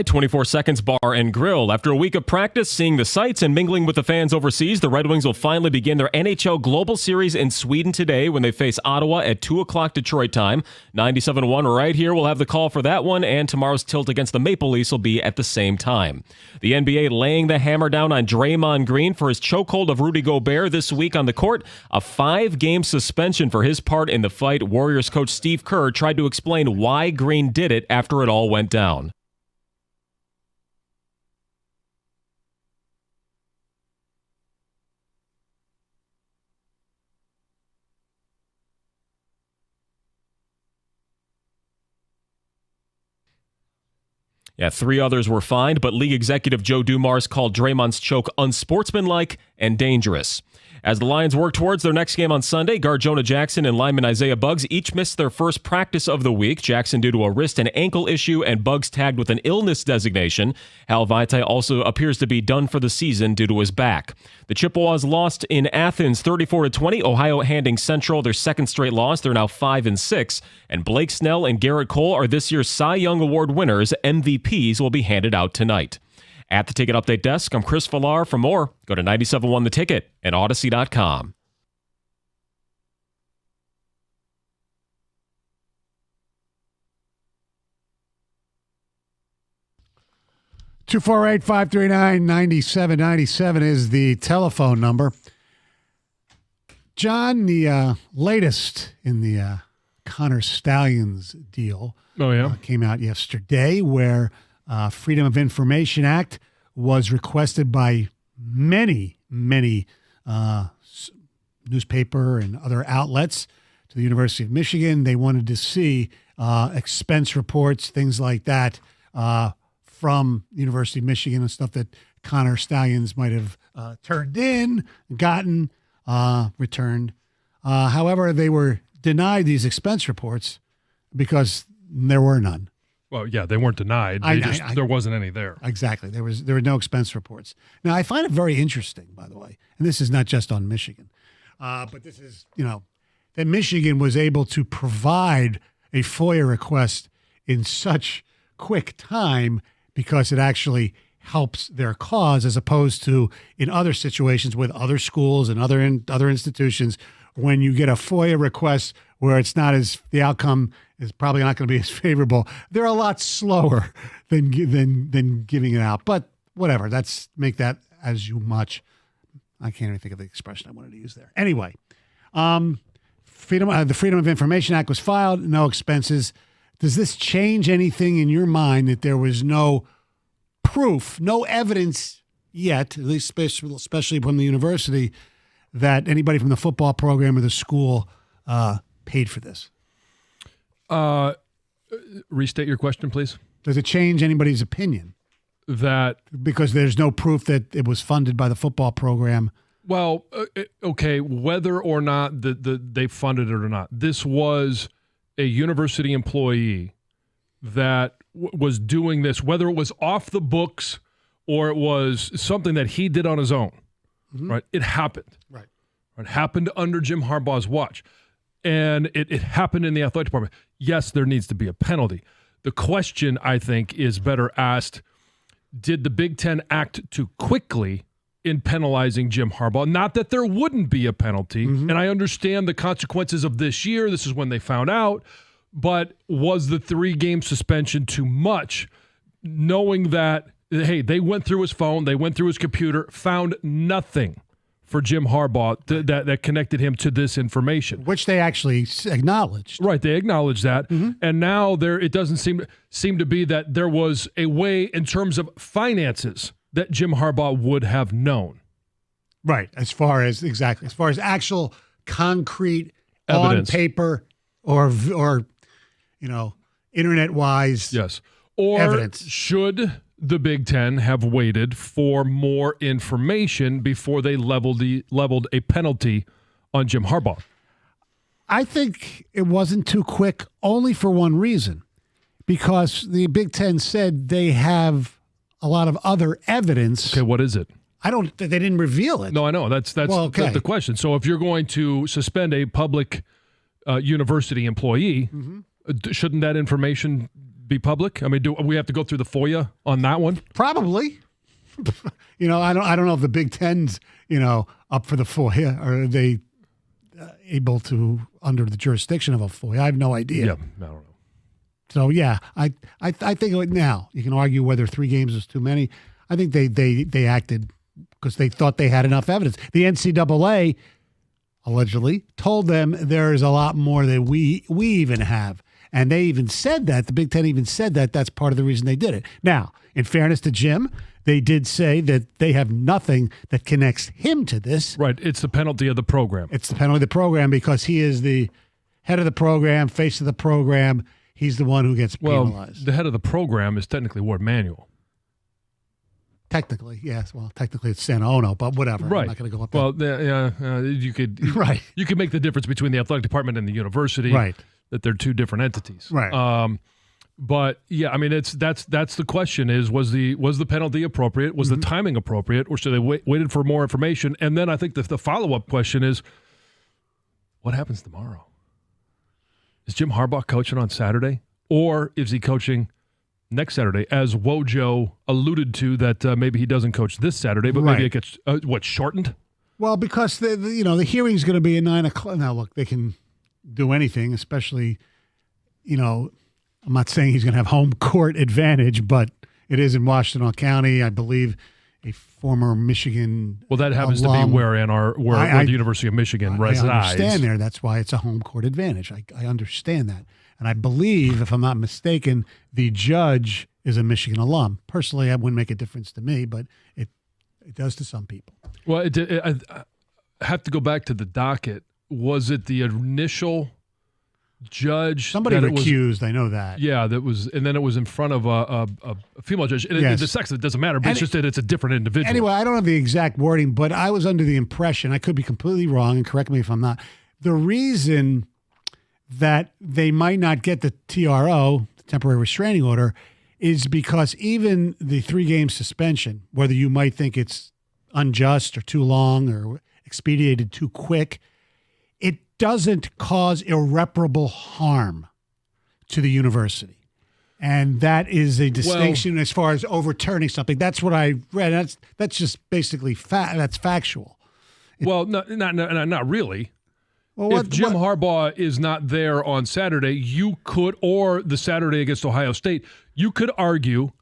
24 Seconds Bar and Grill. After a week of practice, seeing the sights, and mingling with the fans overseas, the Red Wings will finally begin their NHL Global Series in Sweden today when they face Ottawa at 2 o'clock Detroit time. 97.1 right here will have the call for that one, and tomorrow's tilt against the Maple Leafs will be at the same time. The NBA laying the hammer down on Draymond Green for his chokehold of Rudy Gobert this week on the court. A 5-game suspension for his part in the fight. Warriors coach Steve Kerr tried to explain why Green did it after it all went down. Yeah, 3 others were fined, but league executive Joe Dumars called Draymond's choke unsportsmanlike and dangerous. As the Lions work towards their next game on Sunday, guard Jonah Jackson and lineman Isaiah Buggs each missed their first practice of the week. Jackson due to a wrist and ankle issue, and Buggs tagged with an illness designation. Hal Vitae also appears to be done for the season due to his back. The Chippewas lost in Athens 34-20. Ohio handing Central their second straight loss. They're now 5-6. And Blake Snell and Garrett Cole are this year's Cy Young Award winners. MVPs will be handed out tonight. At the Ticket Update Desk, I'm Chris Villar. For more, go to 97.1 The Ticket and Odyssey.com. Two 248-539-9797 is the telephone number. John, the latest in the Connor Stalions deal came out yesterday, where Freedom of Information Act was requested by many newspaper and other outlets to the University of Michigan. They wanted to see expense reports, things like that, from the University of Michigan and stuff that Connor Stalions might have turned in, gotten, returned. However, they were denied these expense reports because there were none. Well, yeah, they weren't denied. There wasn't any there. Exactly. There were no expense reports. Now, I find it very interesting, by the way, and this is not just on Michigan, but this is, that Michigan was able to provide a FOIA request in such quick time because it actually helps their cause, as opposed to in other situations with other schools and other institutions, when you get a FOIA request where it's not as, the outcome is probably not going to be as favorable. They're a lot slower than giving it out. But whatever, make that as you much. I can't even think of the expression I wanted to use there. Anyway, the Freedom of Information Act was filed, no expenses. Does this change anything in your mind that there was no proof, no evidence yet, at least especially from the university, that anybody from the football program or the school paid for this? Restate your question, please. Does it change anybody's opinion? That because there's no proof that it was funded by the football program. Well, okay, whether or not they funded it or not, this was a university employee that was doing this, whether it was off the books or it was something that he did on his own. Mm-hmm. Right? It happened. Right. It happened under Jim Harbaugh's watch. And it happened in the athletic department. Yes, there needs to be a penalty. The question, I think, is better asked, did the Big Ten act too quickly in penalizing Jim Harbaugh? Not that there wouldn't be a penalty, and I understand the consequences of this year. This is when they found out. But was the 3-game suspension too much, knowing that, hey, they went through his phone, they went through his computer, found nothing for Jim Harbaugh that connected him to this information, which they actually acknowledged. Right, they acknowledged that, and now it doesn't seem to be that there was a way in terms of finances that Jim Harbaugh would have known. Right, as far as actual concrete evidence on paper or internet-wise. Yes, or evidence. Should the Big Ten have waited for more information before they leveled a penalty on Jim Harbaugh? I think it wasn't too quick, only for one reason, because the Big Ten said they have a lot of other evidence. Okay, what is it? They didn't reveal it. No, I know. That's the question. So if you're going to suspend a public university employee, shouldn't that information be public? I mean, do we have to go through the FOIA on that one? Probably. I don't know if the Big Ten's, up for the FOIA, or are they able to, under the jurisdiction of a FOIA? I have no idea. Yeah, I don't know. So yeah, I think now you can argue whether 3 games is too many. I think they acted because they thought they had enough evidence. The NCAA allegedly told them there is a lot more that we even have, and they even said that the Big Ten even said that that's part of the reason they did it. Now, in fairness to Jim, they did say that they have nothing that connects him to this. Right, it's the penalty of the program. It's the penalty of the program because he is the head of the program, face of the program. He's the one who gets penalized. The head of the program is technically Ward Manuel. Technically, yes. Well, technically it's Santa Ono, but whatever. Right. I'm not going to go up there. Well, you could Right. You could make the difference between the athletic department and the university. Right. That they're 2 different entities. Right. But yeah, I mean, that's the question: was the penalty appropriate? Was the timing appropriate, or should they waited for more information? And then I think the follow-up question is, what happens tomorrow? Is Jim Harbaugh coaching on Saturday, or is he coaching next Saturday? As Wojo alluded to, that maybe he doesn't coach this Saturday, but maybe it gets shortened. Well, because the hearing's going to be at 9:00. Now, look, they can do anything, especially, I'm not saying he's going to have home court advantage, but it is in Washtenaw County, I believe. A former Michigan. Well, that happens alum. to be where the University of Michigan resides. I understand there. That's why it's a home court advantage. I understand that. And I believe, if I'm not mistaken, the judge is a Michigan alum. Personally, that wouldn't make a difference to me, but it does to some people. Well, I have to go back to the docket. Was it the initial judge? Somebody recused, I know that. Yeah, that was, and then it was in front of a female judge. And Yes. the sex, it doesn't matter, but it's just that it's a different individual. Anyway, I don't have the exact wording, but I was under the impression, I could be completely wrong, and correct me if I'm not, the reason that they might not get the TRO, the temporary restraining order, is because even the 3-game suspension, whether you might think it's unjust or too long or expedited too quick, it doesn't cause irreparable harm to the university. And that is a distinction as far as overturning something. That's what I read. That's just basically that's factual. Well, not really. Well, If Jim Harbaugh is not there on Saturday, you could, or the Saturday against Ohio State, you could argue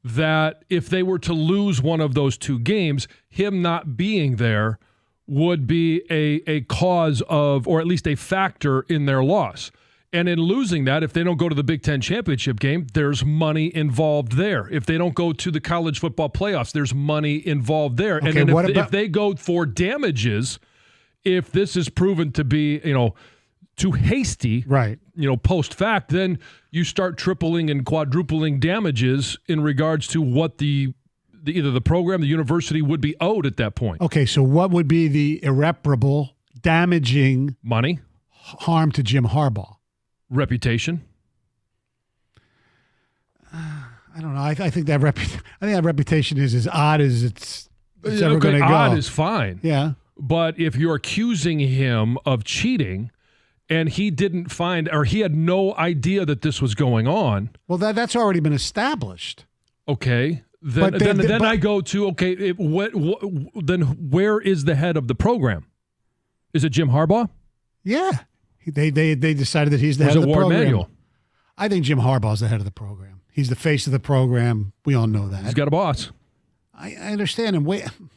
that if they were to lose one of those 2 games, him not being there would be a cause of, or at least a factor in their loss. And in losing that, if they don't go to the Big Ten championship game, there's money involved there. If they don't go to the college football playoffs, there's money involved there. Okay, and then if they go for damages, if this is proven to be, too hasty, right, post fact, then you start tripling and quadrupling damages in regards to what either the program, the university would be owed at that point. Okay, so what would be the irreparable, damaging Money, harm to Jim Harbaugh? reputation. I don't know. I think that reputation is as odd as it's ever going to go. Odd is fine. Yeah. But if you're accusing him of cheating and he didn't find, or he had no idea that this was going on. Well, that's already been established. Okay. Then I go to, okay, then where is the head of the program? Is it Jim Harbaugh? Yeah. They decided that he's the head of the Ward program. Manuel? I think Jim Harbaugh's the head of the program. He's the face of the program. We all know that. He's got a boss. I understand him.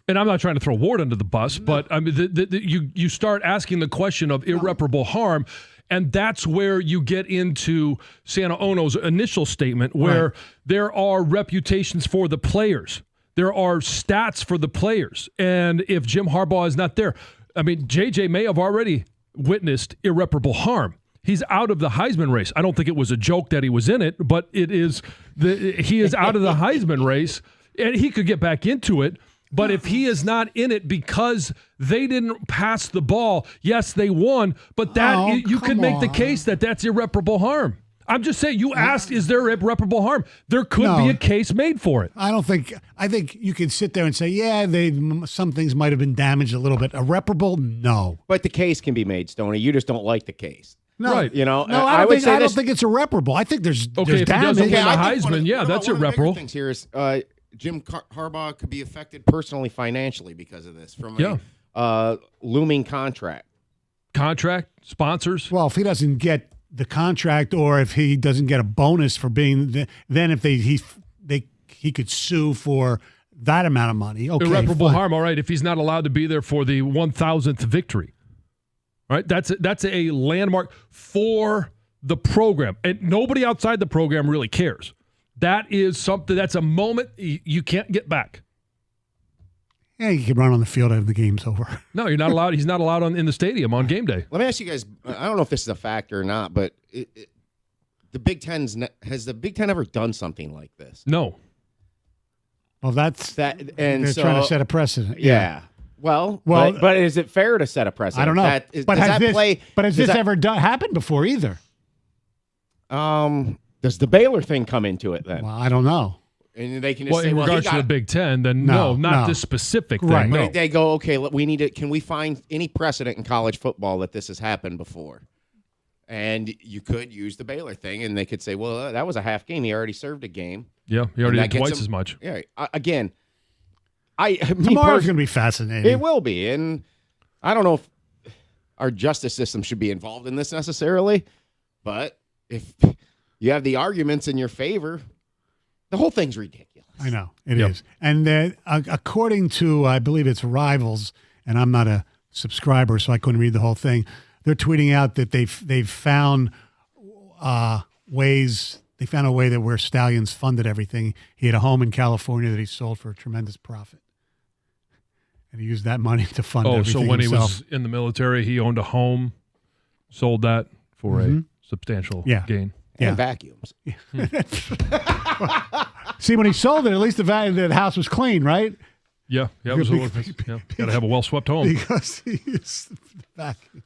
And I'm not trying to throw Ward under the bus, but I mean, you start asking the question of irreparable harm, and that's where you get into Santa Ono's initial statement, where there are reputations for the players. There are stats for the players. And if Jim Harbaugh is not there, I mean, JJ may have already witnessed irreparable harm. He's out of the Heisman race. I don't think it was a joke that he was in it, but he is out of the Heisman race, and he could get back into it. But if he is not in it because they didn't pass the ball, yes, they won, but you could make the case that that's irreparable harm. I'm just saying, you asked, is there irreparable harm? There could be a case made for it. I think you can sit there and say, yeah, some things might have been damaged a little bit. Irreparable? No. But the case can be made, Stoney. You just don't like the case. No, Right. You know, No, I would say I don't this. think it's irreparable. I think there's Okay, if he damage. doesn't win I the think one Heisman, of- yeah, no, that's one of the bigger irreparable. things here is Jim Harbaugh could be affected personally, financially because of this from a looming contract. Contract, sponsors. Well, if he doesn't get the contract, or if he doesn't get a bonus for being, then if he could sue for that amount of money. Okay, Irreparable fine. harm. All right, if he's not allowed to be there for the 1,000th victory, all right, that's a landmark for the program, and nobody outside the program really cares. That is something. That's a moment you can't get back. Yeah, he can run on the field after the game's over. No, you're not allowed. He's not allowed in the stadium on game day. Let me ask you guys. I don't know if this is a factor or not, but the Big Ten's has the Big Ten ever done something like this? No. Well, that's That and they're so trying to set a precedent. yeah. Well, but is it fair to set a precedent? I don't know. But does has this that- ever happened before either? Does the Baylor thing come into it then? Well, I don't know. And they can just Well, say, in well, regards to the Big Ten, then no, not this specific thing. Right. No. They go, okay, we need it. Can we find any precedent in college football that this has happened before? And you could use the Baylor thing, and they could say, well, that was a half game. He already served a game. Yeah, he already And that did gets twice him- as much. Yeah. Again, Tomorrow's going to be fascinating. It will be, and I don't know if our justice system should be involved in this necessarily, but if you have the arguments in your favor, the whole thing's ridiculous. I know it is. And according to, I believe it's Rivals, and I'm not a subscriber, so I couldn't read the whole thing. They're tweeting out that they've found ways. They found a way that where Stallions funded everything. He had a home in California that he sold for a tremendous profit, and he used that money to fund everything So when himself. he was in the military, he owned a home, sold that for a substantial gain. And vacuums. See, when he sold it, at least the value of the house was clean, right? Yeah, it was got to have a well-swept home. Because he used the vacuum.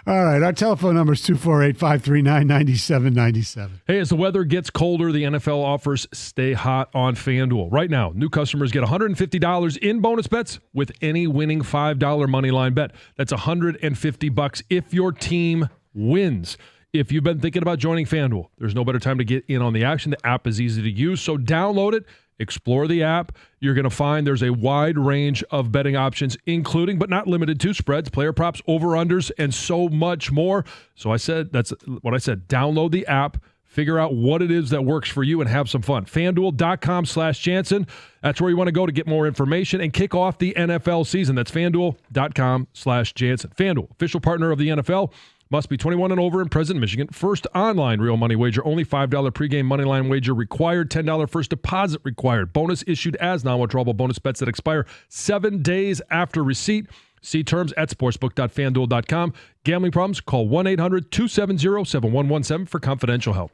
All right, our telephone number is 248-539-9797. Hey, as the weather gets colder, the NFL offers Stay Hot on FanDuel. Right now, new customers get $150 in bonus bets with any winning $5 money line bet. That's $150 if your team wins. If you've been thinking about joining FanDuel, there's no better time to get in on the action. The app is easy to use, so download it. Explore the app. You're going to find there's a wide range of betting options, including but not limited to spreads, player props, over-unders, and so much more. So that's what I said. Download the app, figure out what it is that works for you, and have some fun. FanDuel.com/Jansen. That's where you want to go to get more information and kick off the NFL season. That's FanDuel.com/Jansen. FanDuel, official partner of the NFL. Must be 21 and over and present in Michigan. First online real money wager. Only $5 pregame money line wager required. $10 first deposit required. Bonus issued as non-withdrawable bonus bets that expire 7 days after receipt. See terms at sportsbook.fanduel.com. Gambling problems? Call 1-800-270-7117 for confidential help.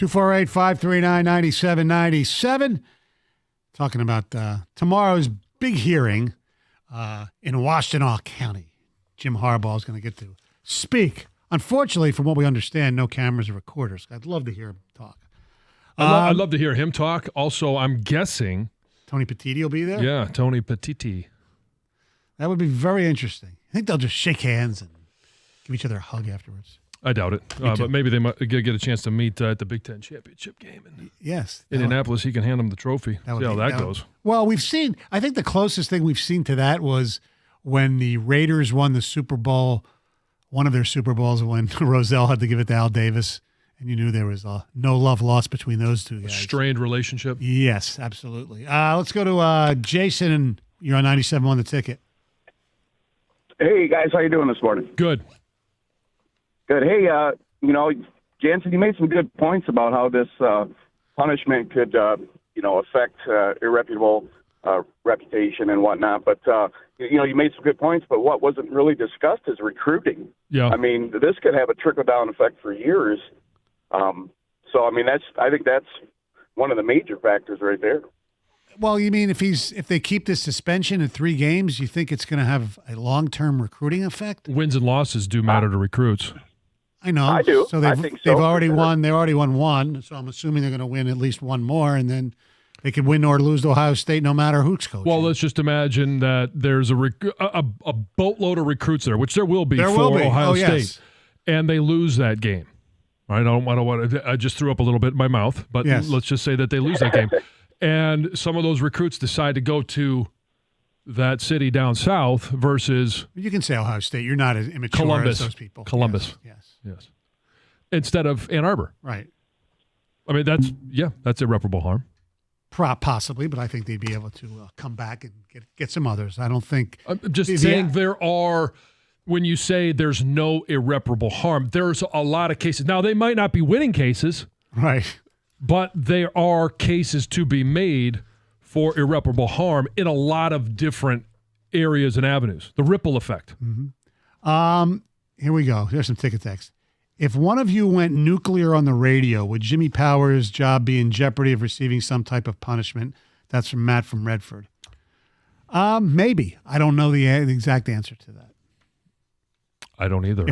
248-539-9797. Talking about tomorrow's big hearing in Washtenaw County. Jim Harbaugh is going to get to speak. Unfortunately, from what we understand, no cameras or recorders. I'd love to hear him talk. I'd love to hear him talk. Also, I'm guessing. Tony Petitti will be there? Yeah, Tony Petitti. That would be very interesting. I think they'll just shake hands and give each other a hug afterwards. I doubt it. But maybe they might get a chance to meet at the Big Ten championship game in Yes. Indianapolis. He can hand him the trophy. See how that goes. Well, I think the closest thing we've seen to that was when the Raiders won the Super Bowl, one of their Super Bowls, when Rozelle had to give it to Al Davis, and you knew there was no love lost between those two guys. A strained relationship. Yes, absolutely. Let's go to Jason, and you're on 97.1 The Ticket. Hey, guys, how you doing this morning? Good. Good. Hey, Jansen, you made some good points about how this punishment could, affect irreputable reputation and whatnot. But, you made some good points, but what wasn't really discussed is recruiting. Yeah. I mean, this could have a trickle-down effect for years. I think that's one of the major factors right there. Well, you mean if they keep this suspension in 3 games, you think it's going to have a long-term recruiting effect? Wins and losses do matter to recruits. I know. I do. So I think so, they've already for sure. won. They already won 1, so I'm assuming they're going to win at least 1 more, and then they could win or lose to Ohio State no matter who's coaching. Well, let's just imagine that there's a boatload of recruits there, which there will be Ohio State, and they lose that game. I don't want to. I just threw up a little bit in my mouth, but let's just say that they lose that game, and some of those recruits decide to go to that city down south versus You can say Ohio State. You're not as immature as those people. Columbus. Yes. Instead of Ann Arbor. Right. I mean, that's irreparable harm. Possibly, but I think they'd be able to come back and get some others. I don't think. I'm just saying there are, when you say there's no irreparable harm, there's a lot of cases. Now, they might not be winning cases, Right. but there are cases to be made for irreparable harm in a lot of different areas and avenues. The ripple effect. Here we go. Here's some ticket text. If one of you went nuclear on the radio, would Jimmy Powers' job be in jeopardy of receiving some type of punishment? That's from Matt from Redford. Maybe. I don't know the exact answer to that. I don't either.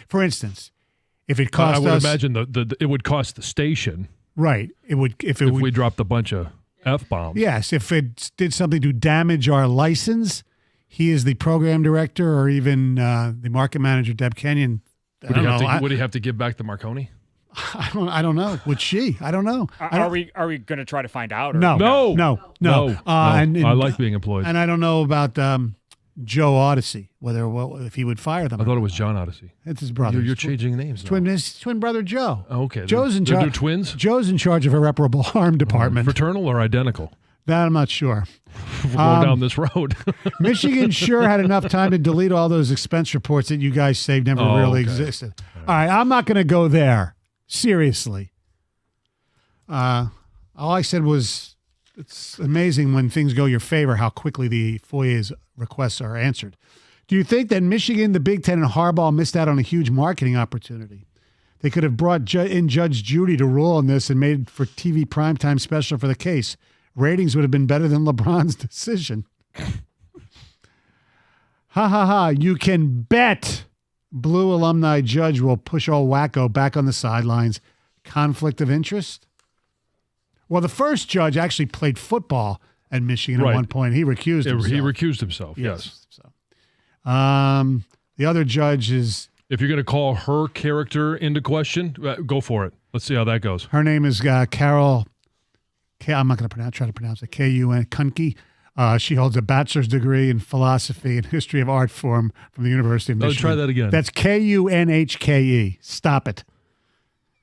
For instance, if it cost I would us, imagine it would cost the station. Right. It would if we dropped a bunch of F-bombs. Yes, if it did something to damage our license, he is the program director or even the market manager, Deb Kenyon. Would he have to give back the Marconi? I don't know. Would she? I don't know. Are we going to try to find out? Or? No. I like being employed. And I don't know about Joe Odyssey, if he would fire them. I thought it was John Odyssey. It's his brother. You're changing names now. His twin brother Joe. Oh, okay. Joe's in charge. They're twins? Joe's in charge of irreparable harm department. Fraternal or identical? That I'm not sure. We're going down this road. Michigan sure had enough time to delete all those expense reports that you guys saved never really existed. All right, I'm not going to go there. Seriously. All I said was it's amazing when things go your favor how quickly the FOIA's requests are answered. Do you think that Michigan, the Big Ten, and Harbaugh missed out on a huge marketing opportunity? They could have brought in Judge Judy to rule on this and made for TV primetime special for the case. Ratings would have been better than LeBron's decision. Ha. You can bet Blue alumni judge will push old Wacko back on the sidelines. Conflict of interest? Well, the first judge actually played football at Michigan at one point. He recused himself. He recused himself, yes. So, the other judge is... If you're going to call her character into question, go for it. Let's see how that goes. Her name is Carol... I'm not going to try to pronounce it. K-U-N, Kunke. She holds a bachelor's degree in philosophy and history of art from the University of Michigan. Try that again. That's Kunhke. Stop it.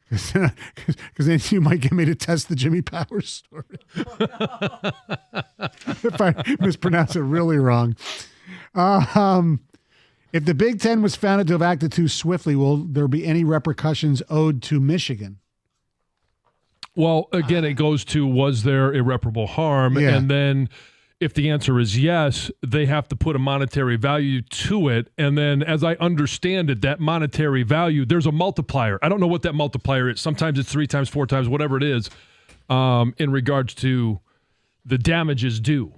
Because then you might get me to test the Jimmy Powers story. If I mispronounce it really wrong. If the Big Ten was found to have acted too swiftly, will there be any repercussions owed to Michigan? Well, again, it goes to was there irreparable harm? Yeah. And then If the answer is yes, they have to put a monetary value to it. And then, as I understand it, that monetary value, there's a multiplier. I don't know what that multiplier is. Sometimes it's 3 times, 4 times, whatever it is, in regards to the damages due.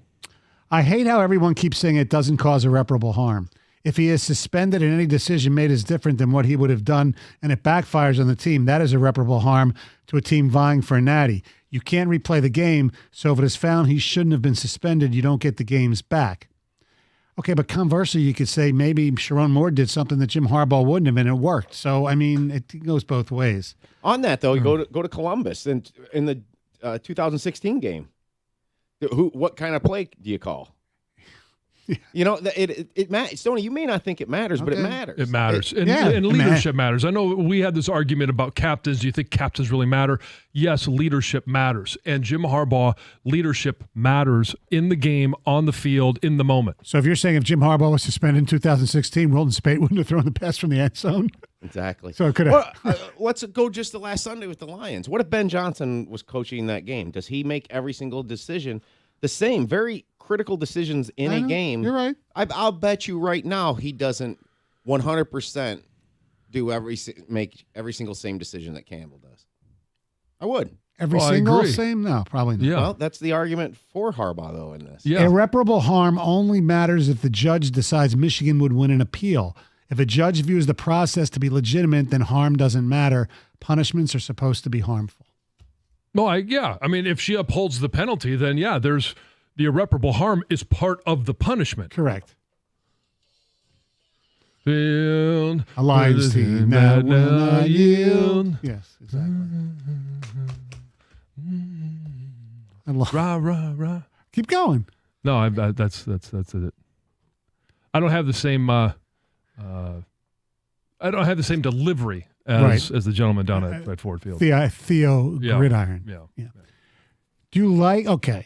I hate how everyone keeps saying it doesn't cause irreparable harm. If he is suspended and any decision made is different than what he would have done and it backfires on the team, that is irreparable harm to a team vying for a natty. You can't replay the game, so if it is found he shouldn't have been suspended, you don't get the games back. Okay, but conversely, you could say maybe Sharon Moore did something that Jim Harbaugh wouldn't have, and it worked. So, I mean, it goes both ways. On that, though, you go to Columbus and in the 2016 game. What kind of play do you call? You know, it matters. Stoney, you may not think it matters, but it matters. It matters. And it leadership matters. I know we had this argument about captains. Do you think captains really matter? Yes, leadership matters. And Jim Harbaugh, leadership matters in the game, on the field, in the moment. So if you're saying if Jim Harbaugh was suspended in 2016, Wilton Speight wouldn't have thrown the pass from the end zone? Exactly. So it could have. Well, let's go just the last Sunday with the Lions. What if Ben Johnson was coaching that game? Does he make every single decision the same? Very critical decisions in a game. You're right. I'll bet you right now he doesn't 100% make every single same decision that Campbell does. I would. Every I single agree. same? No, probably not. Yeah. Well, that's the argument for Harbaugh, though, in this. Yeah. Irreparable harm only matters if the judge decides Michigan would win an appeal. If a judge views the process to be legitimate, then harm doesn't matter. Punishments are supposed to be harmful. No, I mean, if she upholds the penalty, then there's the irreparable harm is part of the punishment. Correct. Field, A Lions team that will not yield. Yes, exactly. Rah, rah, rah. Keep going. No, that's it. I don't have the same. I don't have the same delivery as the gentleman down at Ford Field. Theo Gridiron. Yeah. Do you like? Okay.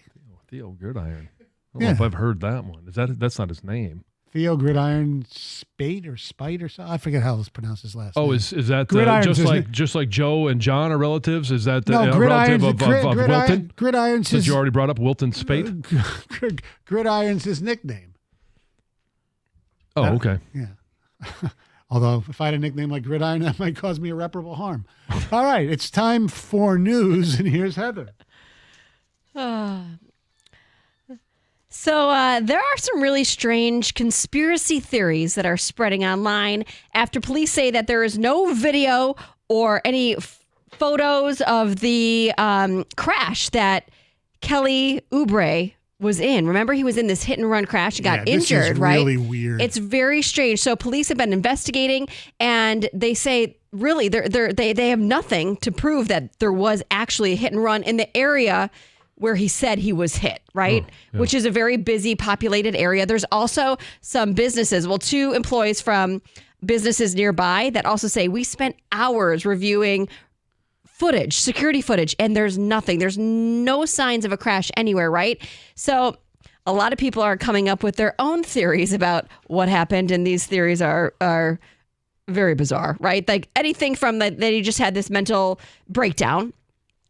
Theo Gridiron. I don't Yeah. know if I've heard that one. That's not his name. Theo Gridiron Spate or Spite or something. I forget how it's pronounced his last name. Oh, is that Gridiron's just like Joe and John are relatives? Is that the no, relative of Wilton? Gridiron's Since his, you already brought up Wilton Spate. Gridiron's his nickname. Oh, okay. Yeah. Although, if I had a nickname like Gridiron, that might cause me irreparable harm. All right, it's time for news, and here's Heather. So there are some really strange conspiracy theories that are spreading online after police say that there is no video or any photos of the crash that Kelly Oubre was in. Remember, he was in this hit and run crash and got injured, this is right? really weird. It's very strange. So police have been investigating, and they say really they have nothing to prove that there was actually a hit and run in the area where he said he was hit, right? Which is a very busy, populated area. There's also some businesses, 2 employees from businesses nearby that also say, we spent hours reviewing footage, security footage, and there's nothing. There's no signs of a crash anywhere, right? So a lot of people are coming up with their own theories about what happened, and these theories are very bizarre, right? Like anything from that he just had this mental breakdown,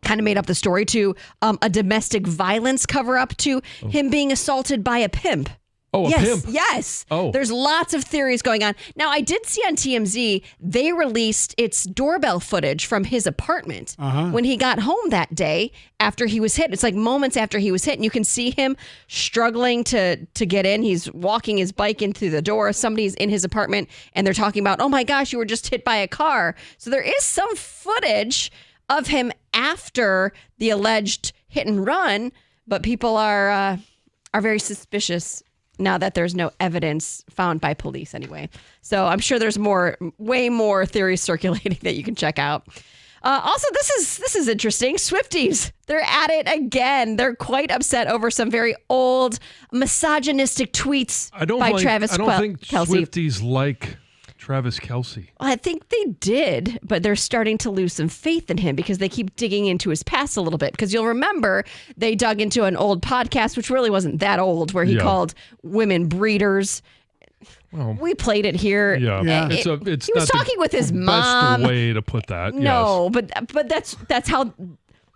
kind of made up the story, to a domestic violence cover up, to him being assaulted by a pimp. Oh, yes, pimp. Yes. Oh. There's lots of theories going on. Now, I did see on TMZ, they released its doorbell footage from his apartment when he got home that day after he was hit. It's like moments after he was hit, and you can see him struggling to get in. He's walking his bike in through the door. Somebody's in his apartment, and they're talking about, oh my gosh, you were just hit by a car. So there is some footage of him after the alleged hit and run, but people are very suspicious now that there's no evidence found by police anyway. So I'm sure there's way more theories circulating that you can check out. Also, this is interesting. Swifties, they're at it again. They're quite upset over some very old misogynistic tweets by Travis Kelce. I don't think Swifties like Travis Kelce. I think they did, but they're starting to lose some faith in him because they keep digging into his past a little bit. Because you'll remember they dug into an old podcast, which really wasn't that old, where he called women breeders. Well, we played it here. Yeah. It's he was talking with his mom. Best way to put that. No, but that's how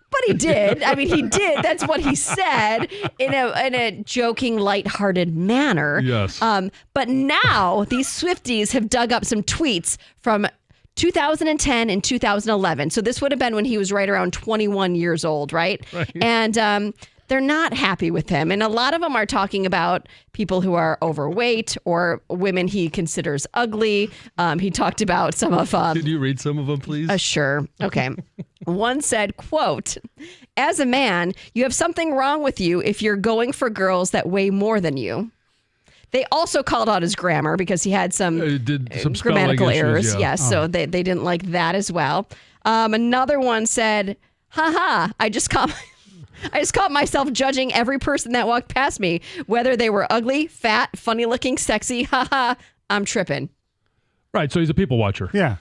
But he did. I mean, he did. That's what he said in a joking, lighthearted manner. Yes. But now these Swifties have dug up some tweets from 2010 and 2011. So this would have been when he was right around 21 years old, right? Right. And they're not happy with him. And a lot of them are talking about people who are overweight or women he considers ugly. He talked about some of... Could you read some of them, please? Sure. Okay. One said, quote, "As a man, you have something wrong with you if you're going for girls that weigh more than you." They also called out his grammar because he had some, did some spelling grammatical issues, errors. yeah. Yes, so they didn't like that as well. Another one said, "Haha, I just caught myself judging every person that walked past me, whether they were ugly, fat, funny looking, sexy. Haha, I'm tripping." Right, so he's a people watcher. Yeah.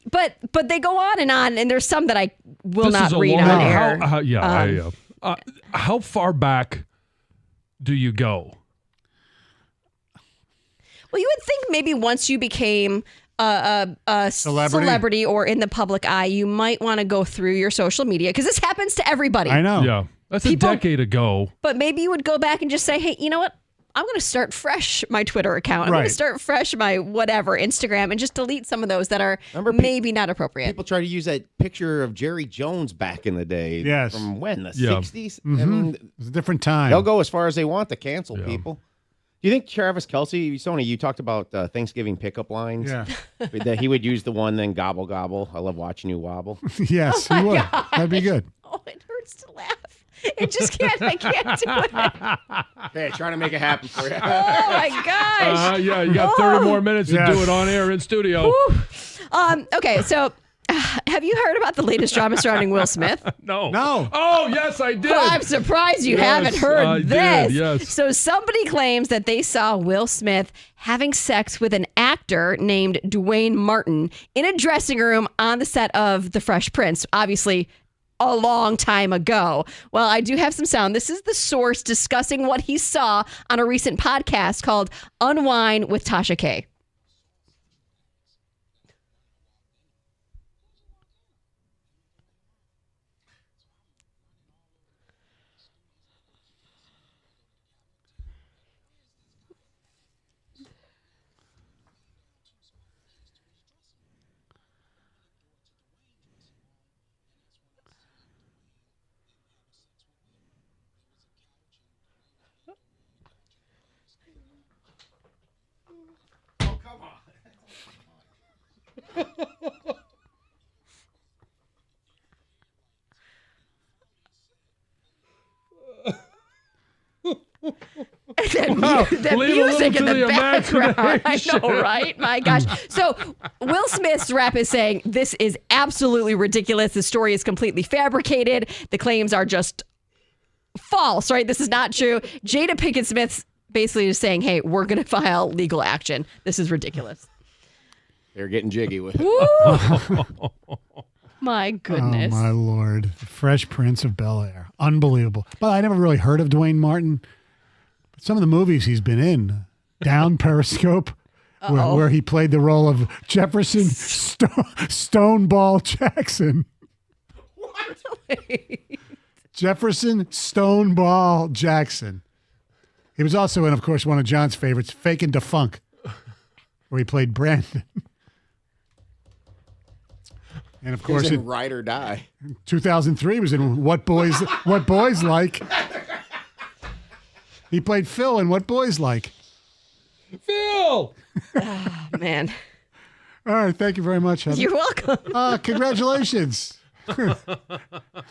But they go on, and there's some that I will This not is a read long- on air. How far back do you go? Well, you would think maybe once you became a celebrity or in the public eye, you might want to go through your social media because this happens to everybody. I know. Yeah, that's People- a decade ago. But maybe you would go back and just say, hey, you know what? I'm going to start fresh my Twitter account. I'm going Right. to start fresh my whatever, Instagram, and just delete some of those that are Remember maybe not appropriate. People try to use that picture of Jerry Jones back in the day. Yes. From when? The Yeah. 60s? I mean, It was a different time. they'll go as far as they want to cancel Yeah. people. Do you think Travis Kelce, Sony, you talked about Thanksgiving pickup lines? Yeah. That he would use the one, then gobble, gobble. I love watching you wobble. Yes, he would. That'd be good. Oh, it hurts to laugh. It just can't. I can't do it. Hey, trying to make it happen for you. Oh my gosh. Yeah, you got 30 more minutes to Yes. do it on air in studio. Okay, so have you heard about the latest drama surrounding Will Smith? No. No. Oh, yes, I did. Well, I'm surprised you Yes, haven't heard I this. did, yes. So somebody claims that they saw Will Smith having sex with an actor named Dwayne Martin in a dressing room on the set of The Fresh Prince. Obviously, a long time ago. Well, I do have some sound. This is the source discussing what he saw on a recent podcast called Unwind with Tasha K. That leave a music little in to the the background. I imagination. know, right? My gosh. So Will Smith's rap is saying this is absolutely ridiculous. The story is completely fabricated. The claims are just false, right? This is not true. Jada Pinkett Smith's basically just saying, hey, we're going to file legal action. This is ridiculous. They're getting jiggy with it. Woo! My goodness. Oh, my Lord. The Fresh Prince of Bel-Air. Unbelievable. But I never really heard of Dwayne Martin. But some of the movies he's been in, Down Periscope, where he played the role of Jefferson Stoneball Jackson. Jefferson Stoneball Jackson. He was also in, of course, one of John's favorites, Fakin' Da Funk, where he played Brandon. And of course, He's in in Ride or Die. 2003 was in What Boys Like. He played Phil in What Boys Like. Phil! Oh, man. All right, thank you very much, Heather. You're welcome. Congratulations to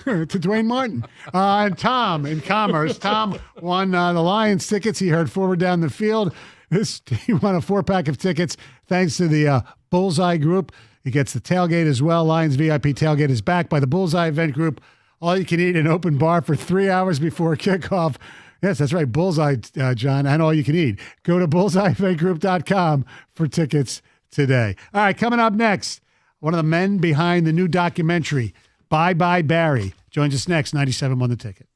Dwayne Martin. And Tom in Commerce. Tom won the Lions tickets. He heard Forward Down the Field. He won a 4-pack of tickets thanks to the Bullseye Group. He gets the tailgate as well. Lions VIP tailgate is backed by the Bullseye Event Group. All you can eat an open bar for 3 hours before kickoff. Yes, that's right. Bullseye, John, and all you can eat. Go to bullseyeeventgroup.com for tickets today. All right, coming up next, one of the men behind the new documentary, Bye Bye Barry, joins us next. 97 won the ticket.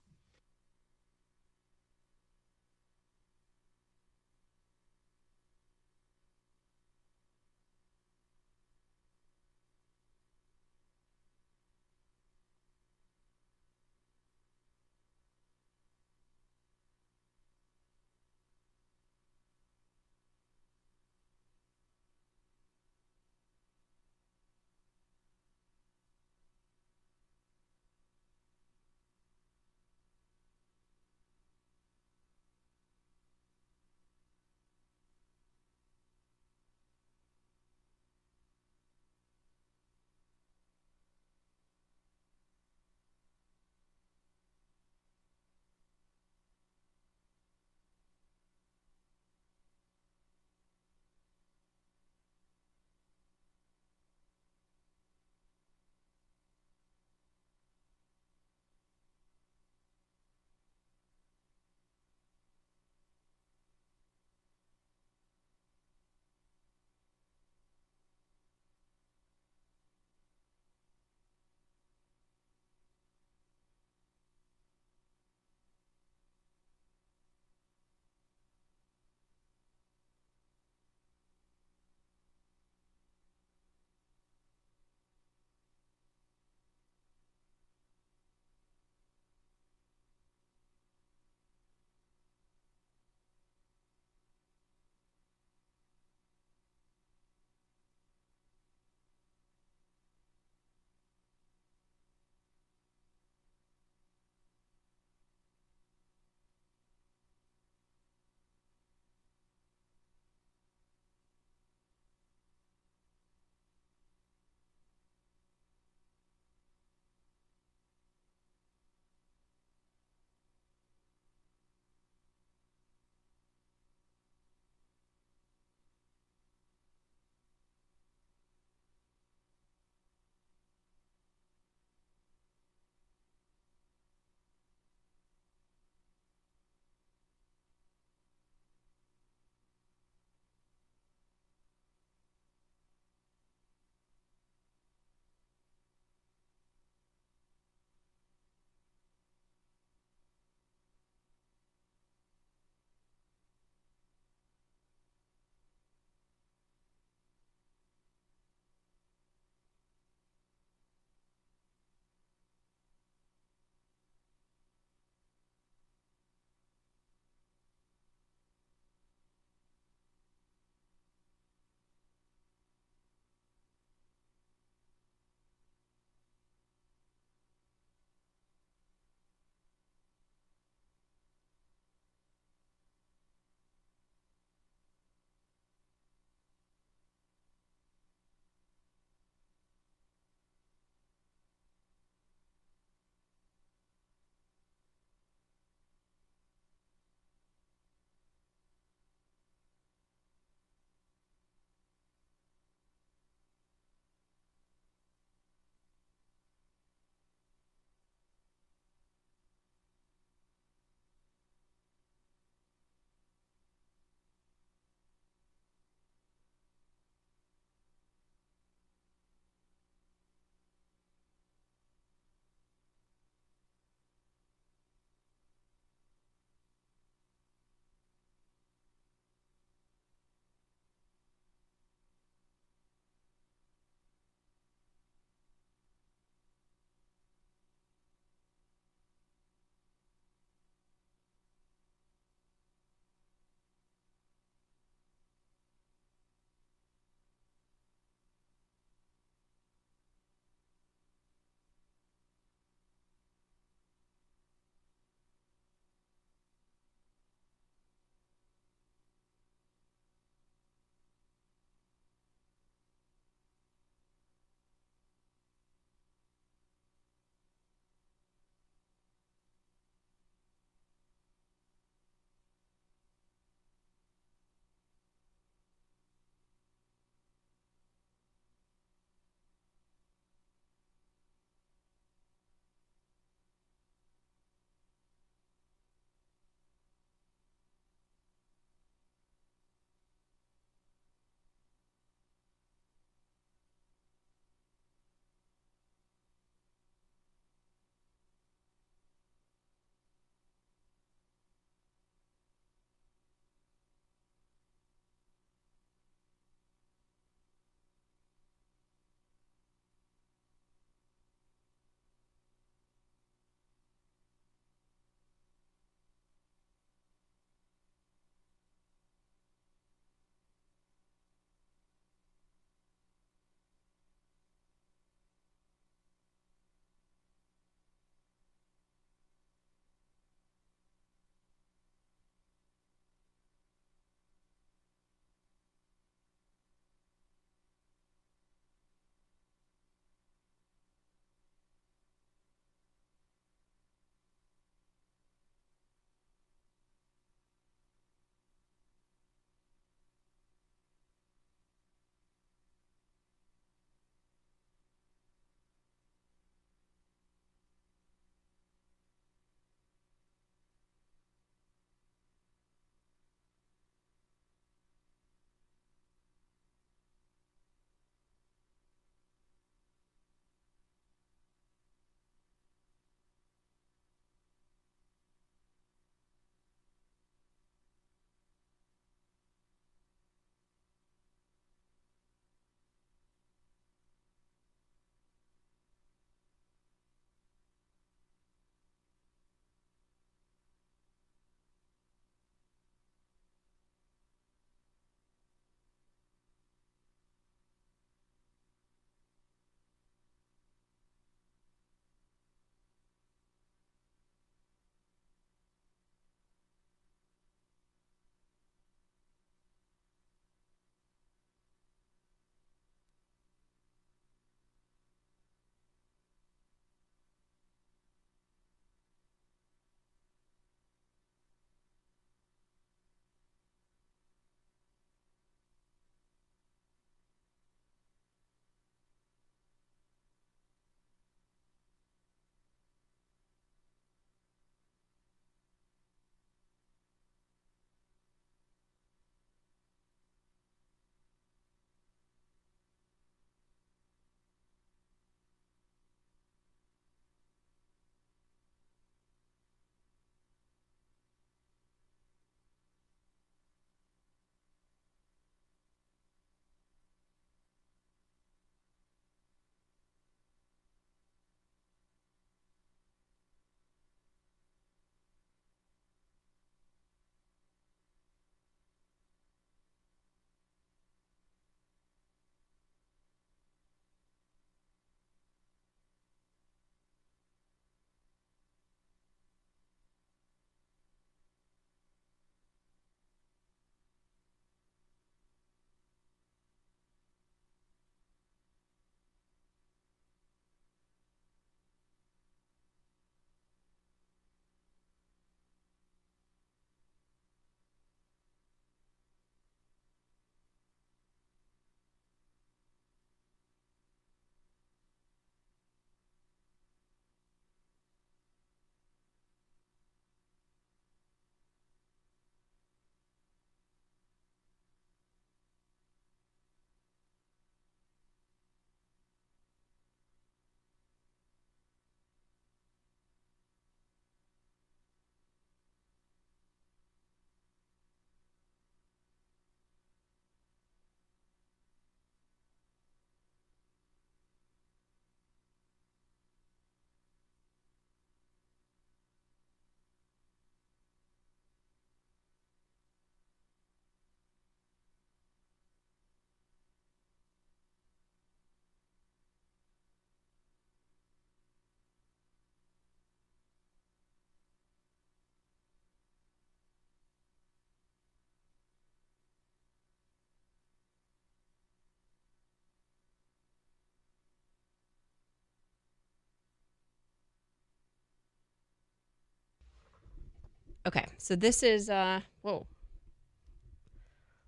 Okay, so this is whoa.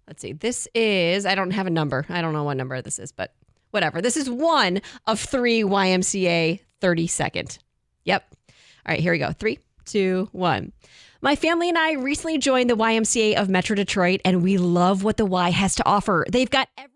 Let's see. This is I don't have a number. I don't know what number this is, but whatever. This is one of 3 YMCA 30-second. Yep. All right, here we go. 3, 2, 1. My family and I recently joined the YMCA of Metro Detroit, and we love what the Y has to offer. They've got every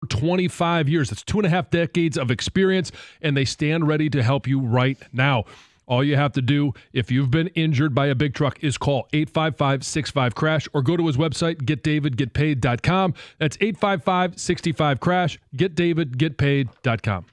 25 years. That's 2.5 decades of experience, and they stand ready to help you right now. All you have to do, if you've been injured by a big truck, is call 855-65-CRASH or go to his website, getdavidgetpaid.com. That's 855-65-CRASH, getdavidgetpaid.com.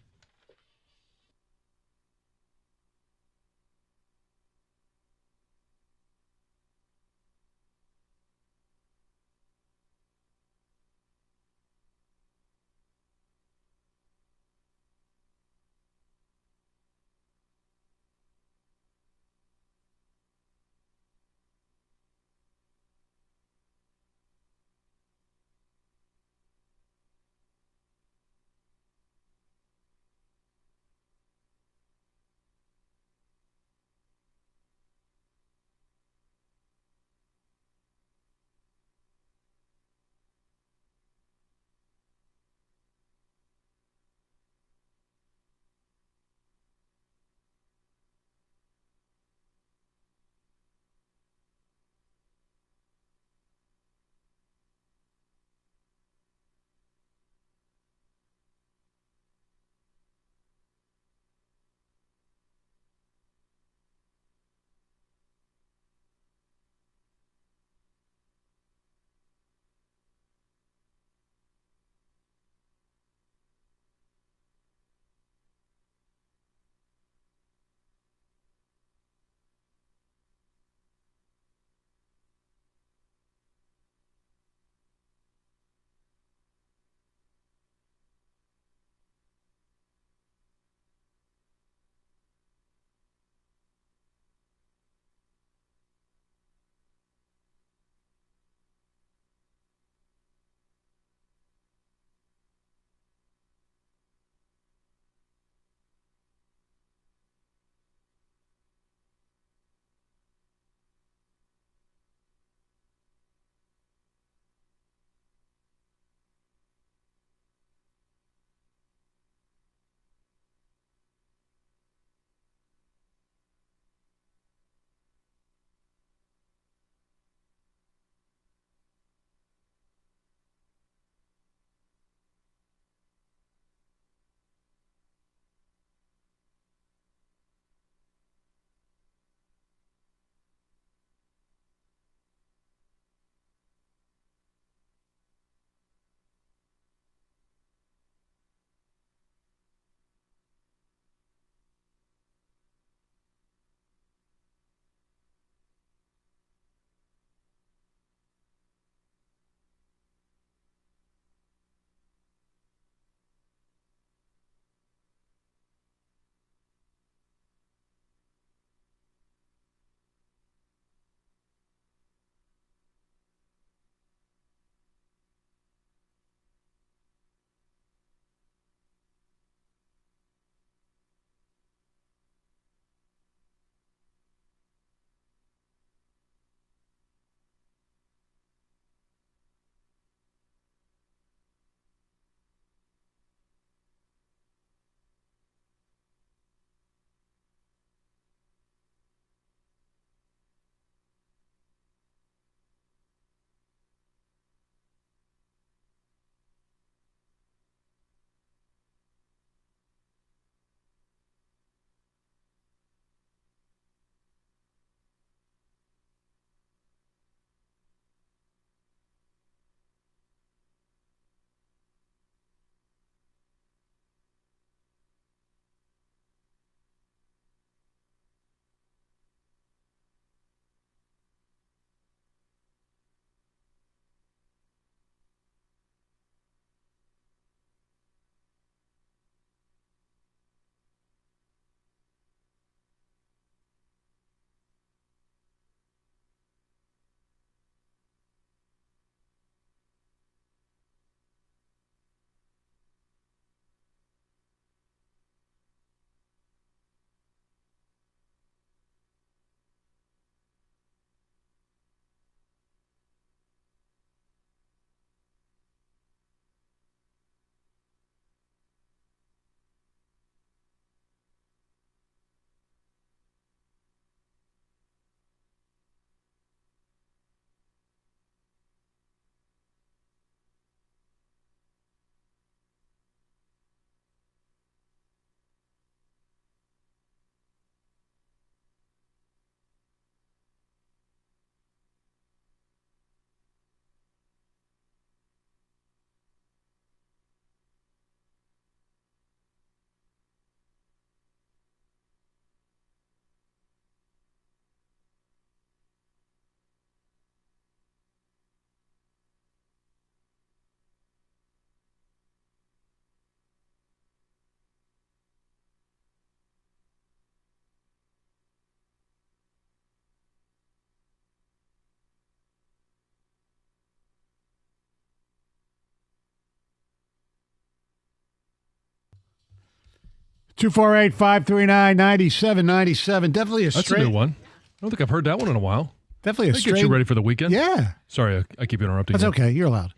248-539-9797. Definitely a That's straight. a new one. I don't think I've heard that one in a while. Definitely a That straight. gets you ready for the weekend. Yeah. Sorry, I keep interrupting That's you. okay. You're allowed.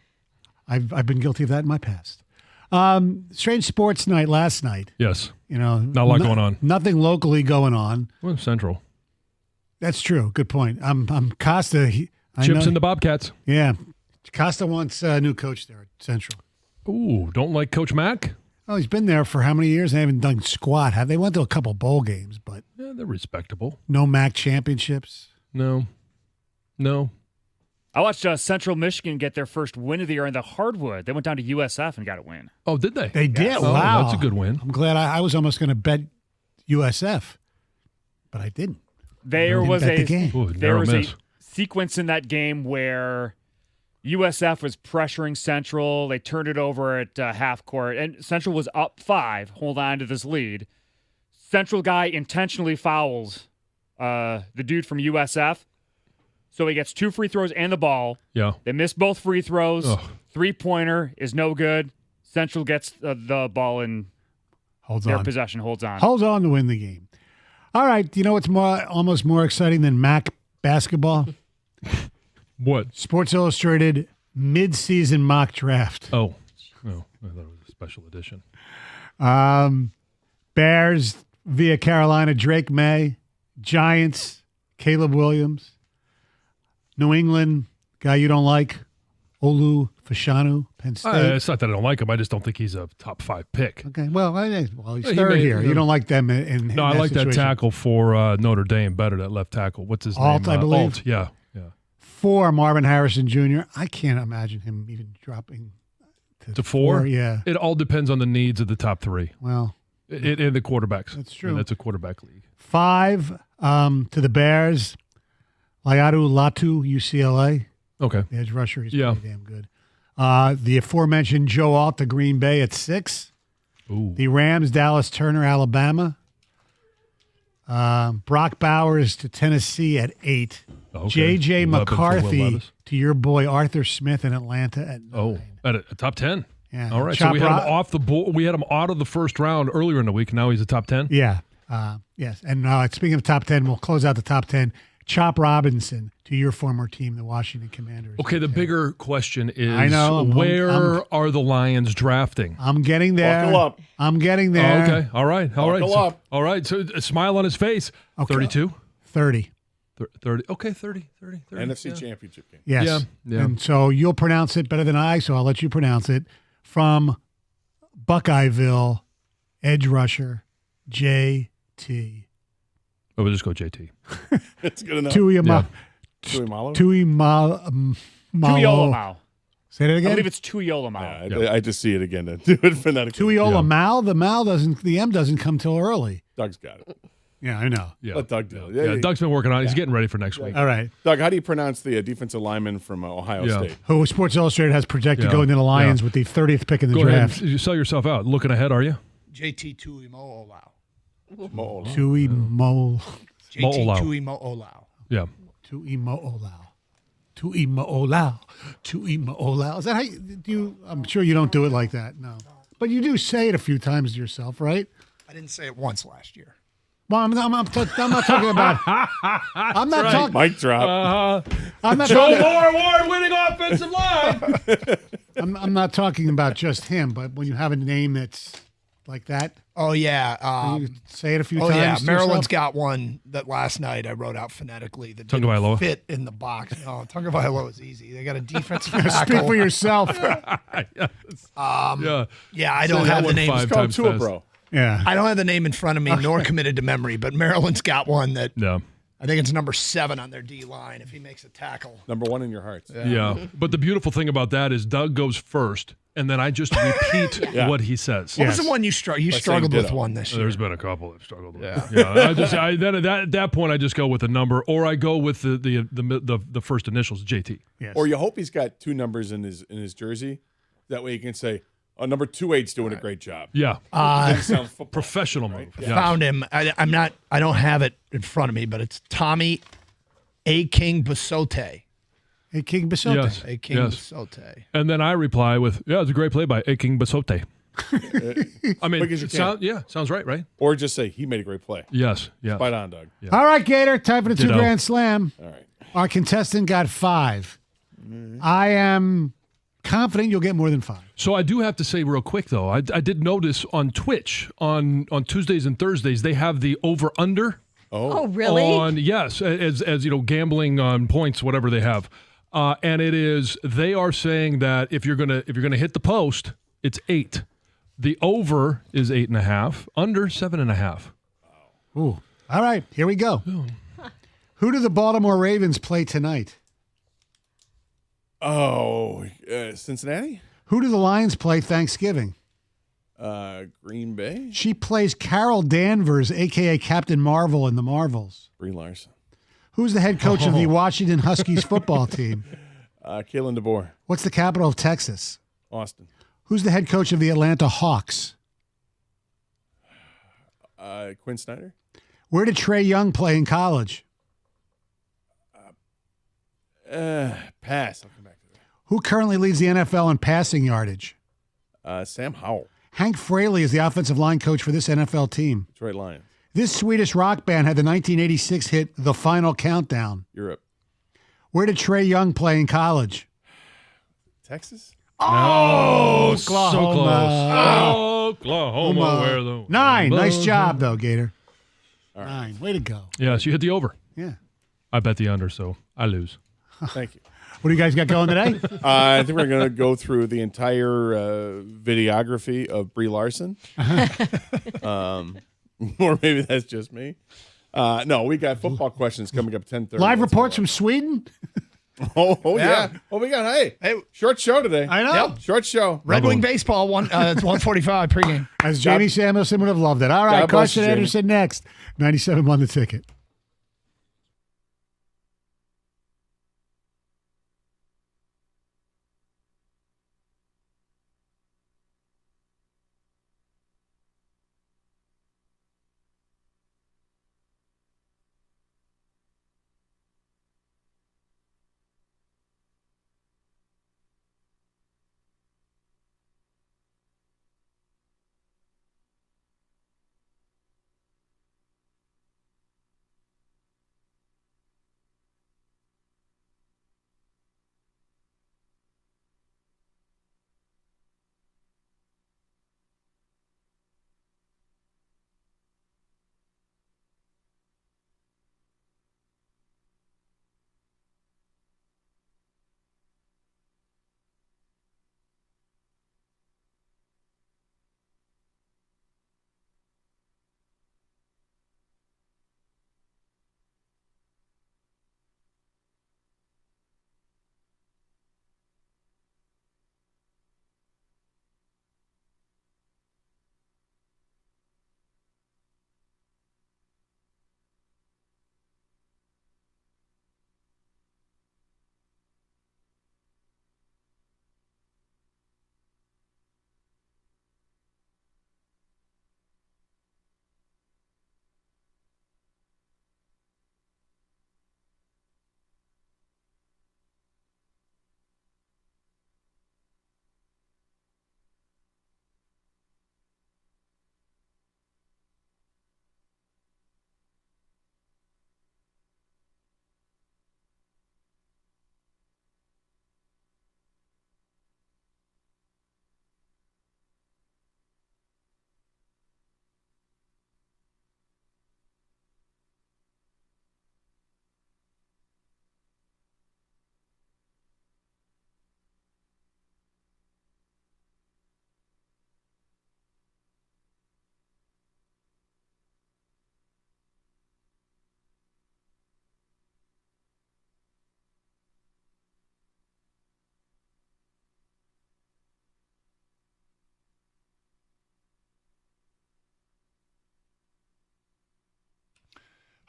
I've been guilty of that in my past. Strange sports night last night. Yes. You know, Not a lot going on. Nothing locally going on. Well, Central. That's true. Good point. I'm Costa. Chips and the Bobcats. Yeah. Costa wants a new coach there at Central. Ooh, don't like Coach Mack? Oh, he's been there for how many years? They haven't done squat. Have they went to a couple bowl games, but Yeah, they're respectable. no MAC championships. No. I watched Central Michigan get their first win of the year in the hardwood. They went down to USF and got a win. Oh, did they? They did. Oh, Wow, that's a good win. I'm glad. I was almost going to bet USF, but I didn't. There Didn't was bet the a game. Ooh, there narrow was miss. a sequence in that game where USF was pressuring Central. They turned it over at half court, and Central was up 5, hold on to this lead. Central guy intentionally fouls the dude from USF, so he gets 2 free throws and the ball. Yeah. They miss both free throws. Ugh. 3-pointer is no good. Central gets the ball in Holds their on. possession, holds on. Holds on to win the game. All right. You know what's almost more exciting than MAC basketball? What? Sports Illustrated mid-season mock draft. Oh. No, I thought it was a special edition. Bears via Carolina, Drake May. Giants, Caleb Williams. New England, guy you don't like, Olu Fashanu, Penn State. It's not that I don't like him. I just don't think he's a top 5 pick. Okay, well, he's He third may- here. You don't like them in No, I like that situation. tackle for Notre Dame better, that left tackle. What's his Alt, name? I believe. Alt, yeah. 4, Marvin Harrison Jr. I can't imagine him even dropping To 4? Yeah. It all depends on the needs of the top 3 Well, and the quarterbacks. That's true. And that's a quarterback league. 5 to the Bears, Laiatu Latu, UCLA. Okay. The edge rusher, he's Yeah. pretty damn good. The aforementioned Joe Alt to Green Bay at 6. Ooh. The Rams, Dallas Turner, Alabama. Brock Bowers to Tennessee at 8. Okay. J.J. 11 for Will McCarthy Levis. to your boy Arthur Smith in Atlanta at 9. Oh, at a top 10. Yeah. All right. Chop So we had him Rock- off the board. We had him out of the first round earlier in the week. Now he's a top 10. Yeah. Yes. And speaking of top 10, we'll close out the top 10. Chop Robinson to your former team, the Washington Commanders. Okay. The bigger question is I know, where are the Lions drafting? I'm getting there. Buckle up. I'm getting there. Oh, okay. All right. Buckle up. All right. So a smile on his face. Okay. 32? 30. 30. Okay. 30. NFC yeah. Championship game. Yes. Yeah, yeah. And so you'll pronounce it better than I, so I'll let you pronounce it. From Buckeyeville, edge rusher, J.T. Oh, we'll just go JT. It's good enough. Tuiamalo. Tuiyolamau. Say that I again. believe it's Tuiyolamau. I just see it again. Then. Do it phonetically. Tuiyolamau. The M doesn't come till early. Doug's got it. Yeah, I know. Yeah. Let Doug do it. Yeah, Doug's been working on it. He's getting ready for next week. All right. Doug, how do you pronounce the defensive lineman from Ohio Yeah. State? Who Sports Illustrated has projected Yeah. going to the Lions Yeah. with the 30th pick in the Go draft. ahead. You sell yourself out. Looking ahead, are you? JT Tuimoloau. Mo- Tuimo. JT Mo'olau. Tuimoloau. Yeah. Tuimoloau. Is that how I'm sure you don't do it like that. No. But you do say it a few times to yourself, right? I didn't say it once last year. Well, I'm not talking about. I'm not talking. Mic drop. I'm not Joe talking. Moore award-winning offensive line. I'm not talking about just him, but when you have a name that's like that, Oh, yeah. you say it a few Oh, times. yeah. to Maryland's yourself. got one that last night I wrote out phonetically that Tagovailoa? didn't fit in the box. No, Tagovailoa is easy. They got a defensive Speak tackle. for yourself. Yeah. Yeah, I Say don't that have the one name. 5 Call times Tua, fast. bro. Yeah. I don't have the name in front of me, nor committed to memory, but Maryland's got one that Yeah. I think it's number 7 on their D line if he makes a tackle. Number 1 in your hearts. Yeah. But the beautiful thing about that is Doug goes first, and then I just repeat what he says. What was the one you struggled with ditto. one this year? There's been a couple that struggled with. Yeah. At that point, I just go with a number, or I go with the first initials, JT. Yes. Or you hope he's got 2 numbers in his jersey. That way you can say, oh, number 28's doing a great job. Yeah. Doesn't sound football, Professional right? move. Yeah. Yes. Found him. I don't have it in front of me, but it's Tommy A. King Basote. Hey, King Basote. Yes. A. King Yes. Basote. And then I reply with, yeah, it's a great play by Aking Basote. I mean, Quick as you can. sounds right? Or just say he made a great play. Yes, yeah. Spot on, Doug. All right, Gator, time for the Ditto. 2 Grand Slam. All right. Our contestant got 5. I am confident you'll get more than 5. So I do have to say real quick, though, I did notice on Twitch on Tuesdays and Thursdays, they have the over-under. Oh, really? As you know, gambling on points, whatever they have. And they are saying that if you're gonna hit the post, it's 8. The over is 8.5, under 7.5. Ooh. All right, here we go. Who do the Baltimore Ravens play tonight? Oh, Cincinnati? Who do the Lions play Thanksgiving? Green Bay? She plays Carol Danvers, a.k.a. Captain Marvel in The Marvels. Brie Larson. Who's the head coach of the Washington Huskies football team? Kalen DeBoer. What's the capital of Texas? Austin. Who's the head coach of the Atlanta Hawks? Quinn Snyder. Where did Trey Young play in college? Pass. I'll come back to Who currently leads the NFL in passing yardage? that. Sam Howell. Hank Fraley is the offensive line coach for this NFL team. Detroit Lions. This Swedish rock band had the 1986 hit The Final Countdown. Europe. Where did Trey Young play in college? Texas? Oh, so Oklahoma. close. Oklahoma, where the 9. Nice job, though, Gator. All right. 9. Way to go. Yes, you hit the over. Yeah. I bet the under, so I lose. Thank you. What do you guys got going today? I think we're going to go through the entire videography of Brie Larson. Or maybe that's just me. No, we got football questions coming up 10:30. Live reports from Sweden? Oh yeah. Oh, we got hey, short show today. I know. Yep. Short show. Red Wing baseball. It's 1:45 pregame. As Jamie Samuelson would have loved it. All right, God bless Carson you, Jamie. Anderson next. 97 won the ticket.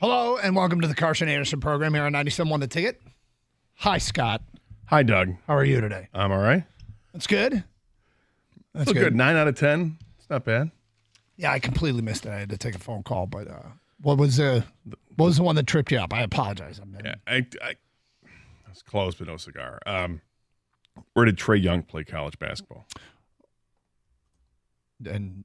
Hello, and welcome to the Carson Anderson program here on 97.1 The Ticket. Hi, Scott. Hi, Doug. How are you today? I'm all right. That's good. That's Good. 9 out of 10. It's not bad. Yeah, I completely missed it. I had to take a phone call, but what was the one that tripped you up? I apologize. Yeah, I was close, but no cigar. Where did Trey Young play college basketball? and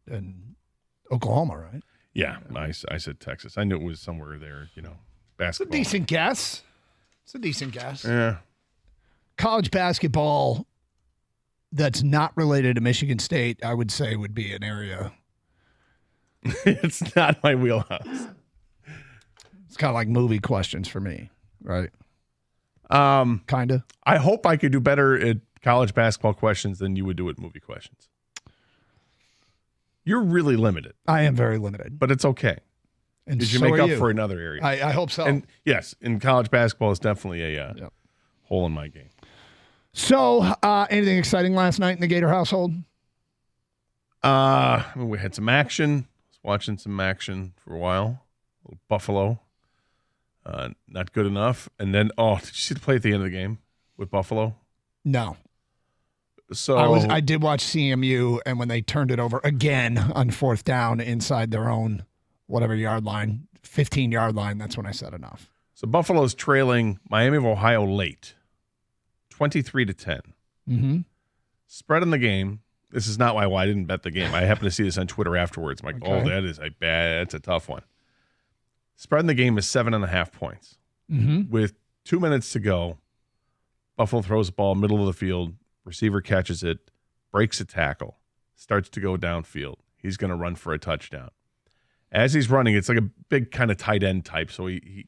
Oklahoma, right? Yeah, I said Texas. I knew it was somewhere there, It's a basketball. decent guess. It's a decent guess. Yeah. College basketball that's not related to Michigan State, I would say, would be an area. It's not my wheelhouse. It's kind of like movie questions for me, right? Kind of. I hope I could do better at college basketball questions than you would do at movie questions. You're really limited, I am very limited. but it's okay. And Because you so make are up you. for another area. I hope so. And yes, in college basketball is definitely a hole in my game. So, anything exciting last night in the Gator household? We had some action. Was watching some action for a while. A little Buffalo. Not good enough. And then, did you see the play at the end of the game with Buffalo? No. So I did watch CMU, and when they turned it over again on 4th down inside their own whatever yard line, 15-yard line, that's when I said enough. So Buffalo's trailing Miami of Ohio late, 23-10. Mm-hmm. Spread in the game. This is not why I didn't bet the game. I happened to see this on Twitter afterwards. I'm like, Okay. that's a tough one. Spread in the game is 7.5 points. Mm-hmm. With 2 minutes to go, Buffalo throws the ball middle of the field. Receiver catches it, breaks a tackle, starts to go downfield. He's going to run for a touchdown. As he's running, it's like a big kind of tight end type, so he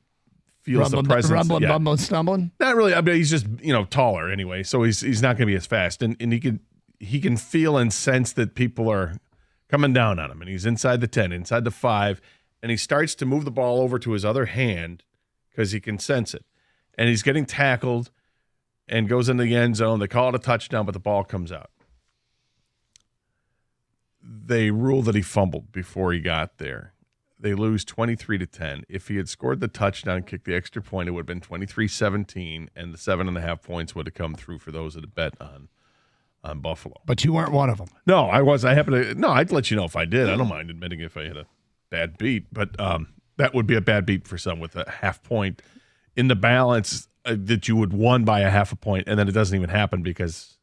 feels the presence. Rumbling, Yeah. bumbling, stumbling? Not really. I mean, he's just taller anyway, so he's not going to be as fast, and he can feel and sense that people are coming down on him, and he's inside the 10, inside the 5, and he starts to move the ball over to his other hand because he can sense it, and he's getting tackled and goes into the end zone. They call it a touchdown, but the ball comes out. They rule that he fumbled before he got there. They lose 23-10. If he had scored the touchdown, kicked the extra point, it would have been 23-17, and the 7.5 points would have come through for those that had bet on Buffalo. But you weren't one of them. No, I was. I'd let you know if I did. I don't mind admitting if I had a bad beat, but that would be a bad beat for some with a half point in the balance that you would won by a half a point, and then it doesn't even happen because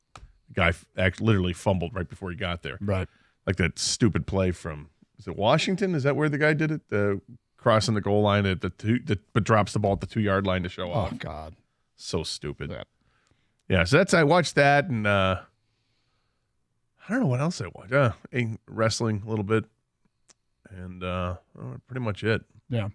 the guy literally fumbled right before he got there. Right. Like that stupid play from, is it Washington? Is that where the guy did it? Crossing the goal line at but drops the ball at the 2-yard line to show off. Oh, God. So stupid. Yeah, so I watched that, and I don't know what else I watched. Wrestling a little bit, and pretty much it. Yeah.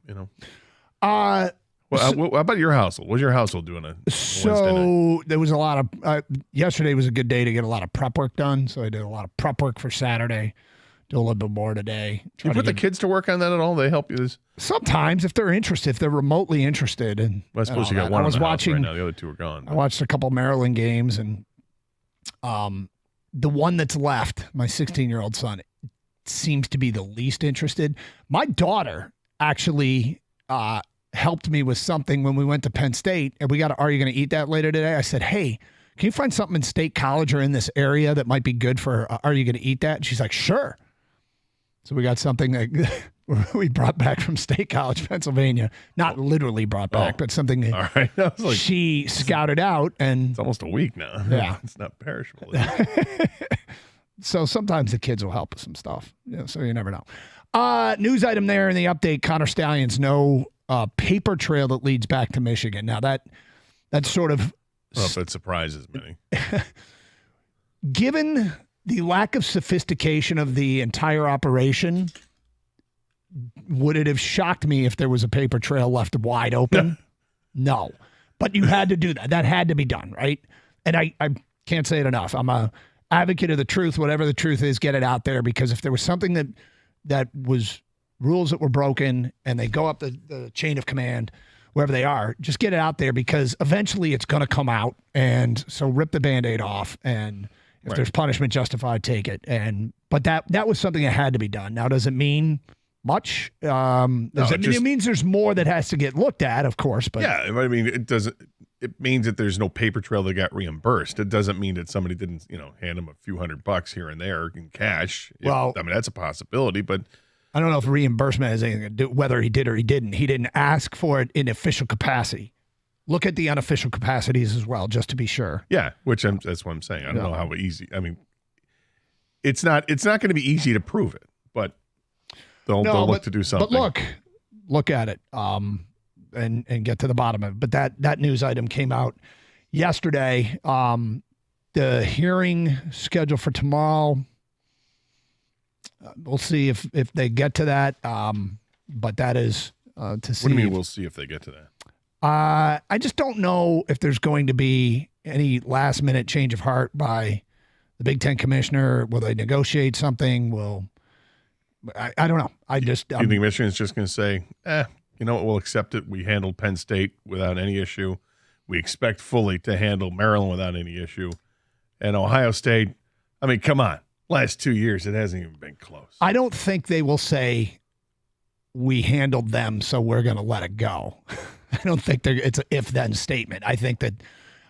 Well, how about your household? What's your household doing on Wednesday night? So there was a lot of yesterday was a good day to get a lot of prep work done. So I did a lot of prep work for Saturday. Do a little bit more today. Do you put the kids to work on that at all? They help you? Sometimes if they're interested, if they're remotely interested. And Well, I suppose and you all got that. one I was in the house watching, right now. The other two are gone. I watched a couple Maryland games, and the one that's left, my 16-year-old son, seems to be the least interested. My daughter actually helped me with something when we went to Penn State, and we got Are You Going to Eat That later today? I said, hey, can you find something in State College or in this area that might be good for Are You Going to Eat That? And she's like, sure. So we got something that we brought back from State College, Pennsylvania. Not literally brought back, but something that All right. I was like, she scouted out. And it's almost a week now. Yeah. It's not perishable. Is it? so sometimes the kids will help with some stuff. Yeah, so you never know. News item there in the update, Connor Stallions, no paper trail that leads back to Michigan. Now that's sort of Well, if it surprises many. given the lack of sophistication of the entire operation, would it have shocked me if there was a paper trail left wide open? No. But you had to do that. That had to be done, right? And I can't say it enough. I'm a advocate of the truth. Whatever the truth is, get it out there, because if there was something that was rules that were broken and they go up the chain of command, wherever they are, just get it out there, because eventually it's going to come out. And so rip the Band-Aid off, and if there's punishment justified, take it. But that was something that had to be done. Now, does it mean much? It means there's more that has to get looked at, of course. But yeah, I mean, it doesn't. It means that there's no paper trail that got reimbursed. It doesn't mean that somebody didn't, hand him a few $100 here and there in cash. Well, I mean, that's a possibility, but I don't know if reimbursement has anything to do whether he did or he didn't. He didn't ask for it in official capacity. Look at the unofficial capacities as well, just to be sure. yeah, that's what I'm saying. I don't know how easy. I mean, it's not going to be easy to prove it, but they'll look to do something. But look at it, and get to the bottom of it. But that news item came out yesterday. The hearing scheduled for tomorrow. We'll see if they get to that. But that is to see. What do you mean we'll see if they get to that? I just don't know if there's going to be any last minute change of heart by the Big Ten commissioner. Will they negotiate something? I don't know. You think Michigan's just going to say, you know what, we'll accept it. We handled Penn State without any issue. We expect fully to handle Maryland without any issue. And Ohio State, I mean, come on. Last 2 years, it hasn't even been close. I don't think they will say we handled them, so we're going to let it go. I don't think it's an if-then statement. I think that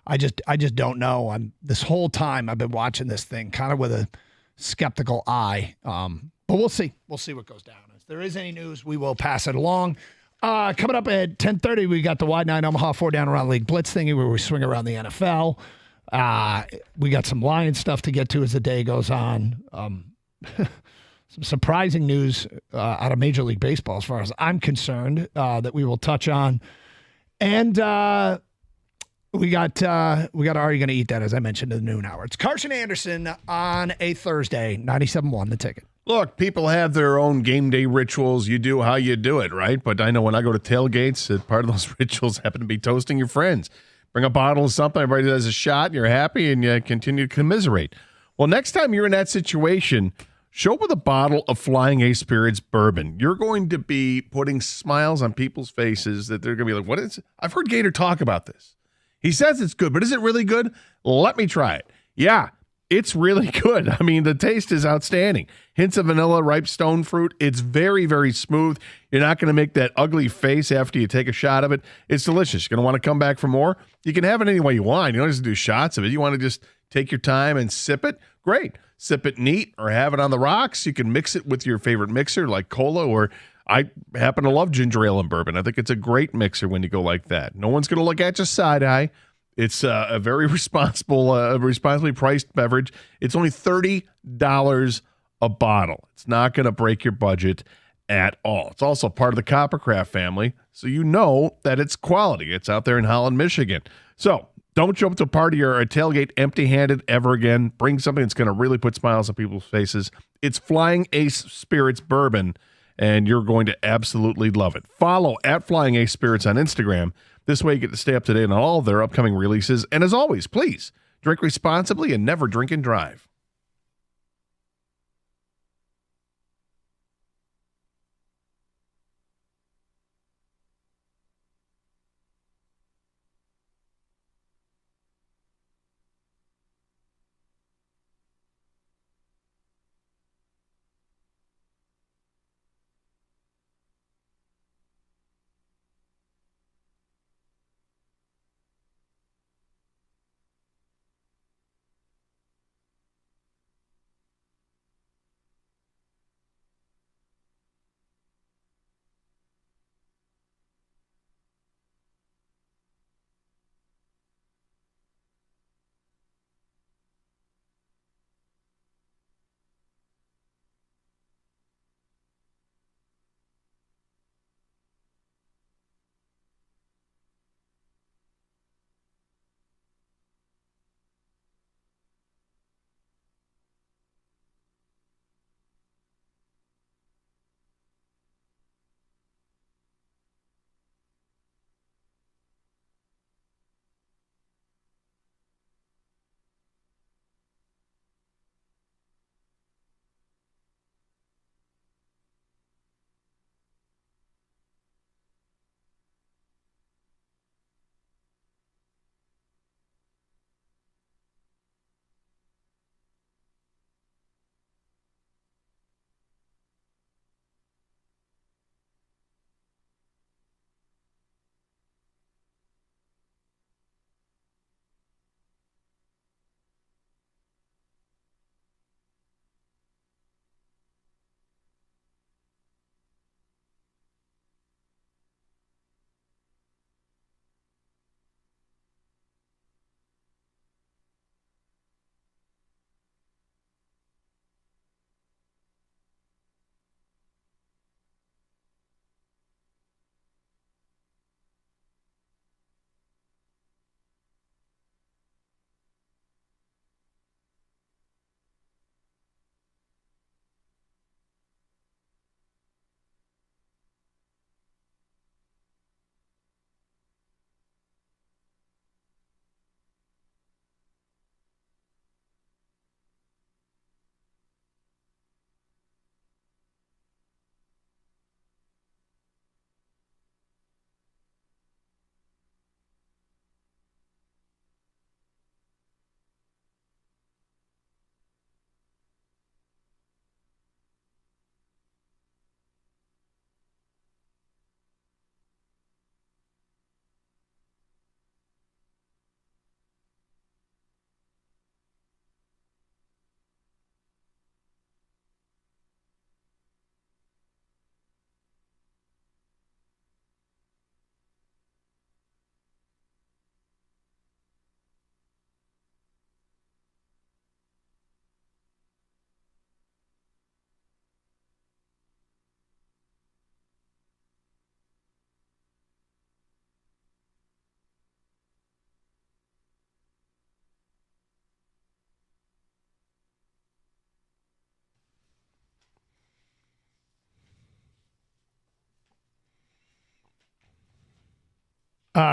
I just don't know. This whole time I've been watching this thing kind of with a skeptical eye. But we'll see. We'll see what goes down. If there is any news, we will pass it along. Coming up at 10:30, we got the Wide 9 Omaha 4 Down Around League Blitz thingy where we swing around the NFL. We got some Lions stuff to get to as the day goes on. Some surprising news out of Major League Baseball as far as I'm concerned that we will touch on. And we got Are You Going to Eat That, as I mentioned in the noon hour. It's Carson Anderson on a Thursday, 97.1 The Ticket. Look, people have their own game day rituals. You do how you do it, right? But I know when I go to tailgates, part of those rituals happen to be toasting your friends. Bring a bottle of something, everybody does a shot, you're happy, and you continue to commiserate. Well, next time you're in that situation, show up with a bottle of Flying Ace Spirits bourbon. You're going to be putting smiles on people's faces that they're going to be like, what is it? I've heard Gator talk about this. He says it's good, but is it really good? Let me try it. Yeah, it's really good. I mean, the taste is outstanding. Hints of vanilla, ripe stone fruit. It's very, very smooth. You're not going to make that ugly face after you take a shot of it. It's delicious. You're going to want to come back for more. You can have it any way you want. You don't have to do shots of it. You want to just take your time and sip it? Great. Sip it neat or have it on the rocks. You can mix it with your favorite mixer like cola, or I happen to love ginger ale and bourbon. I think it's a great mixer when you go like that. No one's going to look at you side eye. It's a very responsibly priced beverage. It's only $30 a bottle. It's not going to break your budget at all. It's also part of the Coppercraft family, so you know that it's quality. It's out there in Holland, Michigan. So don't show up to a party or a tailgate empty-handed ever again. Bring something that's going to really put smiles on people's faces. It's Flying Ace Spirits Bourbon, and you're going to absolutely love it. Follow at Flying Ace Spirits on Instagram. This way you get to stay up to date on all of their upcoming releases. And as always, please drink responsibly and never drink and drive.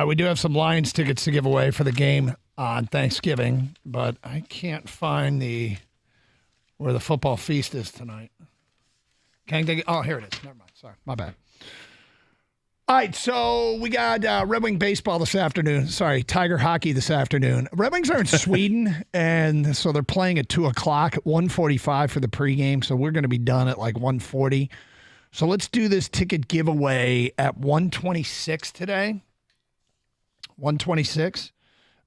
We do have some Lions tickets to give away for the game on Thanksgiving, but I can't find where the football feast is tonight. Can't think. Oh, here it is. Never mind. Sorry, my bad. All right, so we got Red Wing baseball this afternoon. Sorry, Tiger hockey this afternoon. Red Wings are in Sweden, and so they're playing at 2 o'clock, at 1:45 for the pregame. So we're going to be done at like 1:40. So let's do this ticket giveaway at 1:26 today. 1:26.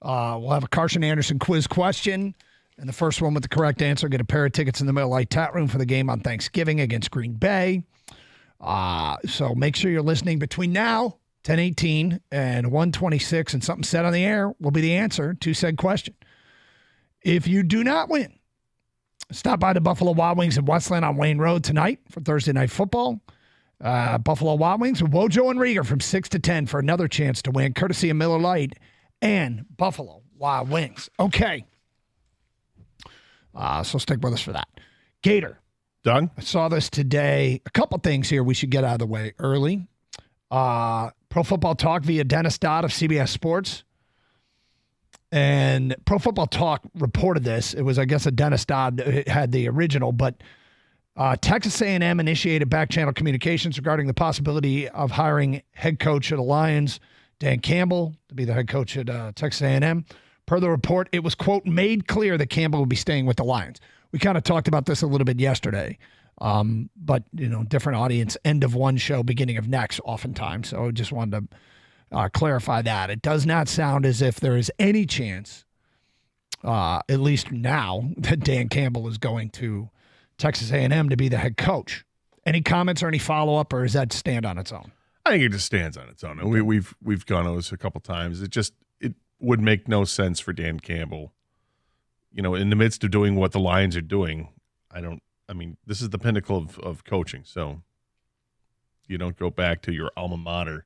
We'll have a Carson Anderson quiz question, and the first one with the correct answer get a pair of tickets in the Miller Lite Tat Room for the game on Thanksgiving against Green Bay. So make sure you're listening between now, 10:18, and 1:26, and something said on the air will be the answer to said question. If you do not win, stop by the Buffalo Wild Wings in Westland on Wayne Road tonight for Thursday Night Football. Buffalo Wild Wings with Wojo and Rieger from 6 to 10 for another chance to win, courtesy of Miller Lite and Buffalo Wild Wings. Okay. So stick with us for that. Gator. Done? I saw this today. A couple things here we should get out of the way early. Pro Football Talk via Dennis Dodd of CBS Sports. And Pro Football Talk reported this. It was, I guess, a Dennis Dodd had the original, but Texas A&M initiated back-channel communications regarding the possibility of hiring head coach of the Lions, Dan Campbell, to be the head coach at Texas A&M. Per the report, it was, quote, made clear that Campbell would be staying with the Lions. We kind of talked about this a little bit yesterday, but, different audience, end of one show, beginning of next, oftentimes. So I just wanted to clarify that. It does not sound as if there is any chance, at least now, that Dan Campbell is going to Texas A&M to be the head coach. Any comments or any follow-up, or does that stand on its own? I think it just stands on its own. Okay. We've gone over this a couple times. It would make no sense for Dan Campbell, in the midst of doing what the Lions are doing. This is the pinnacle of coaching. So you don't go back to your alma mater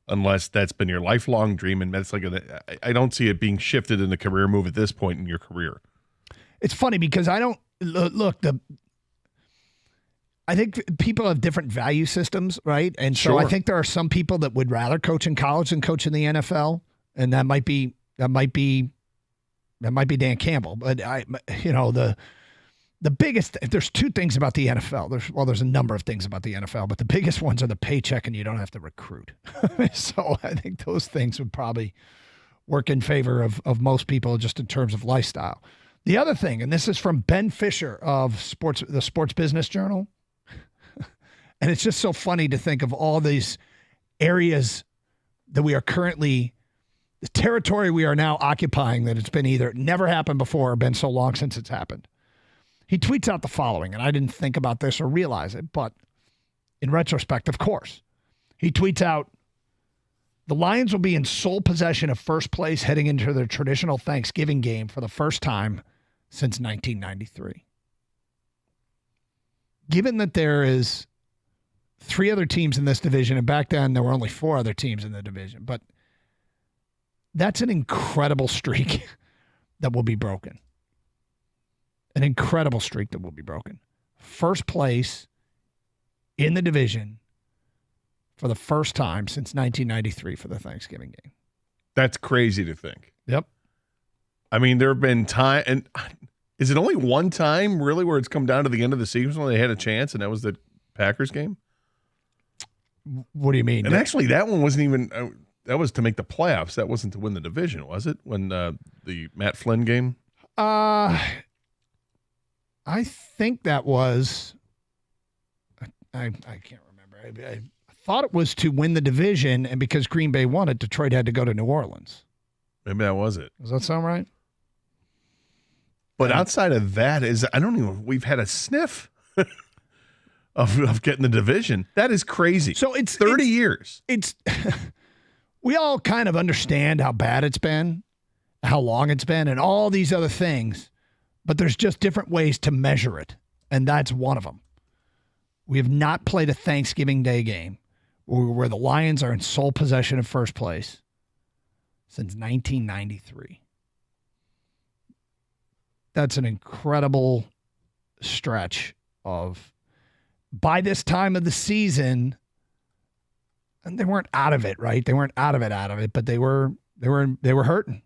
unless that's been your lifelong dream. And that's I don't see it being shifted in the career move at this point in your career. It's funny because I don't look I think people have different value systems, right? And so I think there are some people that would rather coach in college than coach in the NFL, and that might be Dan Campbell. But the biggest, there's two things about the NFL. There's a number of things about the NFL, but the biggest ones are the paycheck and you don't have to recruit. So I think those things would probably work in favor of most people just in terms of lifestyle. The other thing, and this is from Ben Fisher of the Sports Business Journal, and it's just so funny to think of all these areas that we are currently, the territory we are now occupying, that it's been either never happened before or been so long since it's happened. He tweets out the following, and I didn't think about this or realize it, but in retrospect, of course. He tweets out, the Lions will be in sole possession of first place heading into their traditional Thanksgiving game for the first time since 1993. Given that there is 3 other teams in this division, and back then there were only 4 other teams in the division, but that's an incredible streak that will be broken. An incredible streak that will be broken. First place in the division for the first time since 1993 for the Thanksgiving game. That's crazy to think. Yep. There have been time, and is it only one time really where it's come down to the end of the season when they had a chance, and that was the Packers game? What do you mean? And actually, that one wasn't even. That was to make the playoffs. That wasn't to win the division, was it? When the Matt Flynn game? I think that was. I can't remember. I thought it was to win the division, and because Green Bay won it, Detroit had to go to New Orleans. Maybe that was it. Does that sound right? But outside of that, we've had a sniff of getting the division. That is crazy. So it's 30 years. It's we all kind of understand how bad it's been, how long it's been, and all these other things, but there's just different ways to measure it, and that's one of them. We have not played a Thanksgiving Day game where the Lions are in sole possession of first place since 1993. That's an incredible stretch of, by this time of the season, and they weren't out of it, right? They weren't out of it, but they were hurting.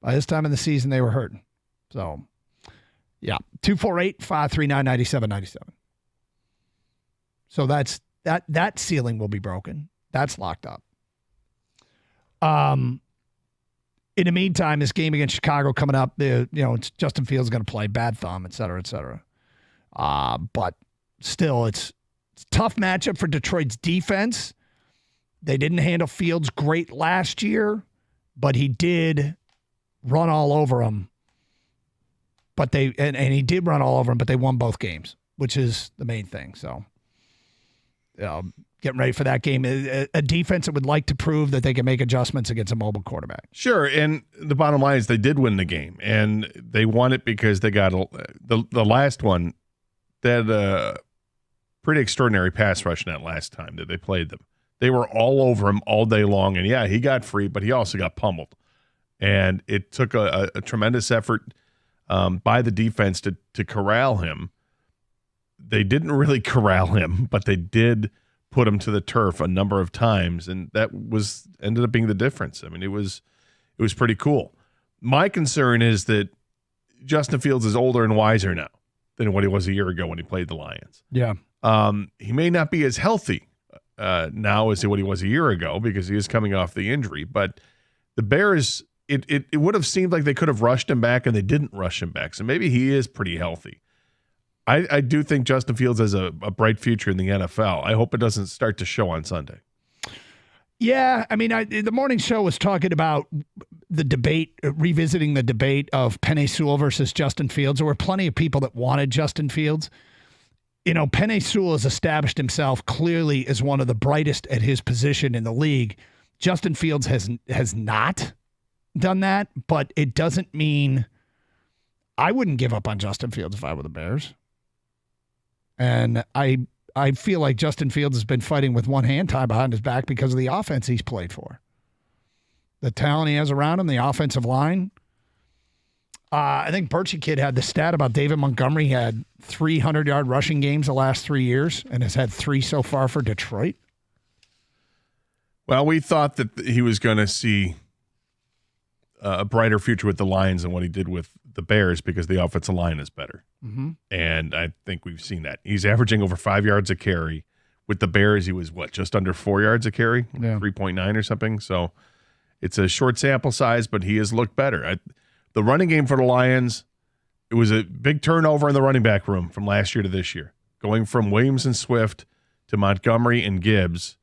By this time in the season, they were hurting. So, yeah, 248-539-9797. So that ceiling will be broken. That's locked up. In the meantime, this game against Chicago coming up, it's Justin Fields going to play, bad thumb, et cetera, et cetera. But still, it's a tough matchup for Detroit's defense. They didn't handle Fields great last year, but he did run all over him. But he did run all over him, but they won both games, which is the main thing. So, getting ready for that game. A defense that would like to prove that they can make adjustments against a mobile quarterback. Sure, and the bottom line is they did win the game, and they won it because they got the last one. They had a pretty extraordinary pass rush in that last time that they played them. They were all over him all day long, and yeah, he got free, but he also got pummeled. And it took a tremendous effort by the defense to corral him. They didn't really corral him, but they did put him to the turf a number of times, and that ended up being the difference. I mean, it was pretty cool. My concern is that Justin Fields is older and wiser now than what he was a year ago when he played the Lions. Yeah. He may not be as healthy now as what he was a year ago because he is coming off the injury, but the Bears, it would have seemed like they could have rushed him back, and they didn't rush him back. So maybe he is pretty healthy. I do think Justin Fields has a bright future in the NFL. I hope it doesn't start to show on Sunday. Yeah, I mean, the morning show was talking about the debate, revisiting the debate of Penei Sewell versus Justin Fields. There were plenty of people that wanted Justin Fields. Penei Sewell has established himself clearly as one of the brightest at his position in the league. Justin Fields has not done that, but it doesn't mean I wouldn't give up on Justin Fields if I were the Bears. And I feel like Justin Fields has been fighting with one hand tied behind his back because of the offense he's played for. The talent he has around him, the offensive line. I think Birchie Kid had the stat about David Montgomery. He had 300-yard rushing games the last 3 years and has had 3 so far for Detroit. Well, we thought that he was going to see a brighter future with the Lions than what he did with the Bears because the offensive line is better. Mm-hmm. And I think we've seen that. He's averaging over 5 yards a carry. With the Bears, he was, just under 4 yards a carry? Yeah. 3.9 or something. So it's a short sample size, but he has looked better. The running game for the Lions, it was a big turnover in the running back room from last year to this year. Going from Williams and Swift to Montgomery and Gibbs,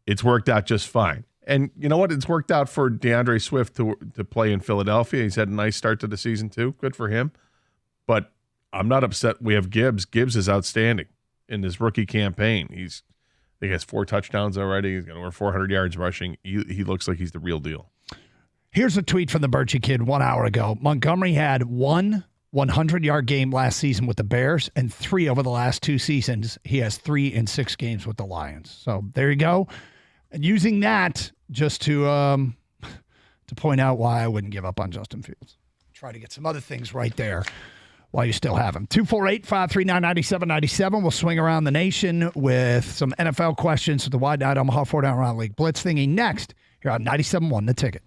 it's worked out just fine. And you know what? It's worked out for DeAndre Swift to play in Philadelphia. He's had a nice start to the season too. Good for him. But I'm not upset we have Gibbs. Gibbs is outstanding in his rookie campaign. I think he has 4 touchdowns already. He's got over 400 yards rushing. He looks like he's the real deal. Here's a tweet from the Birchie Kid 1 hour ago. Montgomery had 1 100-yard game last season with the Bears and 3 over the last 2 seasons. He has 3 in 6 games with the Lions. So there you go. And using that just to point out why I wouldn't give up on Justin Fields. Try to get some other things right there while you still have him. 248-539-9797. We'll swing around the nation with some NFL questions with the Wide Night Omaha 4-Down Round League Blitz thingy next here on 97.1 The Ticket.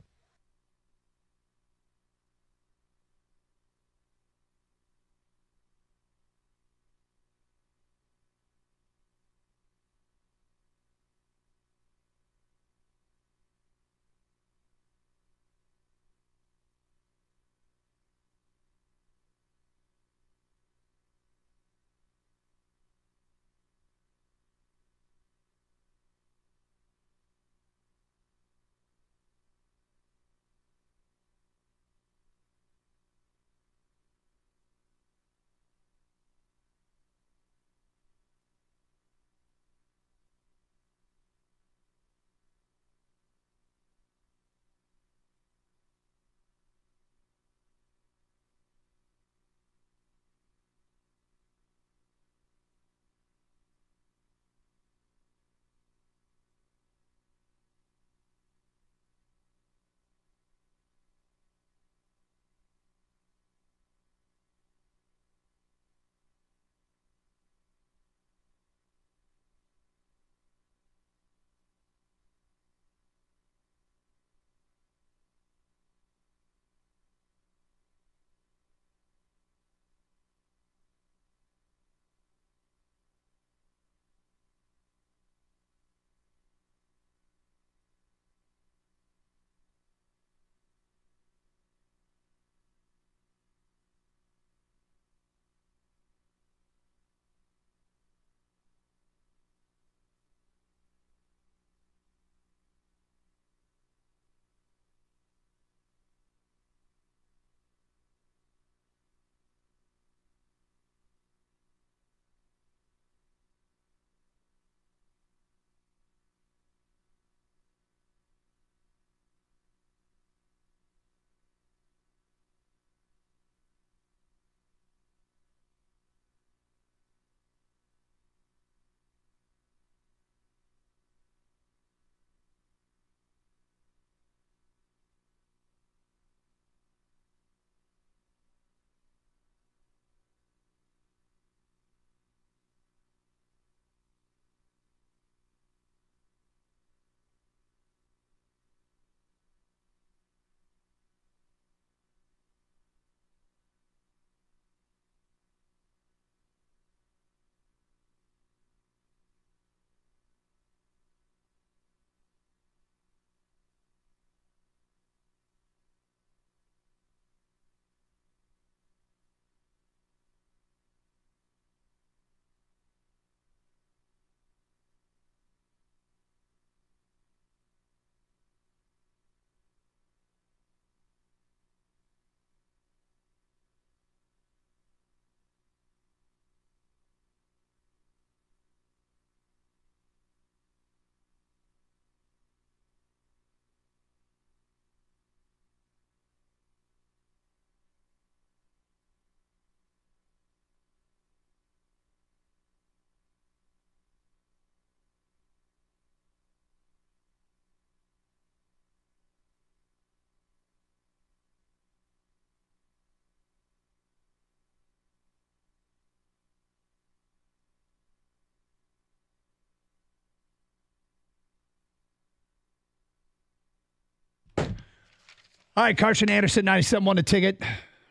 All right, Carson Anderson, 97.1 The Ticket.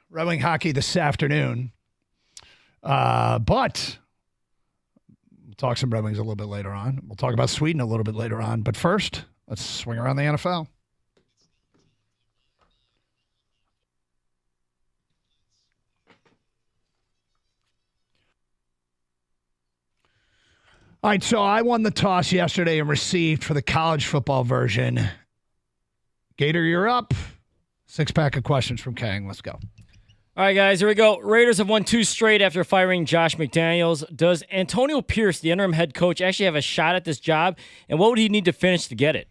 Red Wing hockey this afternoon. But we'll talk some Red Wings a little bit later on. We'll talk about Sweden a little bit later on. But first, let's swing around the NFL. All right, so I won the toss yesterday and received for the college football version. Gator, you're up. 6-pack of questions from Kang. Let's go. All right, guys, here we go. Raiders have won 2 straight after firing Josh McDaniels. Does Antonio Pierce, the interim head coach, actually have a shot at this job? And what would he need to finish to get it?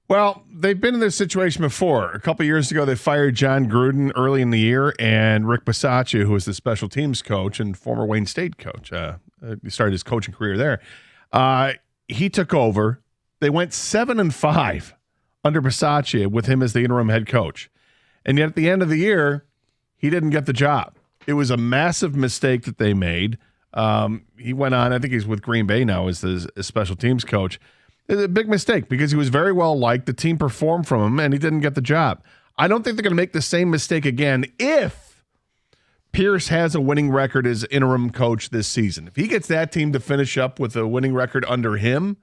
Well, they've been in this situation before. A couple years ago, they fired John Gruden early in the year, and Rick Bisaccia, who was the special teams coach and former Wayne State coach, he started his coaching career there. He took over. They went 7-5 under Bisaccia with him as the interim head coach. And yet at the end of the year, he didn't get the job. It was a massive mistake that they made. He went on, I think he's with Green Bay now as the special teams coach. It's a big mistake because he was very well liked. The team performed from him, and he didn't get the job. I don't think they're going to make the same mistake again if Pierce has a winning record as interim coach this season. If he gets that team to finish up with a winning record under him,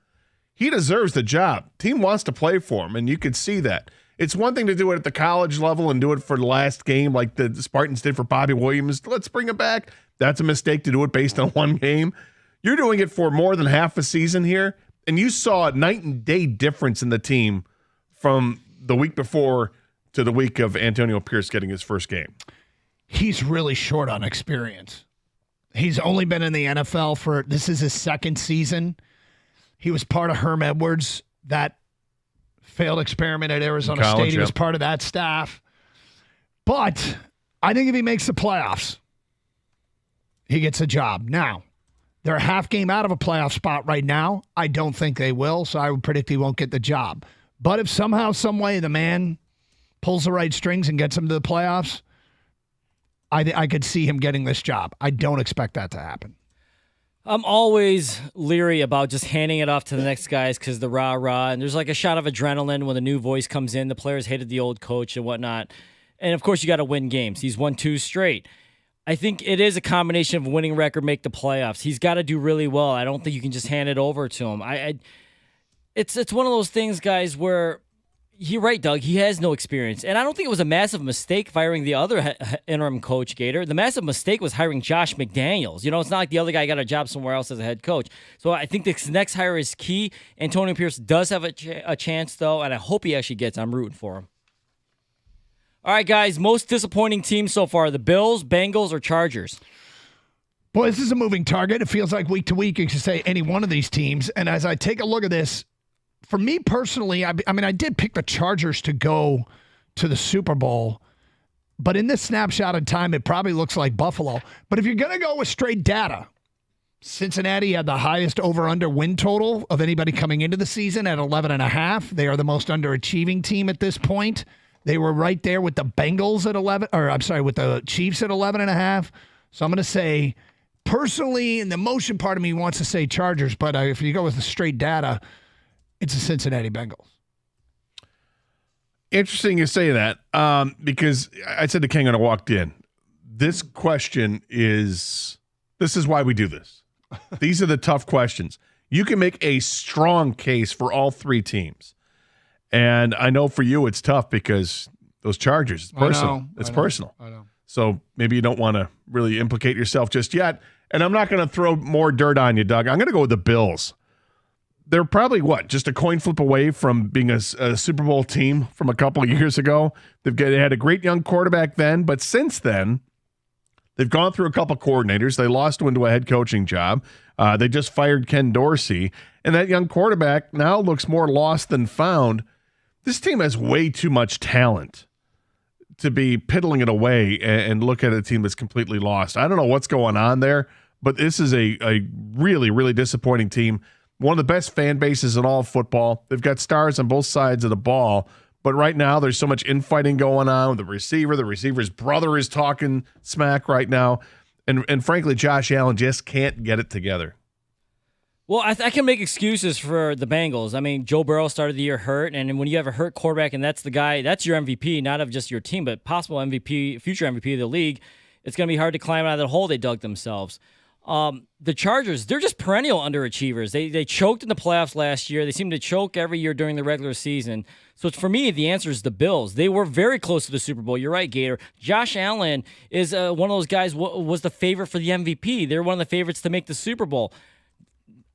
he deserves the job. Team wants to play for him, and you could see that. It's one thing to do it at the college level and do it for the last game like the Spartans did for Bobby Williams. Let's bring it back. That's a mistake to do it based on one game. You're doing it for more than half a season here, and you saw a night and day difference in the team from the week before to the week of Antonio Pierce getting his first game. He's really short on experience. He's only been in the NFL this is his second season. He was part of Herm Edwards, that failed experiment at Arizona State. He was part of that staff. But I think if he makes the playoffs, he gets a job. Now, they're a half game out of a playoff spot right now. I don't think they will, so I would predict he won't get the job. But if somehow, some way, the man pulls the right strings and gets him to the playoffs, I could see him getting this job. I don't expect that to happen. I'm always leery about just handing it off to the next guys because the rah-rah, and there's like a shot of adrenaline when the new voice comes in. The players hated the old coach and whatnot. And, of course, you got to win games. He's won 2 straight. I think it is a combination of winning record, make the playoffs. He's got to do really well. I don't think you can just hand it over to him. It's one of those things, guys, where you're right, Doug. He has no experience. And I don't think it was a massive mistake firing the other interim coach, Gator. The massive mistake was hiring Josh McDaniels. You know, it's not like the other guy got a job somewhere else as a head coach. So I think this next hire is key. Antonio Pierce does have a chance, though, and I hope he actually gets. I'm rooting for him. All right, guys, most disappointing team so far, the Bills, Bengals, or Chargers? Boy, this is a moving target. It feels like week to week you can say any one of these teams. And as I take a look at this, for me personally, I mean, I did pick the Chargers to go to the Super Bowl, but in this snapshot of time, it probably looks like Buffalo. But if you're going to go with straight data, Cincinnati had the highest over-under win total of anybody coming into the season at 11.5. They are the most underachieving team at this point. They were right there with the Bengals at 11, or I'm sorry, with the Chiefs at 11.5. So I'm going to say, personally, and the emotion part of me wants to say Chargers, but if you go with the straight data, it's the Cincinnati Bengals. Interesting you say that because I said to King when I walked in, this question this is why we do this. These are the tough questions. You can make a strong case for all 3 teams. And I know for you it's tough because those Chargers, it's personal. It's personal. I know. So maybe you don't want to really implicate yourself just yet. And I'm not going to throw more dirt on you, Doug. I'm going to go with the Bills. They're probably, just a coin flip away from being a Super Bowl team from a couple of years ago. They had a great young quarterback then, but since then, they've gone through a couple coordinators. They lost one to a head coaching job. They just fired Ken Dorsey. And that young quarterback now looks more lost than found. This team has way too much talent to be piddling it away and look at a team that's completely lost. I don't know what's going on there, but this is a really, really disappointing team. One of the best fan bases in all of football. They've got stars on both sides of the ball, but right now there's so much infighting going on with the receiver's brother is talking smack right now, and frankly, Josh Allen just can't get it together. Well, I can make excuses for the Bengals. I mean, Joe Burrow started the year hurt, and when you have a hurt quarterback and that's the guy, that's your MVP, not of just your team, but possible MVP, future MVP of the league, it's going to be hard to climb out of the hole they dug themselves. The Chargers, they're just perennial underachievers. They choked in the playoffs last year. They seem to choke every year during the regular season. So for me, the answer is the Bills. They were very close to the Super Bowl. You're right, Gator. Josh Allen is one of those guys was the favorite for the MVP. They're one of the favorites to make the Super Bowl.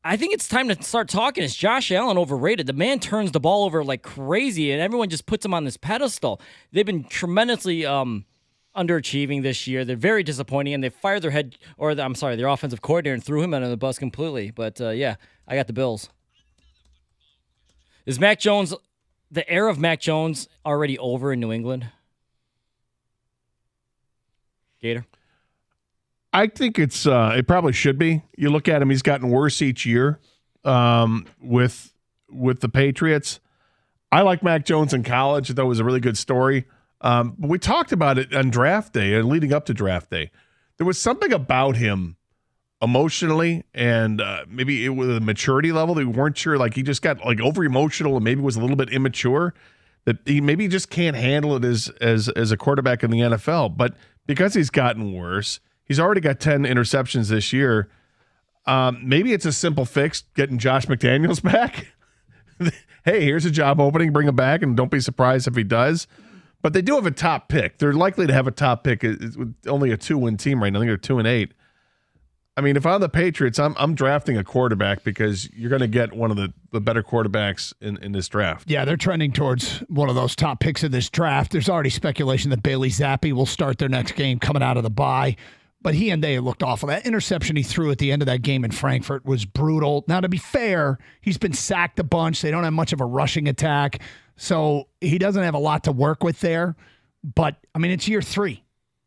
I think it's time to start talking. Is Josh Allen overrated? The man turns the ball over like crazy, and everyone just puts him on this pedestal. They've been tremendously underachieving this year. They're very disappointing, and they fired their their offensive coordinator and threw him under the bus completely. But yeah, I got the Bills. Is Mac Jones, the era of Mac Jones, already over in New England? Gator? I think it probably should be. You look at him; he's gotten worse each year with the Patriots. I like Mac Jones in college. I thought it was a really good story. But we talked about it on draft day and leading up to draft day. There was something about him emotionally and maybe with a maturity level that we weren't sure. Like he just got like over emotional and maybe was a little bit immature. That he maybe just can't handle it as a quarterback in the NFL. But because he's gotten worse. He's already got 10 interceptions this year. Maybe it's a simple fix, getting Josh McDaniels back. Hey, here's a job opening, bring him back, and don't be surprised if he does. But they do have a top pick. They're likely to have a top pick. It's only a 2-win team right now. I think they're 2-8. I mean, if I'm the Patriots, I'm drafting a quarterback because you're going to get one of the better quarterbacks in this draft. Yeah, they're trending towards one of those top picks of this draft. There's already speculation that Bailey Zappi will start their next game coming out of the bye. But he and they looked awful. That interception he threw at the end of that game in Frankfurt was brutal. Now, to be fair, he's been sacked a bunch. They don't have much of a rushing attack. So he doesn't have a lot to work with there. But, I mean, it's year 3.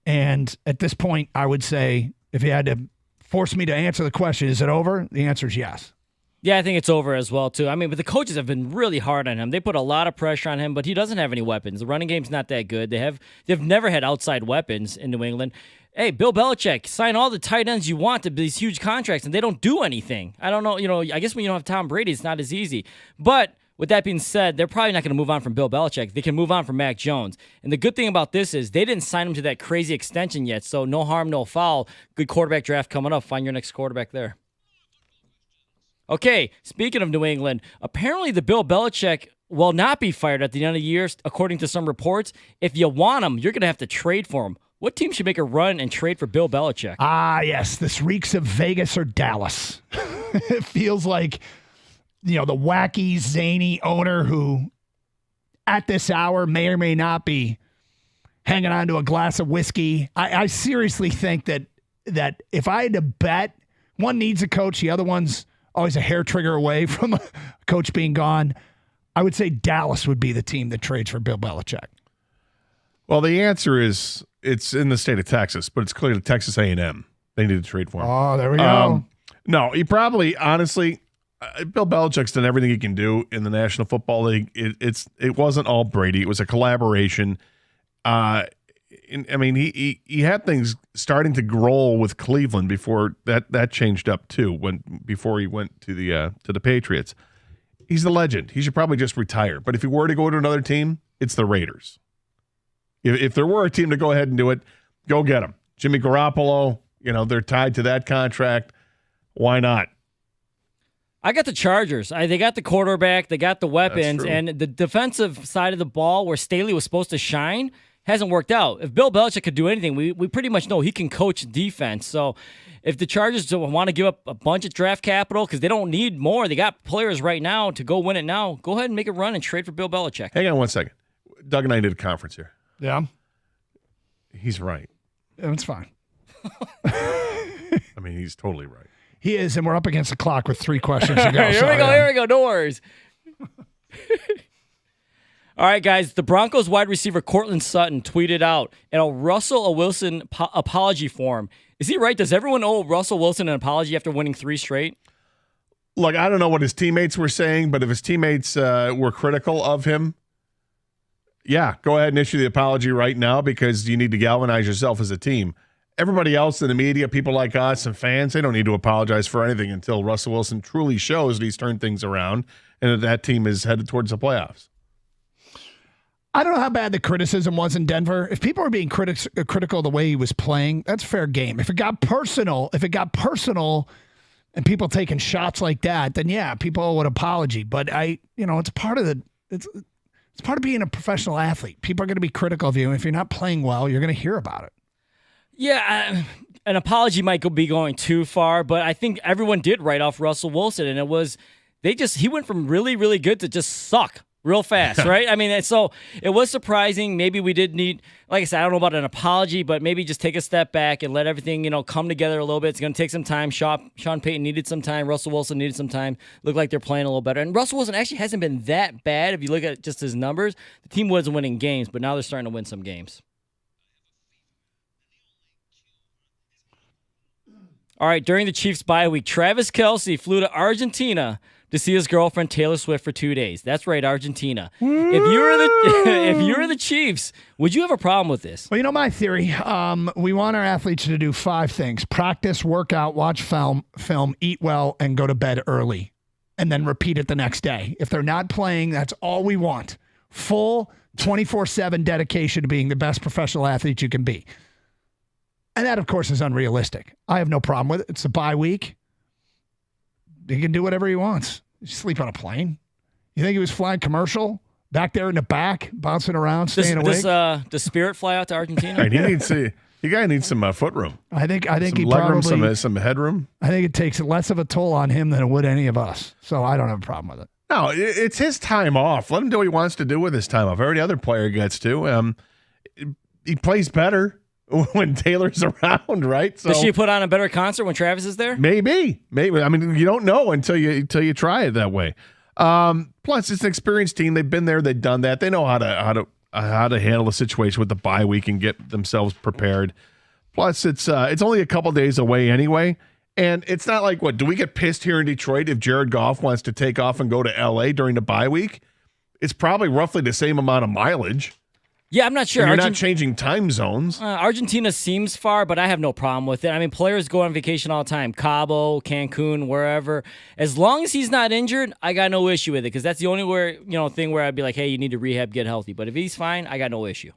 And at this point, I would say if you had to force me to answer the question, is it over? The answer is yes. Yeah, I think it's over as well, too. I mean, but the coaches have been really hard on him. They put a lot of pressure on him, but he doesn't have any weapons. The running game's not that good. They've never had outside weapons in New England. Hey, Bill Belichick, sign all the tight ends you want to these huge contracts, and they don't do anything. I don't know. I guess when you don't have Tom Brady, it's not as easy. But with that being said, they're probably not going to move on from Bill Belichick. They can move on from Mac Jones. And the good thing about this is they didn't sign him to that crazy extension yet, so no harm, no foul. Good quarterback draft coming up. Find your next quarterback there. Okay, speaking of New England, apparently the Bill Belichick will not be fired at the end of the year, according to some reports. If you want him, you're going to have to trade for him. What team should make a run and trade for Bill Belichick? Yes. This reeks of Vegas or Dallas. It feels like, the wacky, zany owner who at this hour may or may not be hanging on to a glass of whiskey. I seriously think that if I had to bet, one needs a coach, the other one's always a hair trigger away from a coach being gone. I would say Dallas would be the team that trades for Bill Belichick. Well, the answer is it's in the state of Texas, but it's clearly Texas A&M. They need to trade for him. Oh, there we go. No, he probably, honestly, Bill Belichick's done everything he can do in the National Football League. It wasn't all Brady. It was a collaboration. He had things starting to roll with Cleveland before that changed up too. Before he went to the Patriots, he's the legend. He should probably just retire. But if he were to go to another team, it's the Raiders. If there were a team to go ahead and do it, go get him. Jimmy Garoppolo, they're tied to that contract. Why not? I got the Chargers. They got the quarterback. They got the weapons. And the defensive side of the ball where Staley was supposed to shine hasn't worked out. If Bill Belichick could do anything, we pretty much know he can coach defense. So if the Chargers don't want to give up a bunch of draft capital because they don't need more, they got players right now to go win it now, go ahead and make a run and trade for Bill Belichick. Hang on one second. Doug and I did a conference here. Yeah. He's right. Yeah, that's fine. I mean, he's totally right. He is, and we're up against the clock with 3 questions to go. Here we go. No worries. All right, guys. The Broncos wide receiver Cortland Sutton tweeted out in a Russell Wilson apology form. Is he right? Does everyone owe Russell Wilson an apology after winning 3 straight? Look, I don't know what his teammates were saying, but if his teammates were critical of him, yeah, go ahead and issue the apology right now because you need to galvanize yourself as a team. everybody else in the media, people like us and fans, they don't need to apologize for anything until Russell Wilson truly shows that he's turned things around and that team is headed towards the playoffs. I don't know how bad the criticism was in Denver. If people were being critical of the way he was playing, that's fair game. If it got personal and people taking shots like that, then yeah, people would apology. But it's part of it's part of being a professional athlete. People are going to be critical of you. And if you're not playing well, you're going to hear about it. Yeah, an apology might be going too far, but I think everyone did write off Russell Wilson, and he went from really, really good to just suck real fast, right? I mean, so it was surprising. Maybe we did need, like I said, I don't know about an apology, but maybe just take a step back and let everything, come together a little bit. It's going to take some time. Sean Payton needed some time. Russell Wilson needed some time. Looked like they're playing a little better. And Russell Wilson actually hasn't been that bad. If you look at just his numbers, the team wasn't winning games, but now they're starting to win some games. All right, during the Chiefs bye week, Travis Kelce flew to Argentina to see his girlfriend Taylor Swift for 2 days. That's right, Argentina. If you were the Chiefs, would you have a problem with this? Well, my theory, we want our athletes to do 5 things: practice, workout, watch film, eat well, and go to bed early, and then repeat it the next day. If they're not playing, that's all we want. Full 24/7 dedication to being the best professional athlete you can be. And that, of course, is unrealistic. I have no problem with it. It's a bye week. He can do whatever he wants. Sleep on a plane. You think he was flying commercial back there in the back, bouncing around, staying awake? Does Spirit fly out to Argentina? Right, you guy needs some foot room. I think some he leg room, probably some headroom. I think it takes less of a toll on him than it would any of us. So I don't have a problem with it. No, it's his time off. Let him do what he wants to do with his time off. Every other player gets to. He plays better when Taylor's around, right? So does she put on a better concert when Travis is there? Maybe. I mean, you don't know until you try it that way. Plus, it's an experienced team. They've been there. They've done that. They know how to handle a situation with the bye week and get themselves prepared. Plus, it's only a couple days away anyway, and it's not like do we get pissed here in Detroit if Jared Goff wants to take off and go to L.A. during the bye week? It's probably roughly the same amount of mileage. Yeah, I'm not sure. And you're not changing time zones. Argentina seems far, but I have no problem with it. I mean, players go on vacation all the time. Cabo, Cancun, wherever. As long as he's not injured, I got no issue with it because that's the only thing where I'd be like, hey, you need to rehab, get healthy. But if he's fine, I got no issue.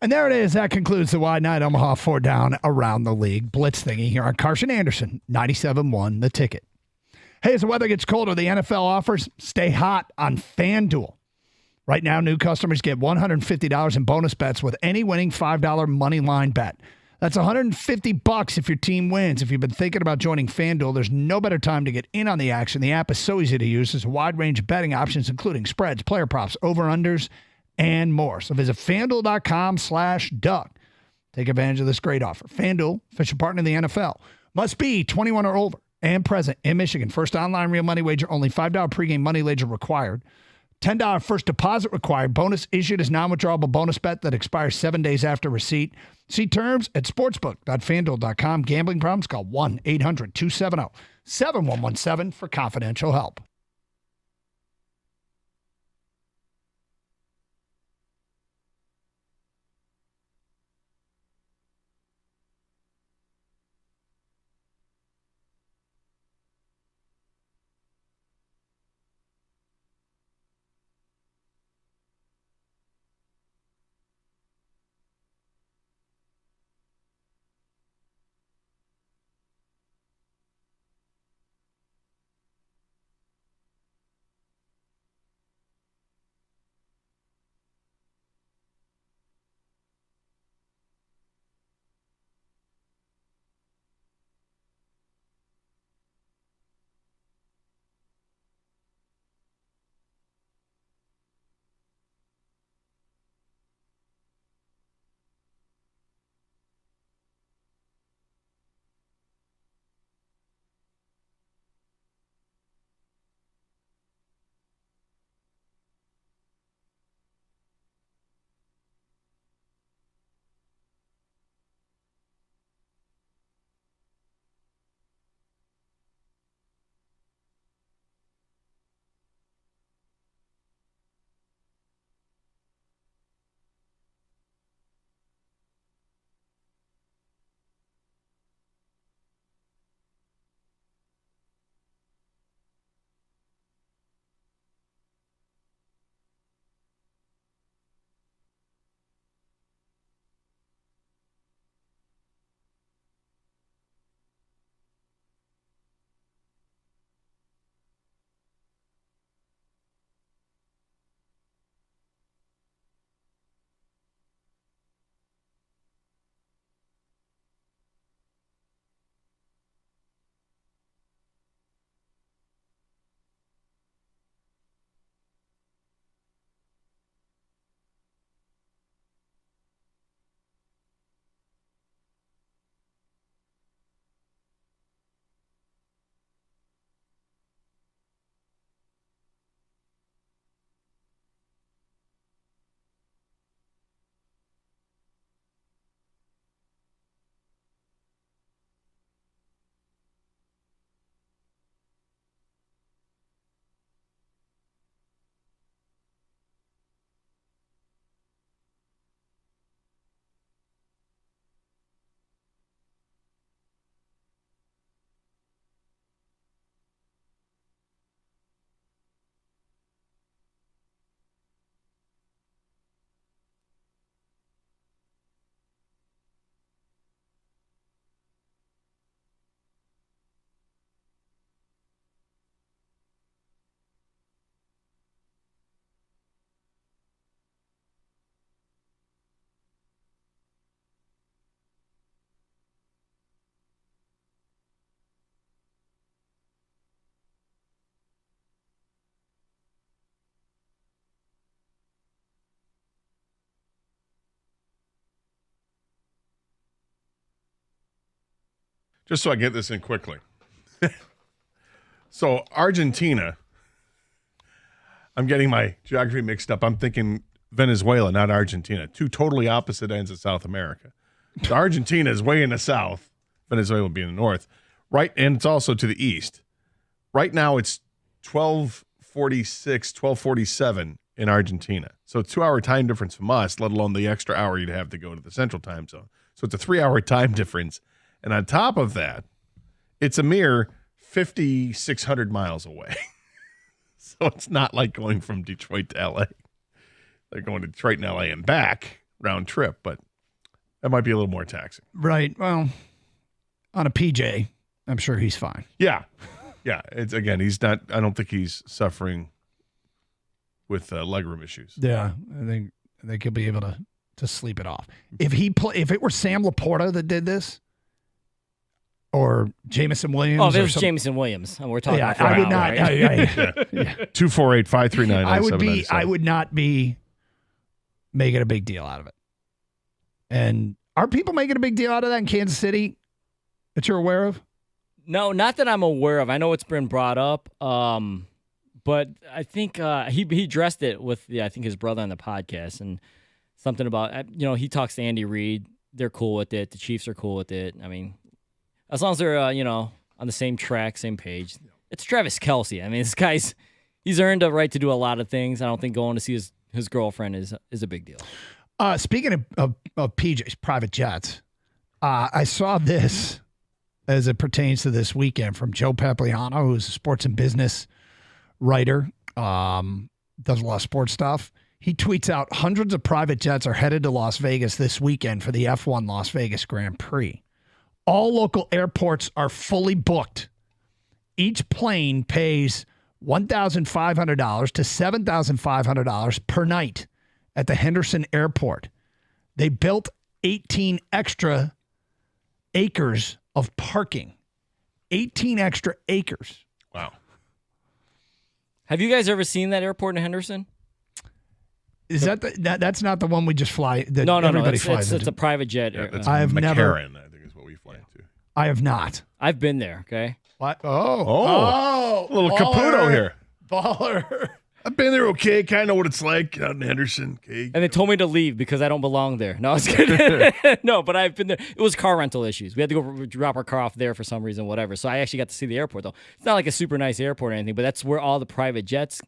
And there it is. That concludes the Wide Night Omaha 4 Down Around the League Blitz thingy here on Carson Anderson, 97.1 The Ticket. Hey, as the weather gets colder, the NFL offers stay hot on FanDuel. Right now, new customers get $150 in bonus bets with any winning $5 money line bet. That's $150 if your team wins. If you've been thinking about joining FanDuel, there's no better time to get in on the action. The app is so easy to use. There's a wide range of betting options, including spreads, player props, over-unders, and more. So visit FanDuel.com/Doug. Take advantage of this great offer. FanDuel, official partner of the NFL. Must be 21 or older and present in Michigan. First online real money wager, only $5 pregame money wager required. $10 first deposit required. Bonus issued as non-withdrawable bonus bet that expires 7 days after receipt. See terms at sportsbook.fanduel.com. Gambling problems? Call 1-800-270-7117 for confidential help. just so I get this in quickly. So Argentina, I'm getting my geography mixed up. I'm thinking Venezuela, not Argentina. Two totally opposite ends of South America. So Argentina is way in the south, Venezuela would be in the north, right, and it's also to the east. Right now it's 12:46, 12:47 in Argentina. So 2-hour time difference from us, let alone the extra hour you'd have to go to the central time zone. So it's a 3-hour time difference. And on top of that, it's a mere 5,600 miles away. So it's not like going from Detroit to LA. They're going to Detroit and LA and back round trip, but that might be a little more taxing. Right. Well, on a PJ, I'm sure he's fine. Yeah. Yeah. It's again, he's not, I don't think he's suffering with legroom issues. Yeah. I think he'll be able to sleep it off. If it were Sam Laporta that did this, or Jameson Williams. Oh, if it was Jameson Williams, and we're talking. I would not. Right? 248-539-9797. I would not be making a big deal out of it. And are people making a big deal out of that in Kansas City that you're aware of? No, not that I'm aware of. I know it's been brought up, but I think he addressed it with I think his brother on the podcast, and something about he talks to Andy Reid. They're cool with it. The Chiefs are cool with it. I mean, as long as they're on the same track, same page. It's Travis Kelce. I mean, this guy's he's earned a right to do a lot of things. I don't think going to see his girlfriend is a big deal. Speaking of PJ's private jets, I saw this as it pertains to this weekend from Joe Papliano, who's a sports and business writer, does a lot of sports stuff. He tweets out, hundreds of private jets are headed to Las Vegas this weekend for the F1 Las Vegas Grand Prix. All local airports are fully booked. Each plane pays $1,500 to $7,500 per night at the Henderson Airport. They built 18 extra acres of parking. 18 extra acres. Wow. Have you guys ever seen that airport in Henderson? Is that's not the one we just fly? That no. Everybody flies. It's a private jet. Yeah, that's I have McCarran, never. I think is what we fly into. I have not. I've been there. Okay. What? Oh, a little Caputo here. Baller. I've been there, okay. Kind of know what it's like out in Henderson. Okay. And they told me to leave because I don't belong there. No, I was kidding. No, but I've been there. It was car rental issues. We had to go drop our car off there for some reason, whatever. So I actually got to see the airport, though. It's not like a super nice airport or anything, but that's where all the private jets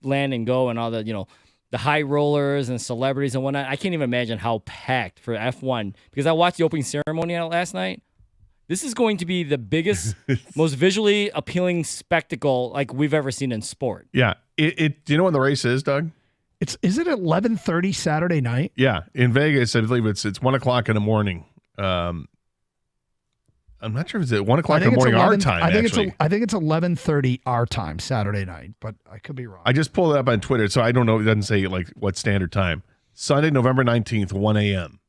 land and go, and all the the high rollers and celebrities and whatnot. I can't even imagine how packed for F1 because I watched the opening ceremony last night. This is going to be the biggest, most visually appealing spectacle like we've ever seen in sport. Yeah. Do you know when the race is, Doug? Is it 11:30 Saturday night? Yeah. In Vegas, I believe it's 1 o'clock in the morning. I'm not sure if it's at 1 o'clock in the morning our time. I think it's 11:30 our time Saturday night, but I could be wrong. I just pulled it up on Twitter, so I don't know. It doesn't say like what standard time. Sunday, November 19th, 1 a.m.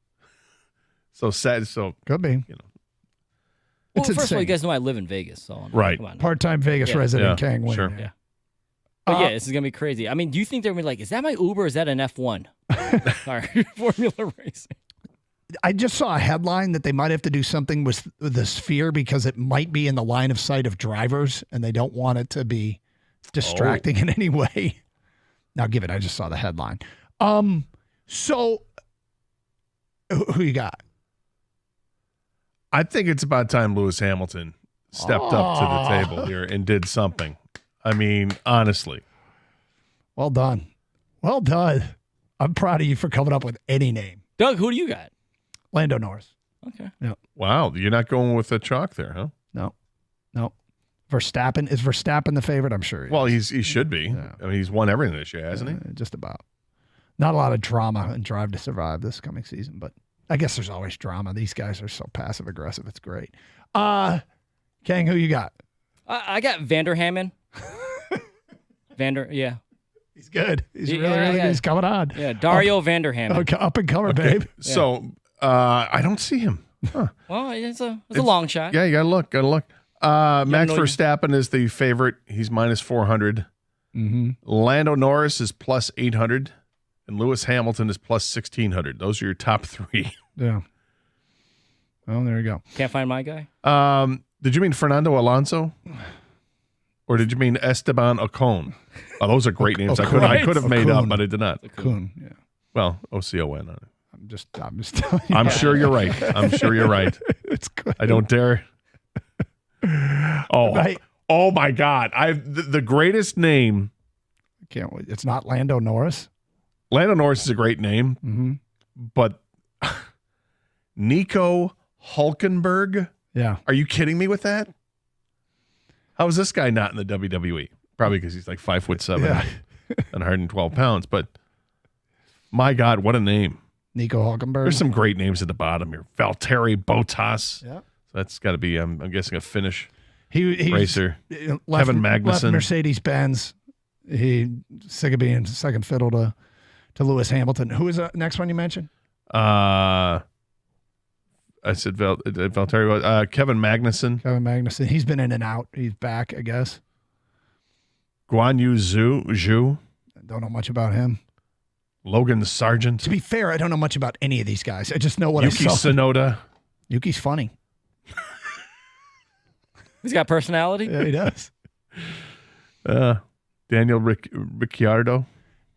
So sad. So could be. Well, first of all, you guys know I live in Vegas, so right. Come on. Part-time Vegas resident, Kang Wynn. Sure. Yeah. But yeah, this is gonna be crazy. I mean, do you think they're gonna be like, is that my Uber or is that an F1? Sorry, Formula racing. I just saw a headline that they might have to do something with the Sphere because it might be in the line of sight of drivers and they don't want it to be distracting in any way. Now, give it. I just saw the headline. So who you got? I think it's about time Lewis Hamilton stepped up to the table here and did something. I mean, honestly. Well done. Well done. I'm proud of you for coming up with any name. Doug, who do you got? Lando Norris. Okay. Yeah. Wow. You're not going with the chalk there, huh? No. Verstappen. Is Verstappen the favorite? I'm sure he should be. Yeah. I mean, he's won everything this year, hasn't he? Just about. Not a lot of drama in Drive to Survive this coming season, but I guess there's always drama. These guys are so passive aggressive. It's great. Kang, who you got? I got Vander Hammond. Yeah. He's good. He's really good. He's coming on. Yeah, Dario Vander Hammond. Okay, up and comer, babe. So I don't see him. Huh. Well, it's a long shot. Yeah, you gotta look. Max Verstappen is the favorite. He's minus 400. Mm-hmm. Lando Norris is plus 800. And Lewis Hamilton is plus 1,600. Those are your top three. Yeah. Oh, there you go. Can't find my guy. Did you mean Fernando Alonso? Or did you mean Esteban Ocon? Oh, those are great names. I could have made up, but I did not. Ocon, yeah. Well, OCON. I'm just telling you. I'm sure you're right. I'm sure you're right. It's good. I don't dare. Oh my God! The greatest name. I can't wait. It's not Lando Norris. Lando Norris is a great name, Mm-hmm. but Nico Hulkenberg. Yeah. Are you kidding me with that? How is this guy not in the WWE? Probably because he's like 5'7" Yeah. and 112 pounds. But my God, what a name! Nico Hulkenberg. There's some great names at the bottom here. Valtteri Bottas. Yeah. So that's got to be, I'm guessing, a Finnish He's racer. Left, Kevin Magnussen. Left Mercedes-Benz. He sick of being second fiddle to Lewis Hamilton. Who is the next one you mentioned? I said Valtteri. Kevin Magnussen. Kevin Magnussen. He's been in and out. He's back, I guess. Guan Yu Zhu. Don't know much about him. Logan Sargent. To be fair, I don't know much about any of these guys. I just know what Yuki I saw. Tsunoda. Yuki's funny. He's got personality. Yeah, he does. Daniel Ricciardo.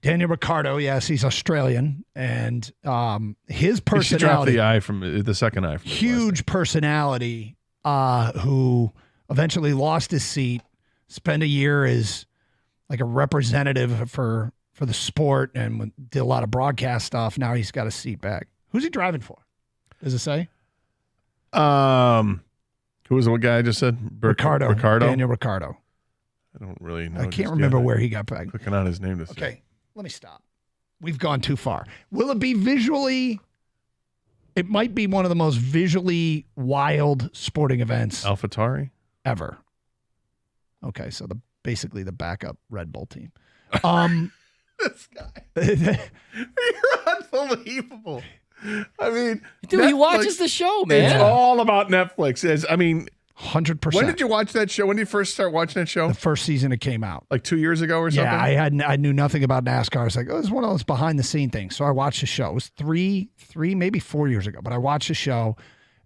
Daniel Ricciardo, yes, he's Australian, and his You should drop personality. the second I from the Huge personality who eventually lost his seat, spent a year as like a representative for the sport and did a lot of broadcast stuff. Now he's got a seat back. Who's he driving for? Does it say? Who was the guy I just said? Ricardo. Ricardo. Daniel Ricciardo. I don't really know. I can't just remember yet. where he got back. Clicking on his name to see. Okay, let me stop. We've gone too far. Will it be visually? It might be one of the most visually wild sporting events AlphaTauri. ever. Okay, so basically the backup Red Bull team. This guy. You're unbelievable. I mean, Dude, he Netflix- watches the show, man. It's all about Netflix. I mean, 100%. when did you watch that show? When did you first start watching that show? The first season it came out. Like 2 years ago or something? Yeah, I knew nothing about NASCAR. I was like, oh, this is one of those behind the scene things. So I watched the show. It was three, maybe 4 years ago, but I watched the show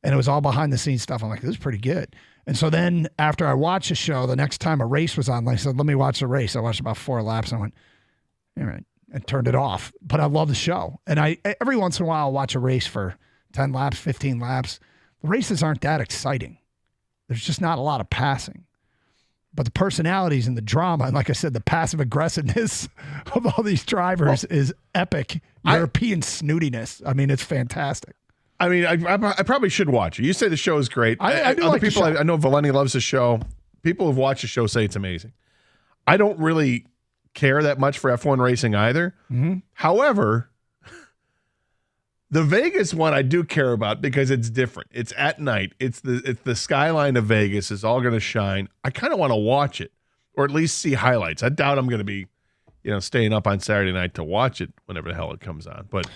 and it was all behind the scenes stuff. I'm like, this is pretty good. And so then after I watched the show, the next time a race was on, I said, let me watch the race. I watched about 4 laps and I went, all right, and turned it off. But I love the show. And I every once in a while I'll watch a race for 10 laps, 15 laps. The races aren't that exciting. There's just not a lot of passing. But the personalities and the drama, and like I said, the passive aggressiveness of all these drivers is epic. European snootiness. I mean, it's fantastic. I mean, I probably should watch it. You say the show is great. I do Other like the people, show. I know Valeni loves the show. People who've watched the show say it's amazing. I don't really care that much for F1 racing either. Mm-hmm. However, the Vegas one I do care about because it's different. It's at night. It's the skyline of Vegas is all going to shine. I kind of want to watch it or at least see highlights. I doubt I'm going to be, staying up on Saturday night to watch it whenever the hell it comes on. But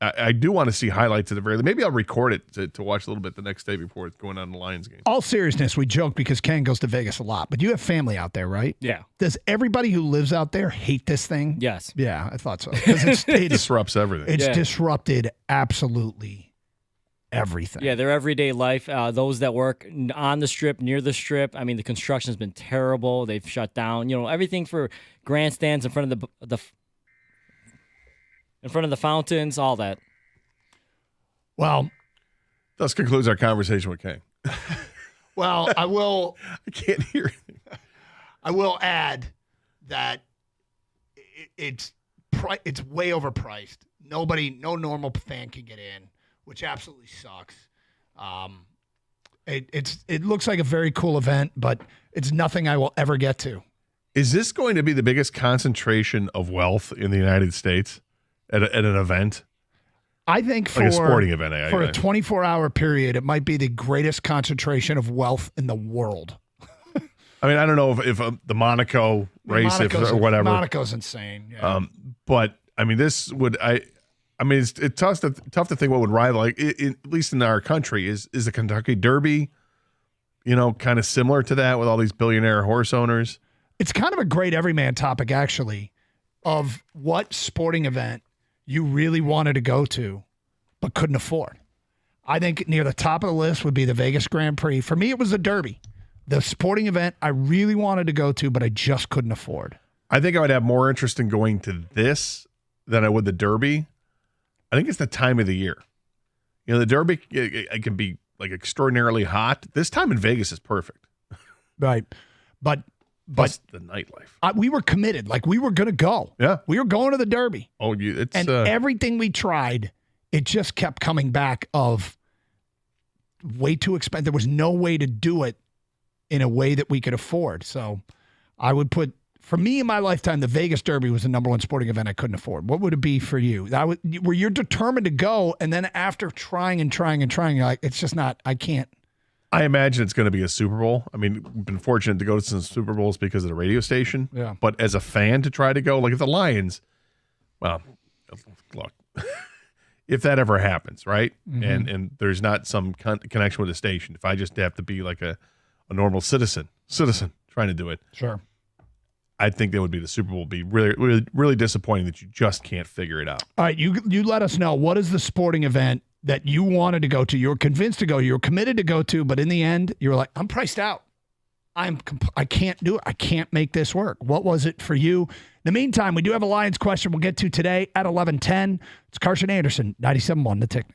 I do want to see highlights at the very least. Maybe I'll record it to watch a little bit the next day before it's going on the Lions game. All seriousness, we joke because Ken goes to Vegas a lot, but you have family out there, right? Yeah. Does everybody who lives out there hate this thing? Yes. Yeah, I thought so. 'Cause It it's disrupts everything. It's disrupted absolutely everything. Yeah, their everyday life. Those that work on the strip, near the strip. I mean, the construction's been terrible. They've shut down. Everything for grandstands in front of the fountains, all that. Well, thus concludes our conversation with King. Well, I will. I can't hear anything. I will add that it's way overpriced. No normal fan can get in, which absolutely sucks. It looks like a very cool event, but it's nothing I will ever get to. Is this going to be the biggest concentration of wealth in the United States at an event? I think for like a sporting event, for a 24-hour period, it might be the greatest concentration of wealth in the world. I mean, I don't know if the Monaco race or whatever. Monaco's insane. Yeah. But I mean, this would it's tough to think what would rival, like at least in our country, is the Kentucky Derby. Kind of similar to that with all these billionaire horse owners. It's kind of a great everyman topic, actually, of what sporting event you really wanted to go to but couldn't afford. I think near the top of the list would be the Vegas Grand Prix. For me, it was the Derby, the sporting event I really wanted to go to, but I just couldn't afford. I think I would have more interest in going to this than I would the Derby. I think it's the time of the year. You know, the Derby it can be like extraordinarily hot. This time in Vegas is perfect. Right. But Plus the nightlife. We were committed. Like, we were going to go. Yeah. We were going to the Derby. Oh, it's and everything we tried, it just kept coming back of way too expensive. There was no way to do it in a way that we could afford. So I would put, for me in my lifetime, the Vegas Derby was the number one sporting event I couldn't afford. What would it be for you? Where you're determined to go, and then after trying, you're like, it's just not, I can't. I imagine it's going to be a Super Bowl. I mean, we've been fortunate to go to some Super Bowls because of the radio station. Yeah. But as a fan to try to go, like if the Lions, well, look, if that ever happens, right? Mm-hmm. And there's not some connection with the station, if I just have to be like a normal citizen trying to do it. Sure. I think that would be the Super Bowl. Would be really, really, really disappointing that you just can't figure it out. All right, you let us know, what is the sporting event that you wanted to go to, you were convinced to go, you were committed to go to, but in the end, you were like, I'm priced out. I can't do it. I can't make this work. What was it for you? In the meantime, we do have a Lions question we'll get to today at 11:10. It's Carson Anderson, 97.1 The Tick.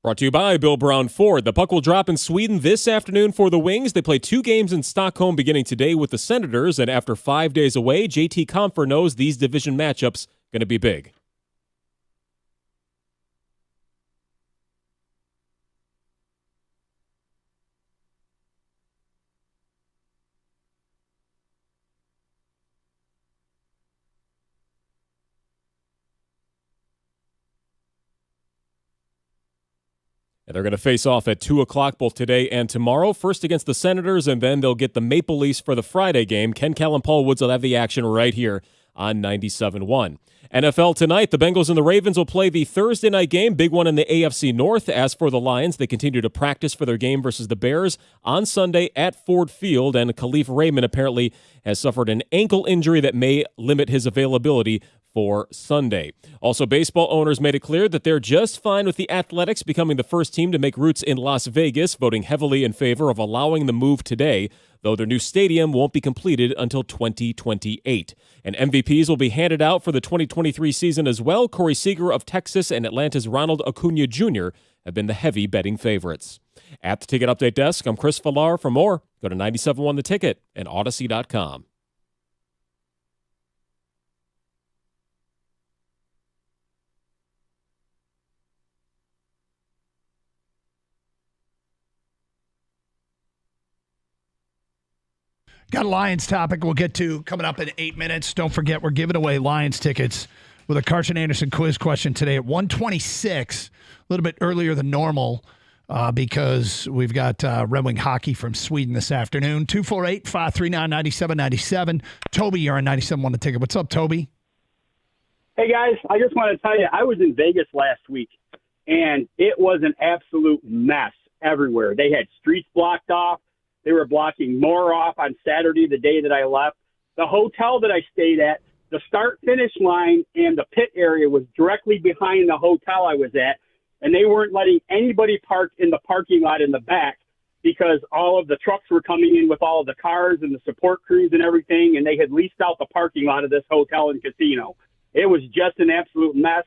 Brought to you by Bill Brown Ford. The puck will drop in Sweden this afternoon for the Wings. They play 2 games in Stockholm beginning today with the Senators, and after 5 days away, JT Compher knows these division matchups going to be big. And they're going to face off at 2 o'clock both today and tomorrow. First against the Senators, and then they'll get the Maple Leafs for the Friday game. Ken Cal and Paul Woods will have the action right here on 97.1. NFL tonight, the Bengals and the Ravens will play the Thursday night game, big one in the AFC North. As for the Lions, they continue to practice for their game versus the Bears on Sunday at Ford Field, and Khalif Raymond apparently has suffered an ankle injury that may limit his availability for Sunday. Also, baseball owners made it clear that they're just fine with the Athletics becoming the first team to make roots in Las Vegas, voting heavily in favor of allowing the move today, though their new stadium won't be completed until 2028. And MVPs will be handed out for the 2023 season as well. Corey Seager of Texas and Atlanta's Ronald Acuna Jr. have been the heavy betting favorites. At the Ticket Update Desk, I'm Chris Villar. For more, go to 97.1 The Ticket and Odyssey.com. Got a Lions topic we'll get to coming up in 8 minutes. Don't forget, we're giving away Lions tickets with a Carson Anderson quiz question today at 1:26, a little bit earlier than normal because we've got Red Wing hockey from Sweden this afternoon. 248-539-9797. Toby, you're on 97.1 The Ticket. What's up, Toby? Hey, guys. I just want to tell you, I was in Vegas last week, and it was an absolute mess everywhere. They had streets blocked off. They were blocking more off on Saturday, the day that I left. The hotel that I stayed at, the start-finish line and the pit area was directly behind the hotel I was at, and they weren't letting anybody park in the parking lot in the back because all of the trucks were coming in with all of the cars and the support crews and everything, and they had leased out the parking lot of this hotel and casino. It was just an absolute mess,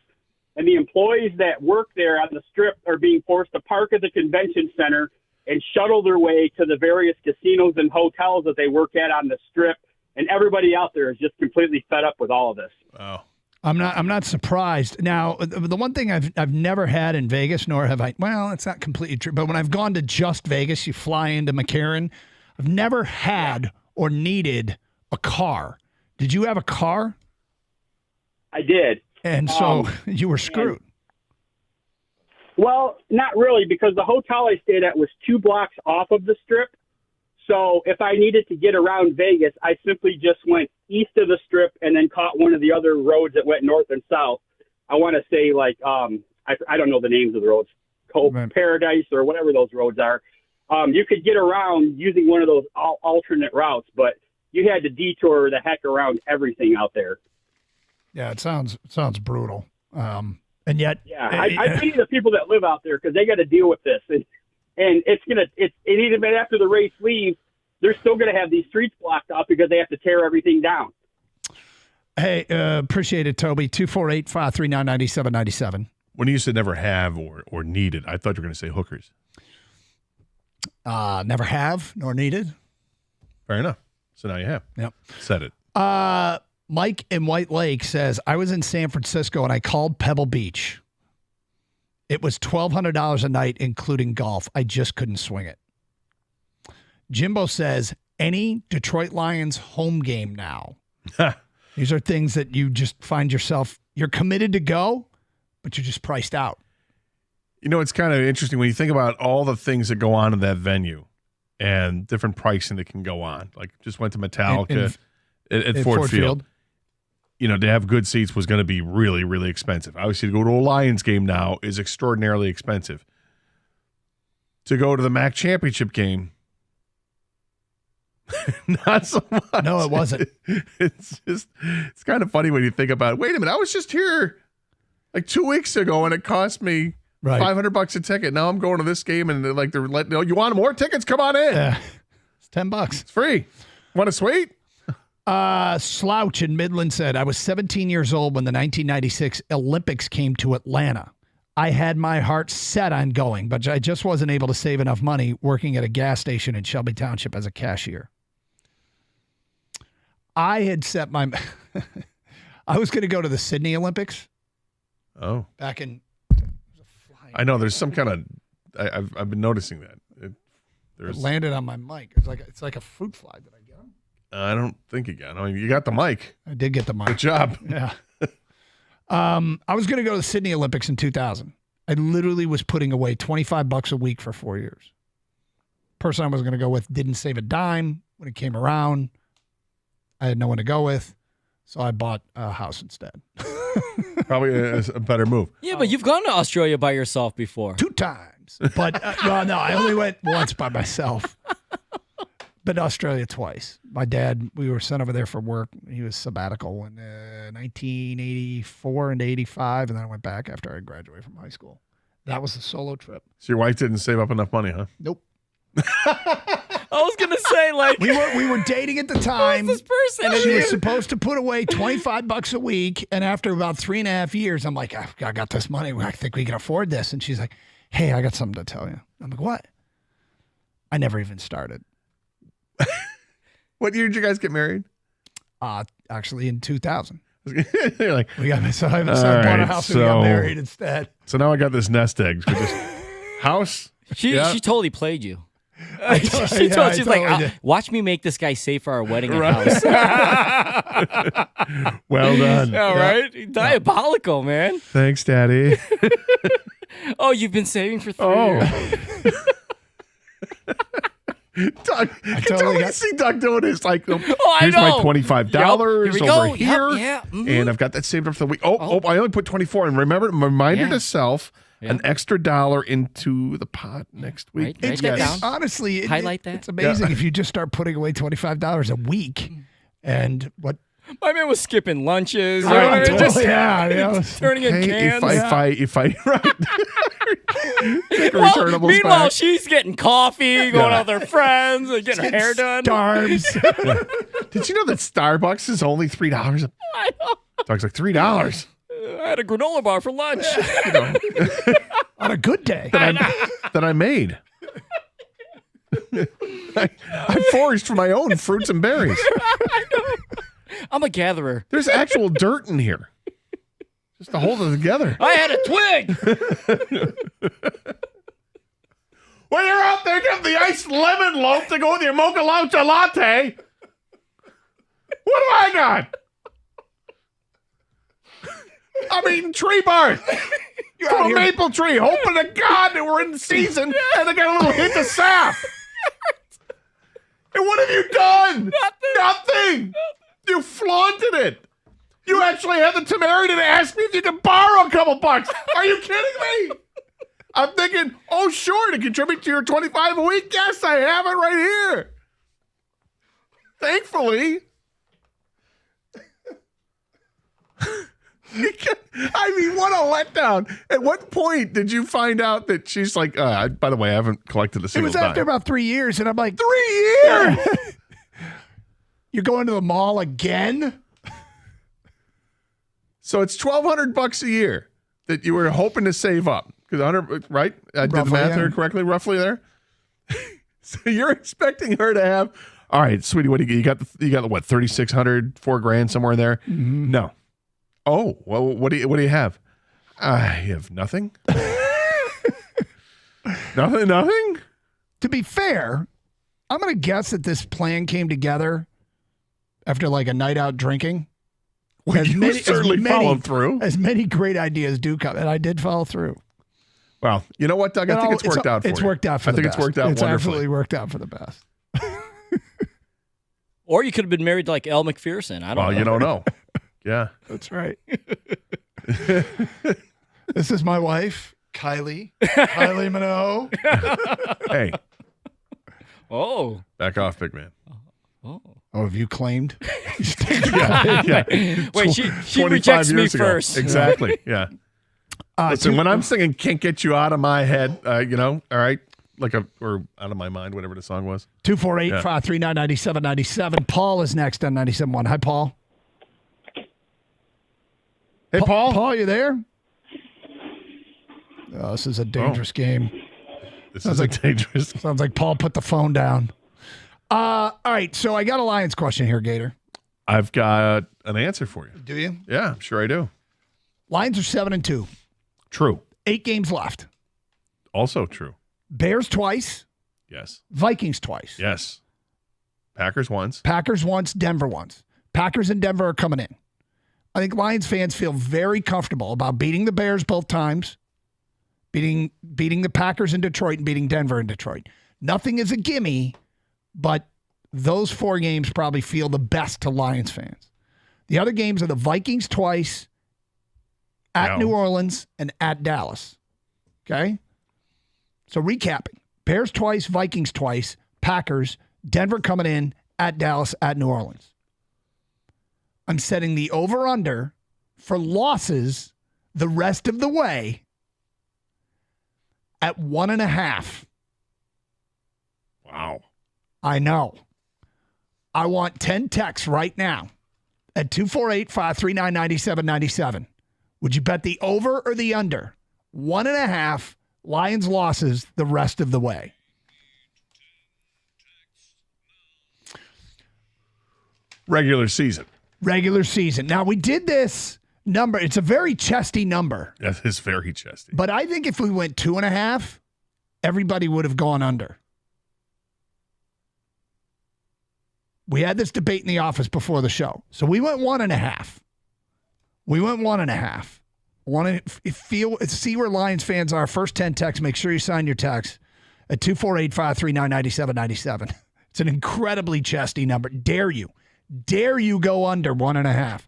and the employees that work there on the Strip are being forced to park at the convention center and shuttle their way to the various casinos and hotels that they work at on the Strip. And everybody out there is just completely fed up with all of this. Wow. I'm not surprised. Now, the one thing I've never had in Vegas, nor have I, well, it's not completely true, but when I've gone to just Vegas, you fly into McCarran, I've never had or needed a car. Did you have a car? I did. And so you were screwed. Well, not really, because the hotel I stayed at was 2 blocks off of the Strip. So if I needed to get around Vegas, I simply just went east of the Strip and then caught one of the other roads that went north and south. I want to say, like, I don't know the names of the roads, Cove Paradise or whatever those roads are. You could get around using one of those alternate routes, but you had to detour the heck around everything out there. Yeah, it sounds brutal. And yet, I pity the people that live out there because they got to deal with this, and even after the race leaves, they're still going to have these streets blocked up because they have to tear everything down. Hey, appreciate it, Toby. 248-539-9797. When you said never have or needed, I thought you were going to say hookers. Never have nor needed. Fair enough. So now you have. Yep. Said it. Mike in White Lake says, I was in San Francisco and I called Pebble Beach. It was $1,200 a night, including golf. I just couldn't swing it. Jimbo says, any Detroit Lions home game now. These are things that you just find yourself, you're committed to go, but you're just priced out. You know, it's kind of interesting when you think about all the things that go on in that venue and different pricing that can go on. Like, just went to Metallica at Ford Field. You know, to have good seats was going to be really, really expensive. Obviously, to go to a Lions game now is extraordinarily expensive. To go to the MAC championship game, not so much. No, it wasn't. It's kind of funny when you think about it. Wait a minute, I was just here like 2 weeks ago and it cost me $500 a ticket. Now I'm going to this game and they're letting, you want more tickets? Come on in. It's $10. It's free. Want a suite? Slouch in Midland said, I was 17 years old when the 1996 Olympics came to Atlanta. I had my heart set on going, but I just wasn't able to save enough money working at a gas station in Shelby Township as a cashier. I had set my I was going to go to the Sydney Olympics. Oh. Back in I know there's some kind of I've been noticing that. It landed on my mic. It's like a fruit fly. Did I get him? I don't think you got. I mean, you got the mic. I did get the mic. Good job. Yeah. I was going to go to the Sydney Olympics in 2000. I literally was putting away $25 a week for 4 years. Person I was going to go with didn't save a dime when it came around. I had no one to go with. So I bought a house instead. Probably a better move. Yeah, but you've gone to Australia by yourself before. 2 times. But, well, no, I only went once by myself. Been to Australia twice. My dad, we were sent over there for work. He was sabbatical in 1984 and 85, and then I went back after I graduated from high school. That was a solo trip. So your wife didn't save up enough money, huh? Nope. I was gonna say, like, we were dating at the time. Who's this person? She was supposed to put away $25 a week, and after about 3.5 years, I'm like, I got this money. I think we can afford this. And she's like, hey, I got something to tell you. I'm like, what? I never even started. What year did you guys get married? Actually, in 2000. You're like, we got so I bought a house and we got married instead. So now I got this nest egg. So just house. She totally played you. She's like, watch me make this guy save for our wedding house. Well done. All right. Diabolical, man. Thanks, Daddy. Oh, you've been saving for 3 years. Doug, you can totally see Doug doing this. Like, here's I know. my $25 Yep. Here we over go. here, Yep. Mm-hmm. and I've got that saved up for the week. I only put 24. And reminder to self, an extra $1 into the pot next week. Write that down. Honestly, Highlight that. It's amazing if you just start putting away $25 a week, and what. My man was skipping lunches. You Right. know, just turning in cans. If I right. Well, meanwhile, she's getting coffee, going out with her friends, and getting her hair done. Starbucks. Did you know that Starbucks is only $3? I know. Dog's like $3. I had a granola bar for lunch. On a good day. That I made. I foraged for my own fruits and berries. I know. I'm a gatherer. There's actual dirt in here. Just to hold it together. I had a twig. When you're out there, get the iced lemon loaf to go with your mocha latte. What do I got? I'm eating tree bark from a maple tree, hoping to God that we're in season and I got a little hint of sap. And what have you done? Nothing. You flaunted it. You actually had the temerity to ask me if you could borrow a couple bucks. Are you kidding me? I'm thinking, oh, sure, to contribute to your 25 a week. Yes, I have it right here. Thankfully. I mean, what a letdown. At what point did you find out that she's like, by the way, I haven't collected a single It was after dime. about 3 years, and I'm like, 3 years? You're going to the mall again? So it's $1,200 a year that you were hoping to save up. Because 100, right? I did the math there correctly, roughly there. So you're expecting her to have, all right, sweetie, what do you got? You got what, 3,600, $4,000 somewhere in there? Mm-hmm. No. Oh, well, what do you have? I have nothing. Nothing. To be fair, I'm going to guess that this plan came together after like a night out drinking. Well, you certainly followed through. As many great ideas do come, and I did follow through. Well, you know what, Doug? I think it's worked out for you. It's worked out for the best. I think it's worked out It's wonderfully. absolutely worked out for the best. Or you could have been married to like Elle McPherson. I don't know. Well, you don't know. Yeah. That's right. This is my wife, Kylie Minogue. Hey. Oh. Back off, big man. Oh, have you claimed? Yeah. Wait, she 25 rejects me years ago. first. Exactly. Yeah. Listen, when I'm singing "Can't Get You Out of My Head," all right, or out of my mind, whatever the song was. 248-539-9797. Paul is next on 97.1. Hi, Paul. Hey, Paul. Paul, you there? Oh, this is a dangerous game. This is dangerous. Sounds like Paul put the phone down. All right, so I got a Lions question here, Gator. I've got an answer for you. Do you? Yeah, I'm sure I do. Lions are 7-2. True. 8 games left. Also true. Bears twice. Yes. Vikings twice. Yes. Packers once. Packers once. Denver once. Packers and Denver are coming in. I think Lions fans feel very comfortable about beating the Bears both times, beating the Packers in Detroit, and beating Denver in Detroit. Nothing is a gimme, but those 4 games probably feel the best to Lions fans. The other games are the Vikings twice, at New Orleans, and at Dallas. Okay? So recapping. Bears twice, Vikings twice, Packers, Denver coming in, at Dallas, at New Orleans. I'm setting the over-under for losses the rest of the way at 1.5. Wow. I know. I want 10 texts right now at 248-539-9797. Would you bet the over or the under? 1.5 Lions losses the rest of the way. Regular season. Regular season. Now, we did this number. It's a very chesty number. That is very chesty. But I think if we went 2.5, everybody would have gone under. We had this debate in the office before the show. So we went 1.5. We went 1.5. Want to see where Lions fans are. First 10 texts. Make sure you sign your text at 248-539-9797. It's an incredibly chesty number. Dare you go under 1.5.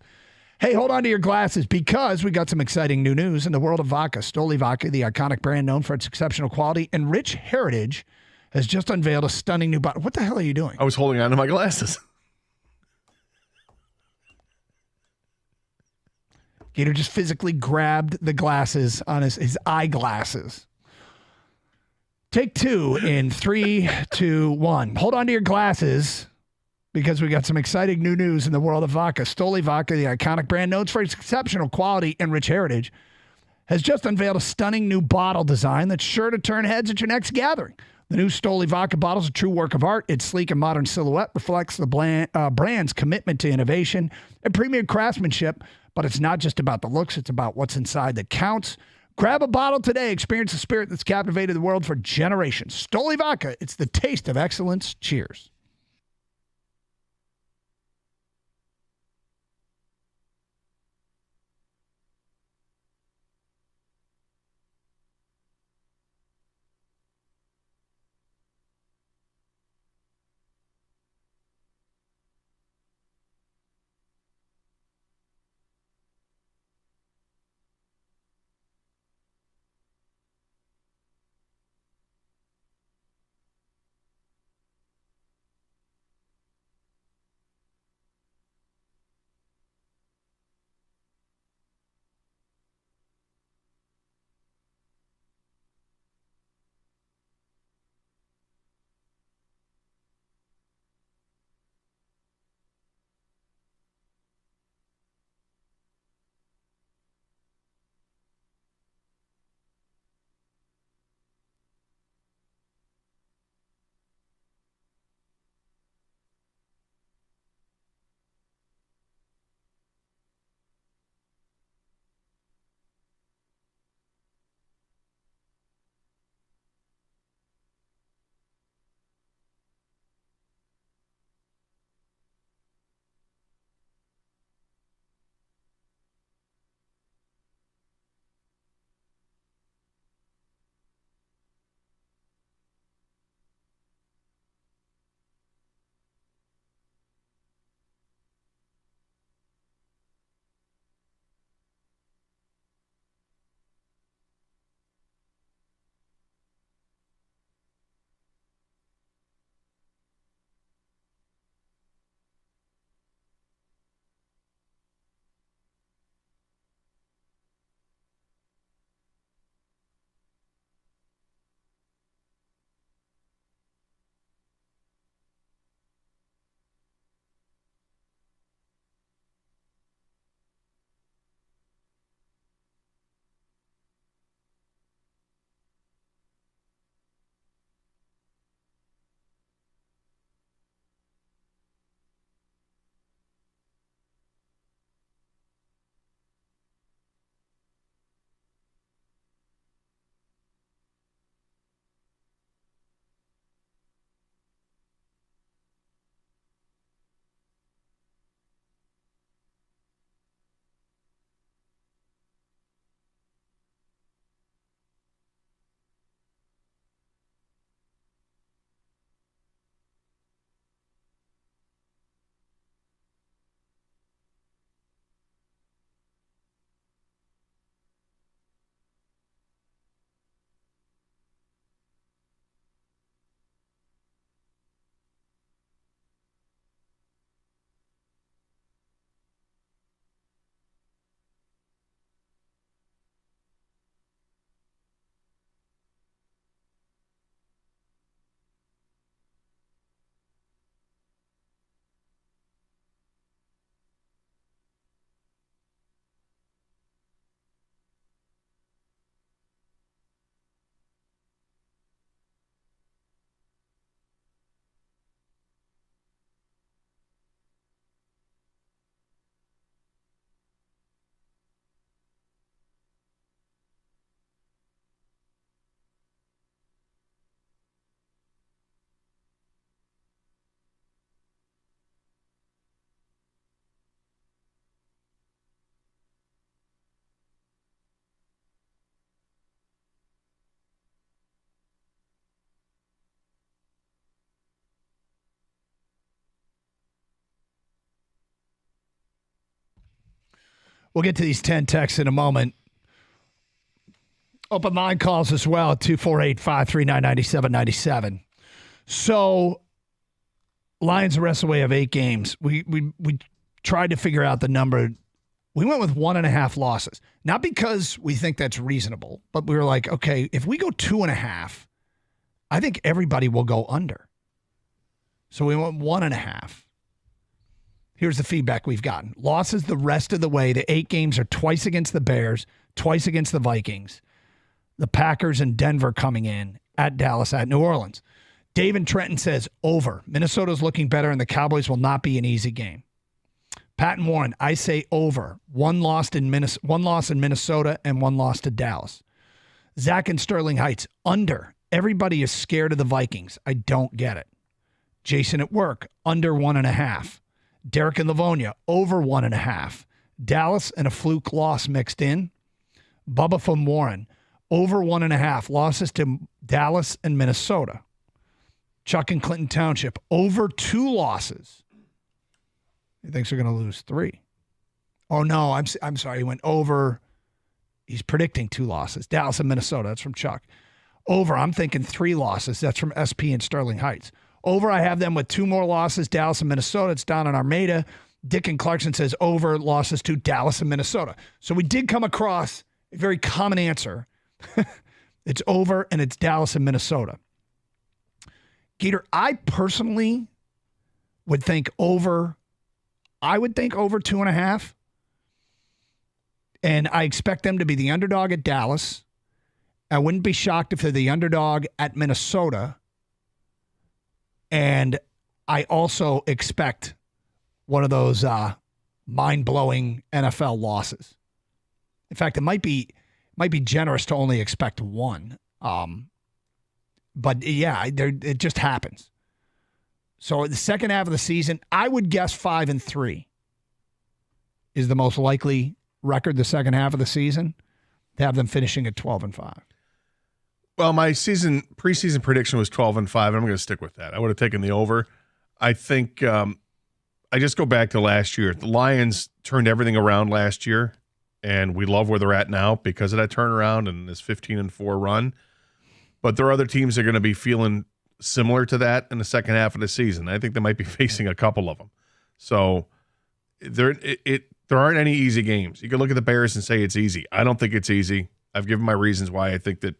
Hey, hold on to your glasses because we got some exciting new news in the world of vodka. Stoli Vodka, the iconic brand known for its exceptional quality and rich heritage, has just unveiled a stunning new bottle. What the hell are you doing? I was holding on to my glasses. Gator just physically grabbed the glasses on his eyeglasses. Take two in 3, 2, 1. Hold on to your glasses because we got some exciting new news in the world of vodka. Stoli Vodka, the iconic brand known for its exceptional quality and rich heritage, has just unveiled a stunning new bottle design that's sure to turn heads at your next gathering. The new Stoli Vodka bottle is a true work of art. Its sleek and modern silhouette reflects the brand's commitment to innovation and premium craftsmanship, but it's not just about the looks, it's about what's inside that counts. Grab a bottle today. Experience the spirit that's captivated the world for generations. Stoli Vodka, it's the taste of excellence. Cheers. We'll get to these 10 texts in a moment. Open line calls as well at 248-539-9797. So, Lions the rest of the way have 8 games. We tried to figure out the number. We went with 1.5 losses. Not because we think that's reasonable, but we were like, okay, if we go 2.5, I think everybody will go under. So we went 1.5. Here's the feedback we've gotten. Losses the rest of the way. The 8 games are twice against the Bears, twice against the Vikings, the Packers and Denver coming in, at Dallas, at New Orleans. Dave in Trenton says over. Minnesota's looking better, and the Cowboys will not be an easy game. Pat and Warren, I say over. One loss in Minnesota and 1 loss to Dallas. Zach in Sterling Heights, under. Everybody is scared of the Vikings. I don't get it. Jason at work, under 1.5. Derek in Livonia, over 1.5. Dallas and a fluke loss mixed in. Bubba from Warren, over 1.5. Losses to Dallas and Minnesota. Chuck in Clinton Township, over 2 losses. He thinks they're going to lose 3. Oh, no, I'm sorry. He went over. He's predicting 2 losses. Dallas and Minnesota. That's from Chuck. Over, I'm thinking 3 losses. That's from SP in Sterling Heights. Over, I have them with 2 more losses, Dallas and Minnesota. It's down in Armada. Dick and Clarkson says over, losses to Dallas and Minnesota. So we did come across a very common answer. It's over, and it's Dallas and Minnesota. Gator, I personally would think over. I would think over 2.5. And I expect them to be the underdog at Dallas. I wouldn't be shocked if they're the underdog at Minnesota. And I also expect one of those mind-blowing NFL losses. In fact, it might be generous to only expect 1. But yeah, it just happens. So the second half of the season, I would guess 5-3 is the most likely record the second half of the season, to have them finishing at 12-5. Well, my preseason prediction was 12-5, and I'm going to stick with that. I would have taken the over. I think I just go back to last year. The Lions turned everything around last year, and we love where they're at now because of that turnaround and this 15-4 run. But there are other teams that are going to be feeling similar to that in the second half of the season. I think they might be facing a couple of them. So there aren't any easy games. You can look at the Bears and say it's easy. I don't think it's easy. I've given my reasons why I think that,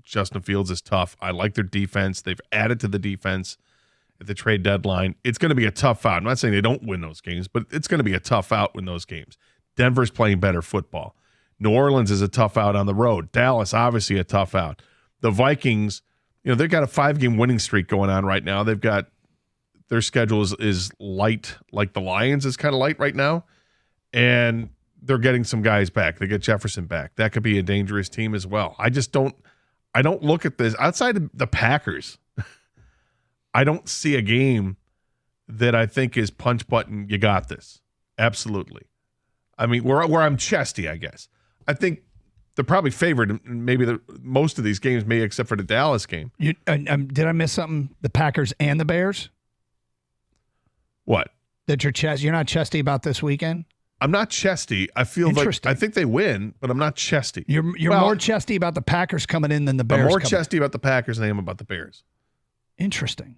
Justin Fields is tough. I like their defense. They've added to the defense at the trade deadline. It's going to be a tough out. I'm not saying they don't win those games, but it's going to be a tough out in those games. Denver's playing better football. New Orleans is a tough out on the road. Dallas, obviously a tough out. The Vikings, they've got a 5-game winning streak going on right now. They've got their schedule is light, like the Lions is kind of light right now. And they're getting some guys back. They get Jefferson back. That could be a dangerous team as well. I don't look at this outside of the Packers. I don't see a game that I think is punch button. You got this. Absolutely. I mean, where I'm chesty, I guess. I think they're probably favored in maybe most of these games, maybe except for the Dallas game. Did I miss something? The Packers and the Bears? What? That you're not chesty about this weekend? I'm not chesty. I feel like I think they win, but I'm not chesty. You're more chesty about the Packers coming in than the Bears. I'm more chesty about the Packers than I am about the Bears. Interesting.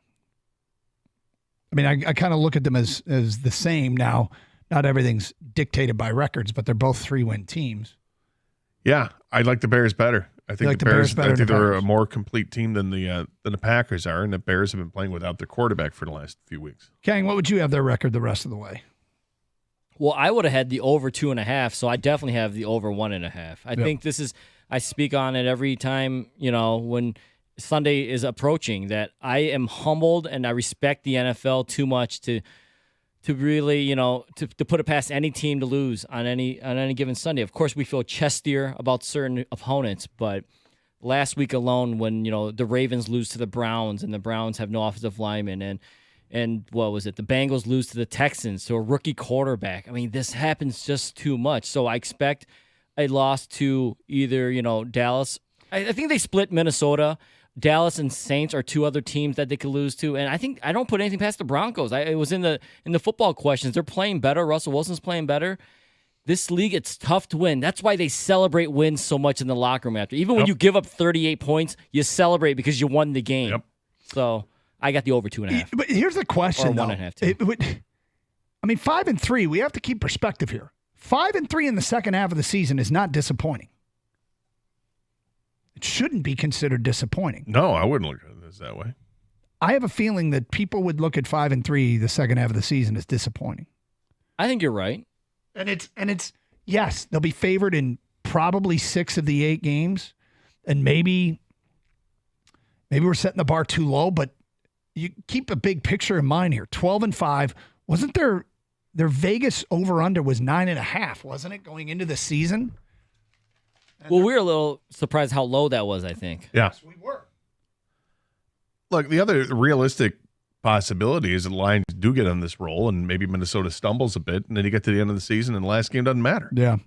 I mean, I kind of look at them as the same now. Not everything's dictated by records, but they're both 3-win teams. Yeah, I like the Bears better. I think the Bears better. I think they're a more complete team than the Packers are, and the Bears have been playing without their quarterback for the last few weeks. Kang, what would you have their record the rest of the way? Well, I would have had the over 2.5, so I definitely have the over 1.5. I think this is, I speak on it every time, when Sunday is approaching, that I am humbled and I respect the NFL too much to really, to put it past any team to lose on any given Sunday. Of course, we feel chestier about certain opponents, but last week alone when, the Ravens lose to the Browns and the Browns have no offensive linemen and what was it? The Bengals lose to the Texans, so a rookie quarterback. I mean, this happens just too much. So I expect a loss to either, Dallas. I think they split Minnesota. Dallas and Saints are 2 other teams that they could lose to. And I don't put anything past the Broncos. It was in the football questions. They're playing better. Russell Wilson's playing better. This league, it's tough to win. That's why they celebrate wins so much in the locker room after. Even when you give up 38 points, you celebrate because you won the game. Yep. So I got the over 2.5. But here's the question, Or though. 1.5, 5-3, we have to keep perspective here. 5-3 in the second half of the season is not disappointing. It shouldn't be considered disappointing. No, I wouldn't look at it that way. I have a feeling that people would look at 5-3 the second half of the season as disappointing. I think you're right. And it's yes, they'll be favored in probably 6 of the 8 games, and maybe we're setting the bar too low. But you keep a big picture in mind here. 12-5, wasn't their Vegas over under was 9.5, wasn't it, going into the season? Well, we were a little surprised how low that was, I think. Yeah. Yes, we were. Look, the other realistic possibility is that the Lions do get on this roll, and maybe Minnesota stumbles a bit, and then you get to the end of the season, and the last game doesn't matter. Yeah.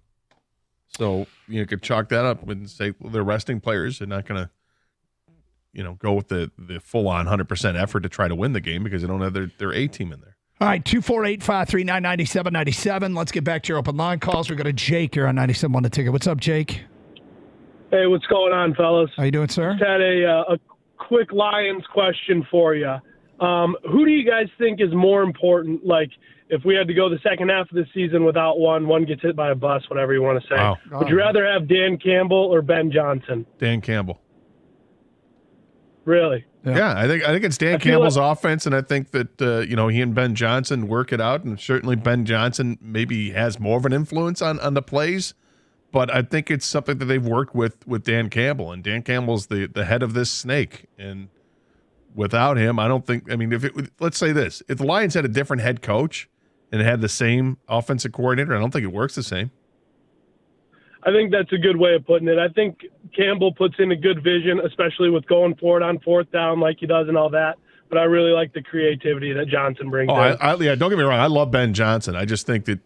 So you could chalk that up and say, well, they're resting players. They're not going to, go with the full-on 100% effort to try to win the game because they don't have their A team in there. All right, 248-539-9797. Let's get back to your open line calls. We got a Jake here on 97.1 The Ticket. What's up, Jake? Hey, what's going on, fellas? How you doing, sir? Just had a quick Lions question for you. Who do you guys think is more important? Like, if we had to go the second half of the season without one gets hit by a bus, whatever you want to say. Wow. Would you rather have Dan Campbell or Ben Johnson? Dan Campbell. Really? Yeah, I think it's Dan Campbell's offense, and I think that he and Ben Johnson work it out, and certainly Ben Johnson maybe has more of an influence on the plays, but I think it's something that they've worked with Dan Campbell, and Dan Campbell's the head of this snake, and without him, I don't think. I mean, let's say this: if the Lions had a different head coach and had the same offensive coordinator, I don't think it works the same. I think that's a good way of putting it. I think Campbell puts in a good vision, especially with going forward on fourth down like he does and all that. But I really like the creativity that Johnson brings in. Yeah, don't get me wrong. I love Ben Johnson. I just think that,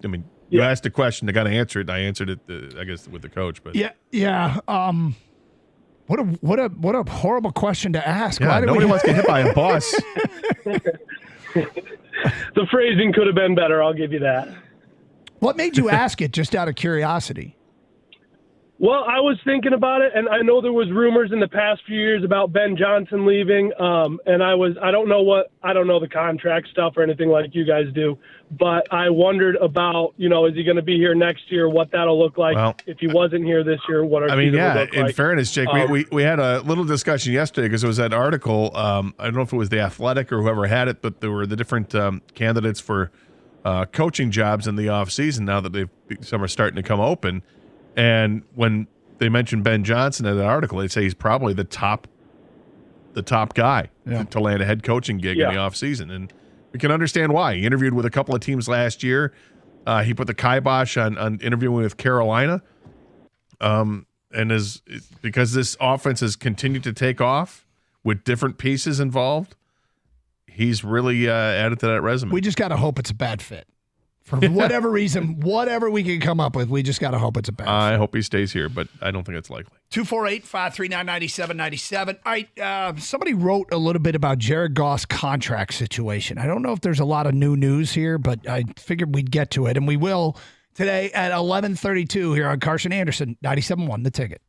you asked a question, I got to answer it, and I answered it, I guess, with the coach. But Yeah. What a horrible question to ask. Yeah, nobody wants to get hit by a bus. The phrasing could have been better. I'll give you that. What made you ask it, just out of curiosity? Well, I was thinking about it, and I know there was rumors in the past few years about Ben Johnson leaving, and I don't know the contract stuff or anything like you guys do, but I wondered about, is he going to be here next year? What that'll look like if he wasn't here this year? What our season would look like? In fairness, Jake, we had a little discussion yesterday because it was that article. I don't know if it was The Athletic or whoever had it, but there were the different candidates for coaching jobs in the offseason now that some are starting to come open. And when they mentioned Ben Johnson in that article, they say he's probably the top guy to land a head coaching gig in the offseason. And we can understand why. He interviewed with a couple of teams last year. He put the kibosh on interviewing with Carolina. And because this offense has continued to take off with different pieces involved, he's really added to that resume. We just got to hope it's a bad fit. For whatever reason, whatever we can come up with, we just got to hope it's a bad fit. I hope he stays here, but I don't think it's likely. 248-539-9797. All right, somebody wrote a little bit about Jared Goff's contract situation. I don't know if there's a lot of new news here, but I figured we'd get to it, and we will today at 11:32 here on Carson Anderson, 97.1 The Ticket.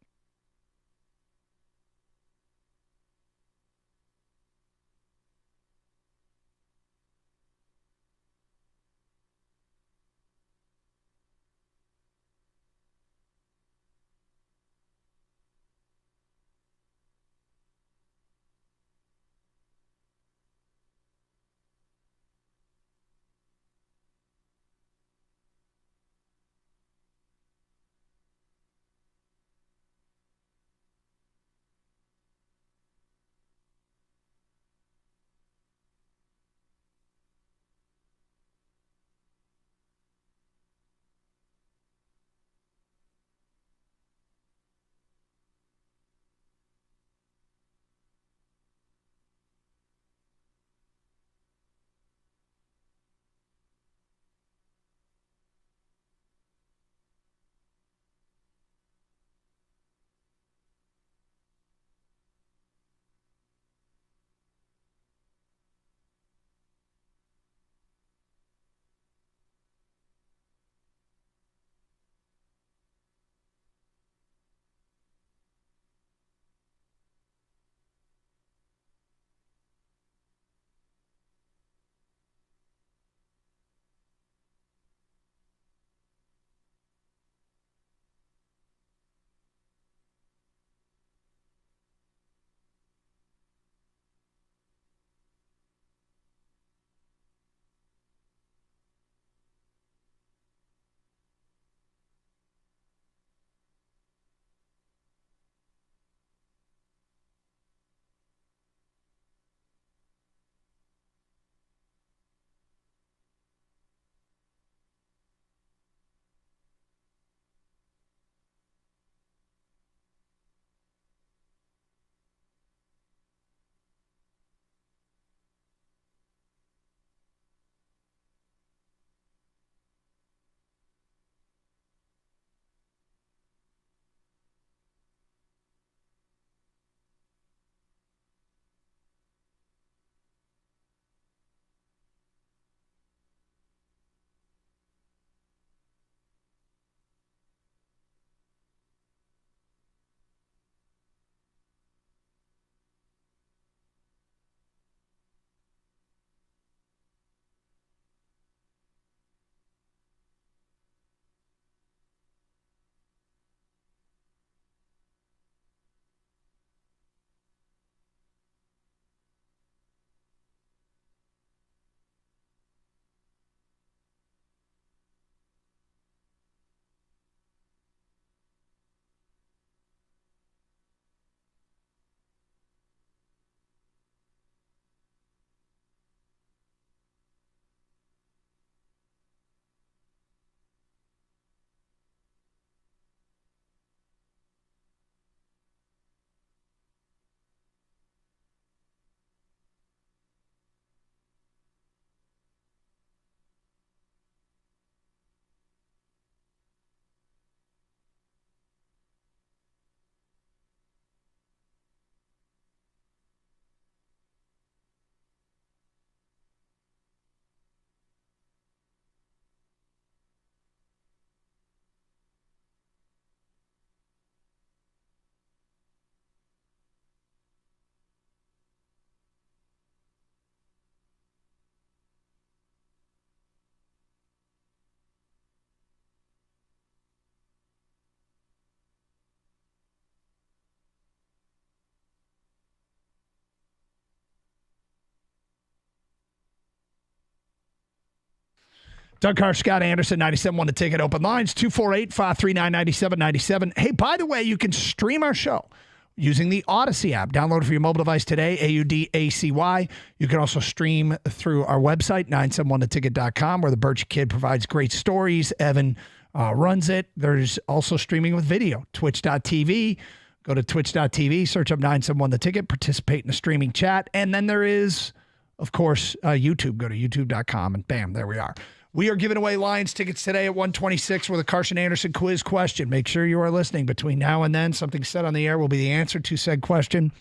Doug Hart, Scott Anderson, 97.1 The Ticket. Open lines, 248-539-9797. Hey, by the way, you can stream our show using the Odyssey app. Download it for your mobile device today, AUDACY. You can also stream through our website, 971theticket.com, where the Birch Kid provides great stories. Evan runs it. There's also streaming with video, twitch.tv. Go to twitch.tv, search up 971 The Ticket, participate in the streaming chat. And then there is, of course, YouTube. Go to youtube.com, and bam, there we are. We are giving away Lions tickets today at 126 with a Carson Anderson quiz question. Make sure you are listening. Between now and then, something said on the air will be the answer to said question.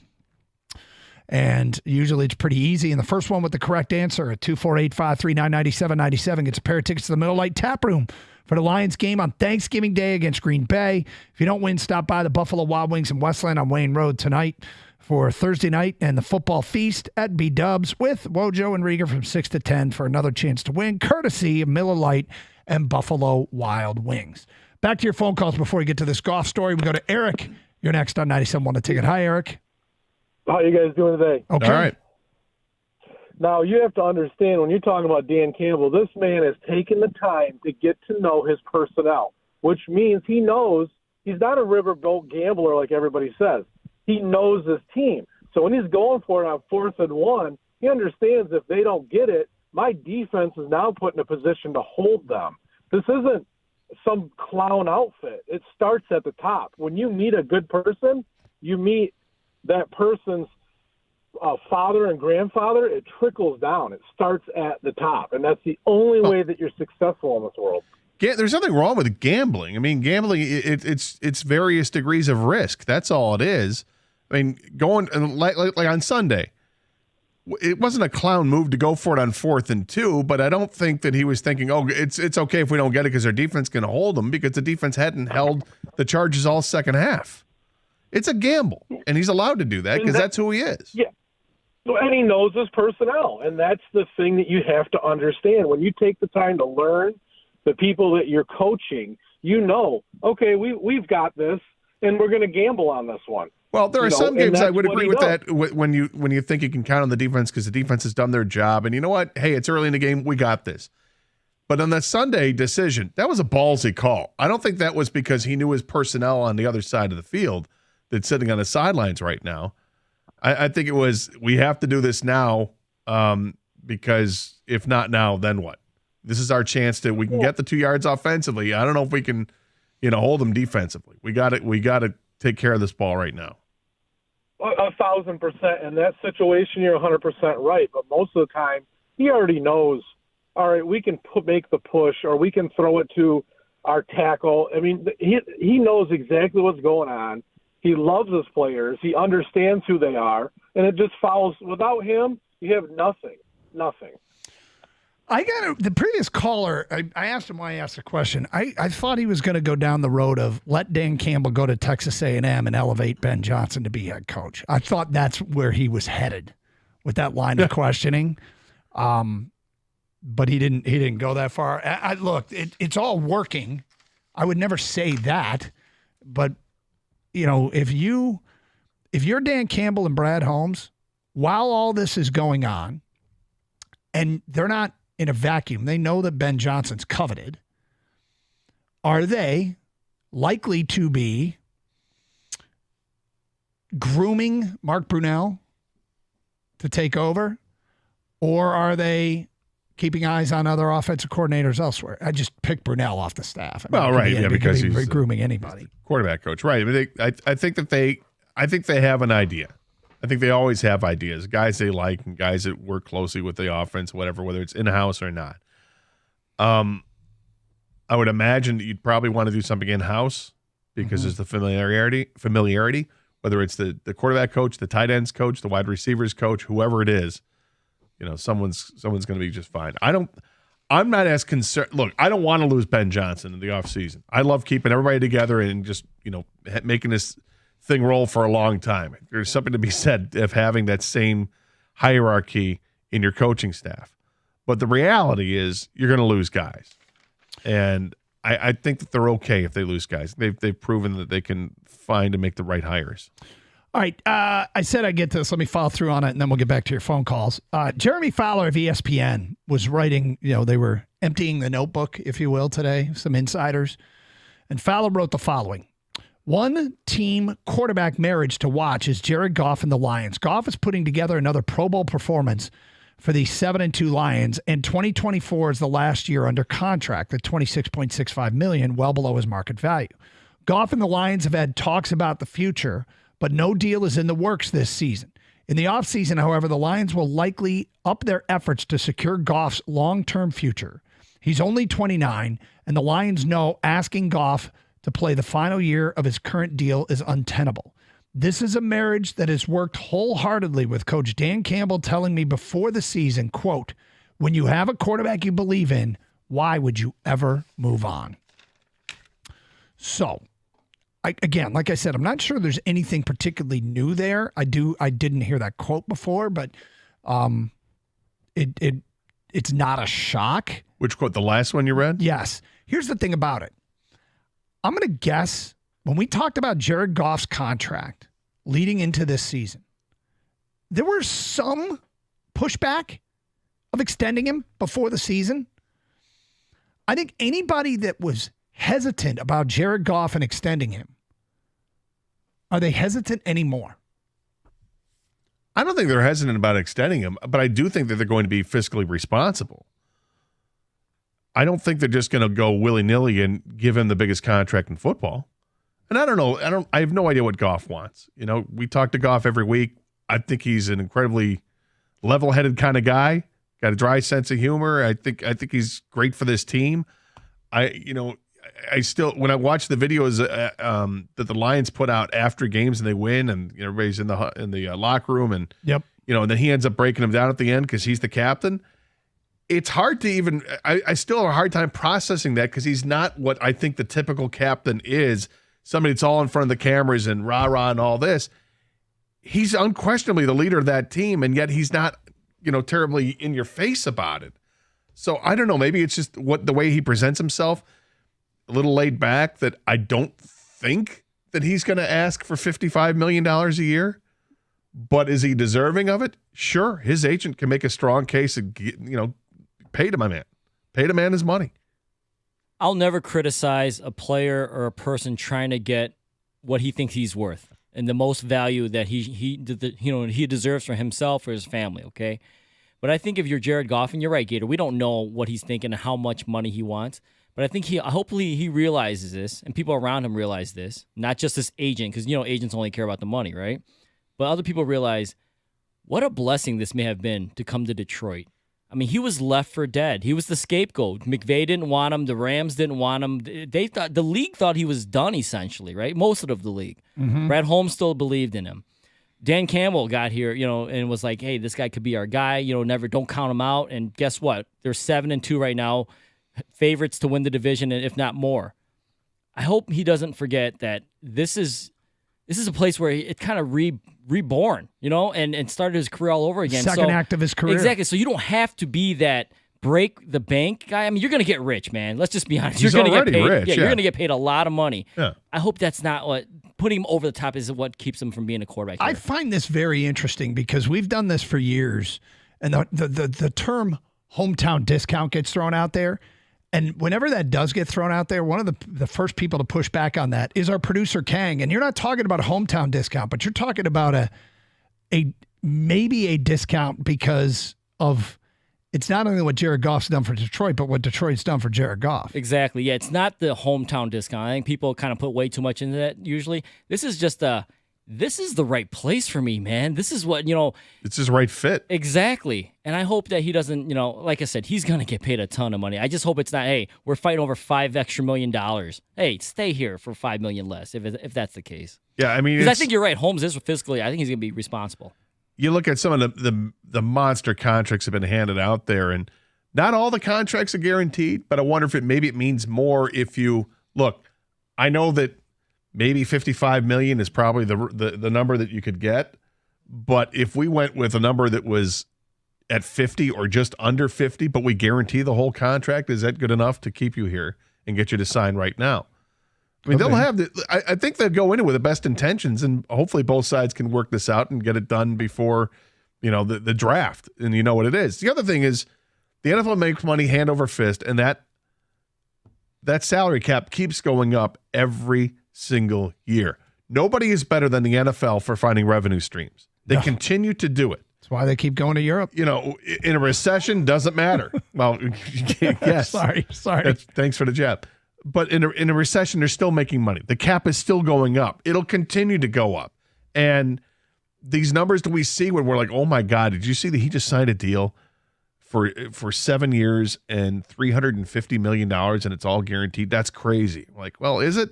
And usually it's pretty easy. And the first one with the correct answer at 248-539-9797 gets a pair of tickets to the Miller Lite Tap Room for the Lions game on Thanksgiving Day against Green Bay. If you don't win, stop by the Buffalo Wild Wings in Westland on Wayne Road tonight for Thursday night and the football feast at B-Dubs with Wojo and Rieger from 6 to 10 for another chance to win, courtesy of Miller Lite and Buffalo Wild Wings. Back to your phone calls before we get to this golf story. We go to Eric. You're next on 97.1 The Ticket. Hi, Eric. How you guys doing today? Okay. All right. Now, you have to understand, when you're talking about Dan Campbell, this man has taken the time to get to know his personnel, which means he knows he's not a riverboat gambler like everybody says. He knows his team. So when he's going for it on 4th and 1, he understands if they don't get it, my defense is now put in a position to hold them. This isn't some clown outfit. It starts at the top. When you meet a good person, you meet that person's father and grandfather, it trickles down. It starts at the top. And that's the only way that you're successful in this world. There's nothing wrong with gambling. I mean, gambling, it's various degrees of risk. That's all it is. I mean, going like on Sunday, it wasn't a clown move to go for it on 4th and 2, but I don't think that he was thinking, oh, it's okay if we don't get it because our defense can hold them, because the defense hadn't held the Chargers all second half. It's a gamble, and he's allowed to do that because that's who he is. Yeah. And he knows his personnel, and that's the thing that you have to understand. When you take the time to learn the people that you're coaching, you know, okay, we've got this, and we're going to gamble on this one. Well, there are some games I would agree with that when you think you can count on the defense because the defense has done their job, and you know what? Hey, it's early in the game. We got this. But on that Sunday decision, that was a ballsy call. I don't think that was because he knew his personnel on the other side of the field that's sitting on the sidelines right now. I think it was, we have to do this now because if not now, then what? This is our chance to, we can get the 2 yards offensively. I don't know if we can, hold them defensively. We got to take care of this ball right now. 1,000%. In that situation, you're 100% right. But most of the time, he already knows, all right, we can make the push or we can throw it to our tackle. I mean, he knows exactly what's going on. He loves his players. He understands who they are. And it just follows. Without him, you have nothing. Nothing. The previous caller, I asked him why he asked the question. I thought he was going to go down the road of let Dan Campbell go to Texas A&M and elevate Ben Johnson to be head coach. I thought that's where he was headed with that line of questioning. But he didn't go that far. Look, it's all working. I would never say that. But, if you're Dan Campbell and Brad Holmes, while all this is going on, and they're not in a vacuum, they know that Ben Johnson's coveted. Are they likely to be grooming Mark Brunell to take over? Or are they keeping eyes on other offensive coordinators elsewhere? I just picked Brunell off the staff. Because he's grooming anybody. Quarterback coach, right? I think they have an idea. I think they always have ideas, guys they like and guys that work closely with the offense, whatever, whether it's in-house or not. I would imagine that you'd probably want to do something in-house because there's the familiarity, whether it's the quarterback coach, the tight ends coach, the wide receivers coach, whoever it is, someone's going to be just fine. I'm not as concerned. Look, I don't want to lose Ben Johnson in the offseason. I love keeping everybody together and just, making this thing roll for a long time. There's something to be said of having that same hierarchy in your coaching staff. But the reality is you're going to lose guys. And I think that they're okay if they lose guys. They've proven that they can find and make the right hires. All right. I said I'd get to this. Let me follow through on it, and then we'll get back to your phone calls. Jeremy Fowler of ESPN was writing, they were emptying the notebook, if you will, today, some insiders. And Fowler wrote the following. One team quarterback marriage to watch is Jared Goff and the Lions. Goff is putting together another Pro Bowl performance for the 7-2 Lions, and 2024 is the last year under contract at $26.65 million, well below his market value. Goff and the Lions have had talks about the future, but no deal is in the works this season. In the offseason, however, the Lions will likely up their efforts to secure Goff's long-term future. He's only 29, and the Lions know asking Goff to play the final year of his current deal is untenable. This is a marriage that has worked wholeheartedly with Coach Dan Campbell telling me before the season, quote, when you have a quarterback you believe in, why would you ever move on? So, again, like I said, I'm not sure there's anything particularly new there. I didn't hear that quote before, but it's not a shock. Which quote? The last one you read? Yes. Here's the thing about it. I'm going to guess when we talked about Jared Goff's contract leading into this season, there was some pushback of extending him before the season. I think anybody that was hesitant about Jared Goff and extending him, are they hesitant anymore? I don't think they're hesitant about extending him, but I do think that they're going to be fiscally responsible. I don't think they're just going to go willy-nilly and give him the biggest contract in football. And I don't know. I have no idea what Goff wants. You know, we talk to Goff every week. I think he's an incredibly level-headed kind of guy. Got a dry sense of humor. I think he's great for this team. I still, when I watch the videos that the Lions put out after games and they win, and everybody's in the locker room, and yep, and then he ends up breaking them down at the end because he's the captain. It's hard to even. I still have a hard time processing that because he's not what I think the typical captain is. Somebody that's all in front of the cameras and rah-rah and all this. He's unquestionably the leader of that team, and yet he's not, terribly in your face about it. So I don't know. Maybe it's just the way he presents himself, a little laid back, that I don't think that he's going to ask for $55 million a year. But is he deserving of it? Sure. His agent can make a strong case and, pay to my man. Pay to man his money. I'll never criticize a player or a person trying to get what he thinks he's worth and the most value that he deserves for himself or his family, okay? But I think if you're Jared Goff, and you're right, Gator, we don't know what he's thinking and how much money he wants. But I think hopefully he realizes this, and people around him realize this, not just this agent, because, agents only care about the money, right? But other people realize what a blessing this may have been to come to Detroit. I mean, he was left for dead. He was the scapegoat. McVay didn't want him. The Rams didn't want him. The league thought he was done, essentially, right? Most of the league. Mm-hmm. Brad Holmes still believed in him. Dan Campbell got here, and was like, hey, this guy could be our guy. Don't count him out. And guess what? They're 7-2 right now, favorites to win the division, and if not more. I hope he doesn't forget that this is a place where it kind of reborn, and started his career all over again. Second act of his career. Exactly. So you don't have to be that break the bank guy. I mean, you're going to get rich, man. Let's just be honest. He's You're going to already get paid. rich, You're yeah. going to get paid a lot of money. Yeah. I hope that's not what putting him over the top is what keeps him from being a quarterback. I find this very interesting because we've done this for years, and the term hometown discount gets thrown out there. And whenever that does get thrown out there, one of the first people to push back on that is our producer Kang. And you're not talking about a hometown discount, but you're talking about maybe a discount because of it's not only what Jared Goff's done for Detroit, but what Detroit's done for Jared Goff. Exactly. Yeah, it's not the hometown discount. I think people kind of put way too much into that usually. This is just this is the right place for me, man. This is what, It's his right fit. Exactly. And I hope that he doesn't, like I said, he's going to get paid a ton of money. I just hope it's not, hey, we're fighting over $5 extra million. Hey, stay here for $5 million less, if that's the case. Yeah, I mean, because I think you're right. Holmes is fiscally, I think he's going to be responsible. You look at some of the monster contracts that have been handed out there, and not all the contracts are guaranteed, but I wonder if it means more if you look. I know that maybe $55 million is probably the number that you could get, but if we went with a number that was at 50 or just under 50, but we guarantee the whole contract, is that good enough to keep you here and get you to sign right now? I mean, they'll have I think they'll go into it with the best intentions, and hopefully both sides can work this out and get it done before, the draft. And you know what it is. The other thing is, The NFL makes money hand over fist, and that salary cap keeps going up every single year. Nobody is better than the NFL for finding revenue streams. They continue to do it. That's why they keep going to Europe. You know, in a recession, doesn't matter. Well, yes. Sorry. Thanks for the jab. But in a recession, they're still making money. The cap is still going up. It'll continue to go up. And these numbers that we see when we're like, oh my God, did you see that he just signed a deal for 7 years and $350 million and it's all guaranteed? That's crazy. Like, well, is it?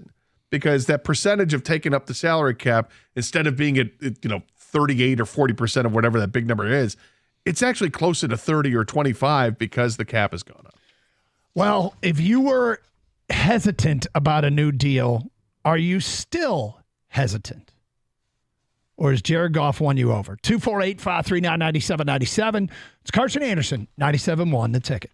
Because that percentage of taking up the salary cap, instead of being at 38 or 40% of whatever that big number is, it's actually closer to 30 or 25 because the cap has gone up. Well, if you were hesitant about a new deal, are you still hesitant? Or has Jared Goff won you over? 248-539-9797. It's Carson Anderson, 97.1 The Ticket.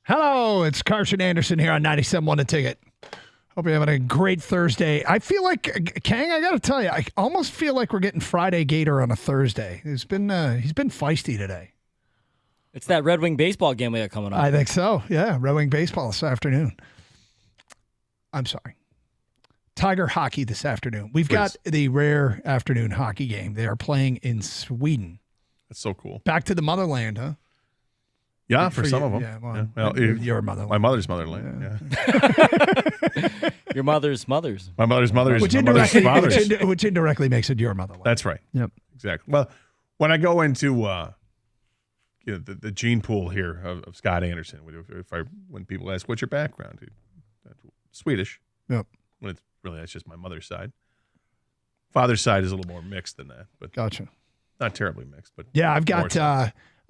Hello, it's Carson Anderson here on 97.1 The Ticket. Hope you're having a great Thursday. I feel like, Kang, I got to tell you, I almost feel like we're getting Friday Gator on a Thursday. He's been feisty today. It's that Red Wing baseball game we got coming up. I think so. Yeah, Red Wing baseball this afternoon. I'm sorry. Tiger hockey this afternoon. We've got the rare afternoon hockey game. They are playing in Sweden. That's so cool. Back to the motherland, huh? Yeah, for some you, of them. Yeah, well, your motherland. My mother's motherland. Yeah. Your mother's mother's. My mother's mother's. Which indirectly makes it your motherland. That's right. Yep. Exactly. Well, when I go into the gene pool here of Scott Anderson, when people ask, "What's your background?" Swedish. Yep. When it's really that's just my mother's side. Father's side is a little more mixed than that, but gotcha. Not terribly mixed, but yeah, I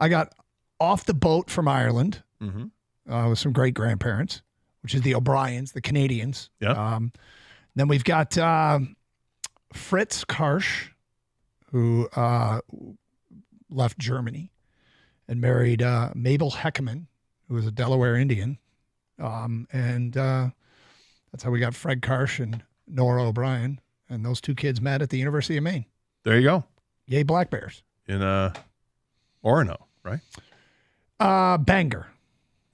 got off the boat from Ireland with some great grandparents, which is the O'Briens, the Canadians. Yeah. Then we've got Fritz Karsch, who left Germany and married Mabel Heckman, who was a Delaware Indian. And that's how we got Fred Karsch and Nora O'Brien. And those two kids met at the University of Maine. There you go. Yay, Black Bears. In Orono, right? Bangor.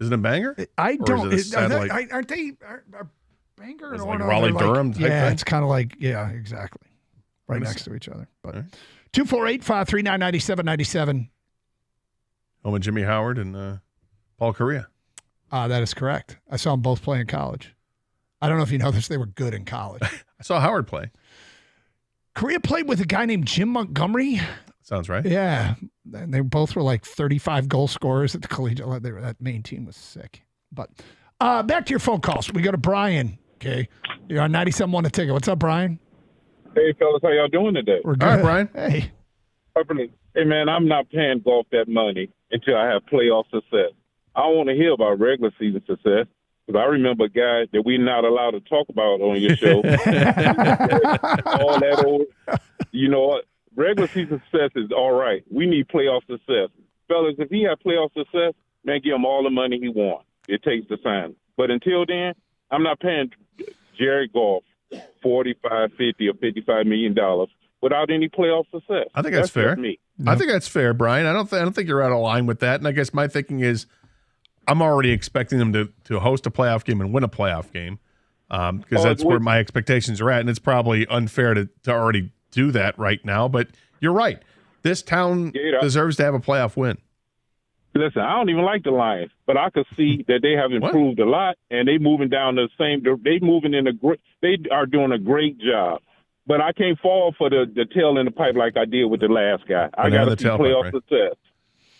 Is it a Bangor? I don't. Or is it aren't they? Are Bangor and like Orono? Raleigh Durham type yeah, thing? it's kind of like exactly, right next to each other. But 248-539-9797. Home of Jimmy Howard and Paul Correa. That is correct. I saw them both play in college. I don't know if you know this. They were good in college. I saw Howard play. Correa played with a guy named Jim Montgomery. Sounds right. Yeah. And they both were like 35 goal scorers at the collegiate level. That Maine team was sick. But back to your phone calls. We go to Brian. Okay. You're on 97.1 The Ticket. What's up, Brian? Hey, fellas. How y'all doing today? We're good. All right, Brian. Hey. Hey, man, I'm not paying golf that money until I have playoff success. I don't want to hear about regular season success. Because I remember a guy that we're not allowed to talk about on your show. All that old, you know what? Regular season success is all right. We need playoff success. Fellas, if he had playoff success, man, give him all the money he wants. It takes the sign. But until then, I'm not paying Jared Goff $45, $50, or $55 million without any playoff success. I think that's fair. Just me. I think that's fair, Brian. I don't think you're out of line with that. And I guess my thinking is I'm already expecting them to host a playoff game and win a playoff game because that's where my expectations are at. And it's probably unfair to already do that right now. But you're right. This town deserves to have a playoff win. Listen, I don't even like the Lions, but I could see that they have improved a lot, and they moving down the same. They moving in They are doing a great job, but I can't fall for the tail in the pipe like I did with the last guy. I got to see playoff success.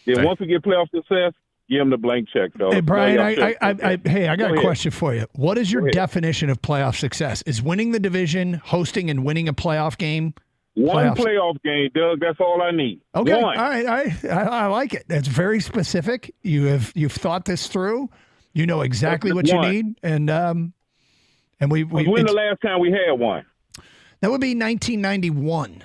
Then once we get playoff success, give him the blank check, though. Hey, Brian, I got a question for you. What is your definition of playoff success? Is winning the division, hosting and winning a playoff game? One playoff game, Doug. That's all I need. Okay, One. all right. I like it. That's very specific. You've thought this through. You know exactly what you need, and we. When the last time we had one? That would be 1991.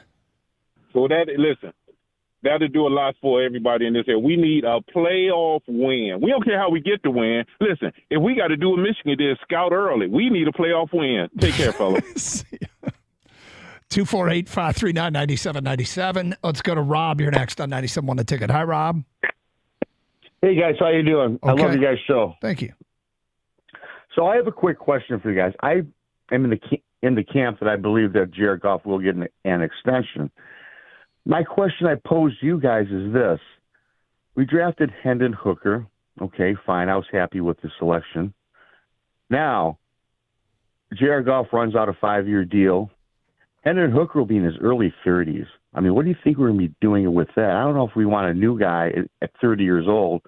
So that'll do a lot for everybody in this area. We need a playoff win. We don't care how we get the win. Listen, if we got to do what Michigan did, scout early. We need a playoff win. Take care, fellas. 248-539-9797. Let's go to Rob. You're next on 97.1 The Ticket. Hi, Rob. Hey, guys. How you doing? Okay. I love you guys' show. Thank you. So I have a quick question for you guys. I am in the camp that I believe that Jared Goff will get an extension. My question I pose to you guys is this. We drafted Hendon Hooker. Okay, fine. I was happy with the selection. Now, Jared Goff runs out a 5-year deal. Hendon Hooker will be in his early 30s. I mean, what do you think we're going to be doing with that? I don't know if we want a new guy at 30 years old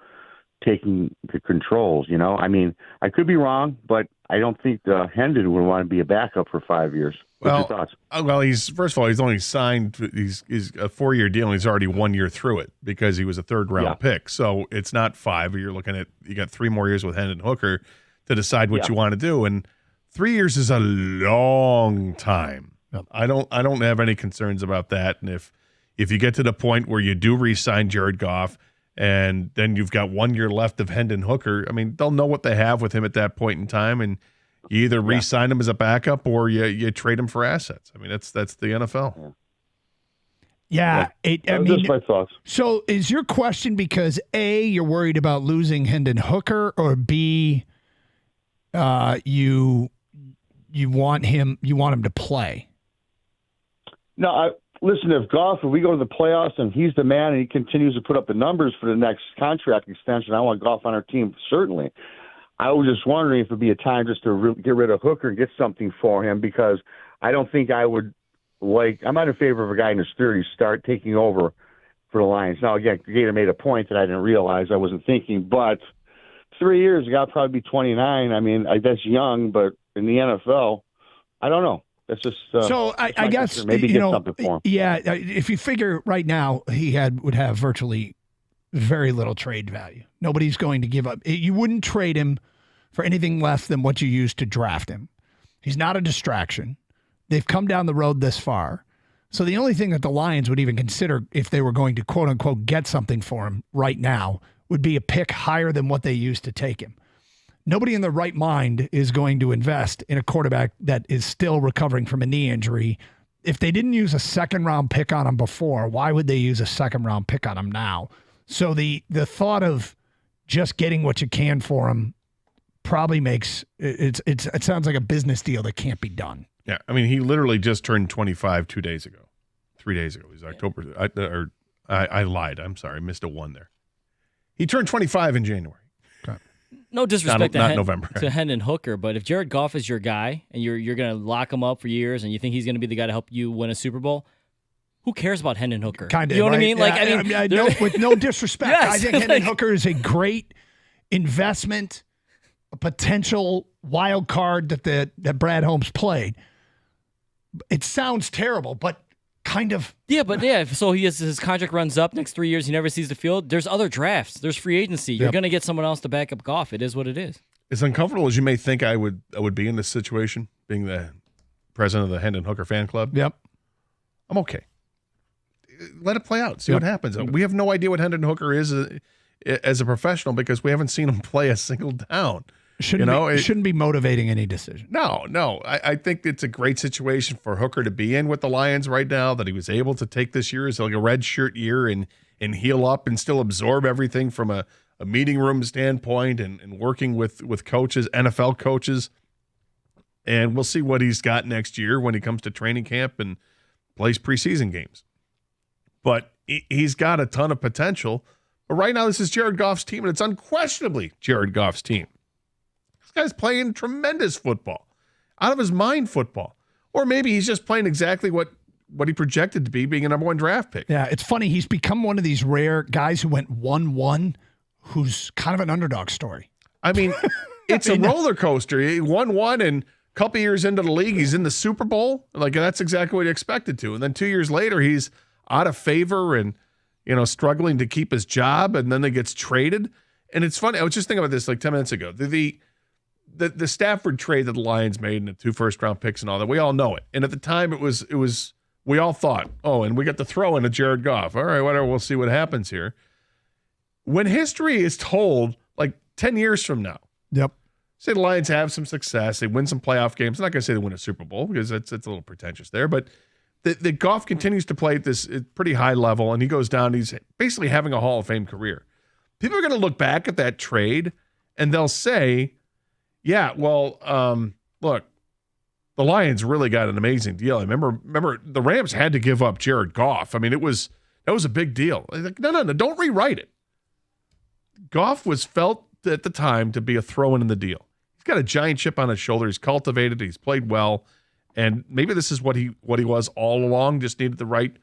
taking the controls, you know? I mean, I could be wrong, but I don't think Hendon would want to be a backup for 5 years. What's your thoughts? Well, he's only signed. He's a 4-year deal, and he's already 1 year through it because he was a third-round pick. So it's not 5. You're looking at you got 3 more years with Hendon Hooker to decide what you want to do, and 3 years is a long time. I don't have any concerns about that. And if you get to the point where you do re-sign Jared Goff And then you've got 1 year left of Hendon Hooker. I mean, they'll know what they have with him at that point in time, and you either re-sign him as a backup or you trade him for assets. I mean, that's the NFL. Yeah, I mean, just my thoughts. So is your question because A, you're worried about losing Hendon Hooker, or B, you want him to play? No, listen, if we go to the playoffs and he's the man and he continues to put up the numbers for the next contract extension, I want Goff on our team, certainly. I was just wondering if it would be a time just to get rid of Hooker and get something for him, because I don't think I would I'm not in favor of a guy in his 30s start taking over for the Lions. Now, again, Gator made a point that I didn't realize, I wasn't thinking, but 3 years, the guy will probably be 29. I mean, that's young, but in the NFL, I don't know. That's just so I guess concern. Maybe get something for him. Yeah, if you figure right now would have virtually very little trade value. Nobody's going to give up. You wouldn't trade him for anything less than what you used to draft him. He's not a distraction. They've come down the road this far. So the only thing that the Lions would even consider if they were going to quote unquote get something for him right now would be a pick higher than what they used to take him. Nobody in their right mind is going to invest in a quarterback that is still recovering from a knee injury. If they didn't use a second-round pick on him before, why would they use a second-round pick on him now? So the thought of just getting what you can for him probably makes it sounds like a business deal that can't be done. Yeah, I mean, he literally just turned 25 3 days ago. It was October. I lied. I'm sorry. I missed a one there. He turned 25 in January. Okay. No disrespect not November. to Hendon Hooker, but if Jared Goff is your guy and you're going to lock him up for years and you think he's going to be the guy to help you win a Super Bowl, who cares about Hendon Hooker? Kind of, you know right? what I mean? Like, with no disrespect, Yes, I think Hendon Hooker is a great investment, a potential wild card that Brad Holmes played. It sounds terrible, but kind of. Yeah, but so his contract runs up next 3 years. He never sees the field. There's other drafts. There's free agency. You're going to get someone else to back up Goff. It is what it is. As uncomfortable as you may think I would be in this situation, being the president of the Hendon Hooker fan club. Yep. I'm okay. Let it play out. See what happens. We have no idea what Hendon Hooker is as a professional because we haven't seen him play a single down. It shouldn't be motivating any decision. No. I think it's a great situation for Hooker to be in with the Lions right now, that he was able to take this year as like a red shirt year and heal up and still absorb everything from a meeting room standpoint and working with coaches, NFL coaches. And we'll see what he's got next year when he comes to training camp and plays preseason games. But he's got a ton of potential. But right now, this is Jared Goff's team, and it's unquestionably Jared Goff's team. This guy's playing tremendous football, out of his mind football. Or maybe he's just playing exactly what he projected to be, being a number one draft pick. Yeah, it's funny. He's become one of these rare guys who went 1-1, who's kind of an underdog story. I mean, it's a roller coaster. He 1-1, and a couple years into the league, he's in the Super Bowl. Like, that's exactly what he expected to. And then 2 years later, he's out of favor and, struggling to keep his job, and then he gets traded. And it's funny. I was just thinking about this like 10 minutes ago. The Stafford trade that the Lions made and the 2 first-round picks and all that, we all know it. And at the time, it was we all thought, and we got to throw in a Jared Goff. All right, whatever, we'll see what happens here. When history is told, like 10 years from now, yep. Say the Lions have some success, they win some playoff games. I'm not going to say they win a Super Bowl because it's a little pretentious there, but the Goff continues to play at this pretty high level, and he goes down. He's basically having a Hall of Fame career. People are going to look back at that trade, and they'll say, yeah, well, look, the Lions really got an amazing deal. I remember the Rams had to give up Jared Goff. I mean, that was a big deal. Like, no, don't rewrite it. Goff was felt at the time to be a throw-in the deal. He's got a giant chip on his shoulder. He's cultivated. He's played well. And maybe this is what he was all along, just needed the right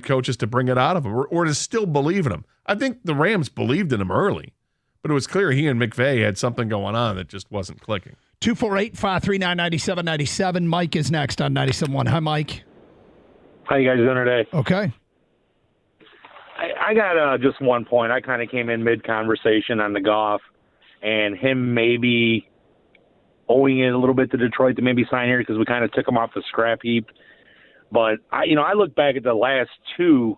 coaches to bring it out of him or to still believe in him. I think the Rams believed in him early, but it was clear he and McVay had something going on that just wasn't clicking. 248-539-9797. Mike is next on 97.1. Hi, Mike. How you guys doing today? Okay. I got just one point. I kind of came in mid-conversation on the Goff and him maybe owing it a little bit to Detroit to maybe sign here because we kind of took him off the scrap heap. But, I look back at the last 2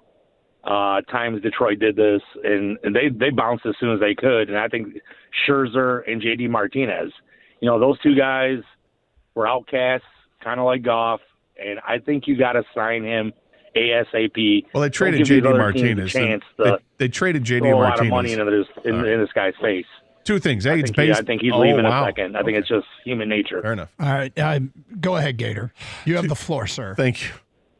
times Detroit did this, and they bounced as soon as they could. And I think Scherzer and J.D. Martinez, those two guys were outcasts, kind of like Goff, and I think you got to sign him ASAP. Well, they traded J.D. Martinez. They traded J.D. Throw a Martinez. lot of money into in this guy's face. Two things. I think he's leaving in a second. I think it's just human nature. Fair enough. All right. Go ahead, Gator. You have the floor, sir. Thank you.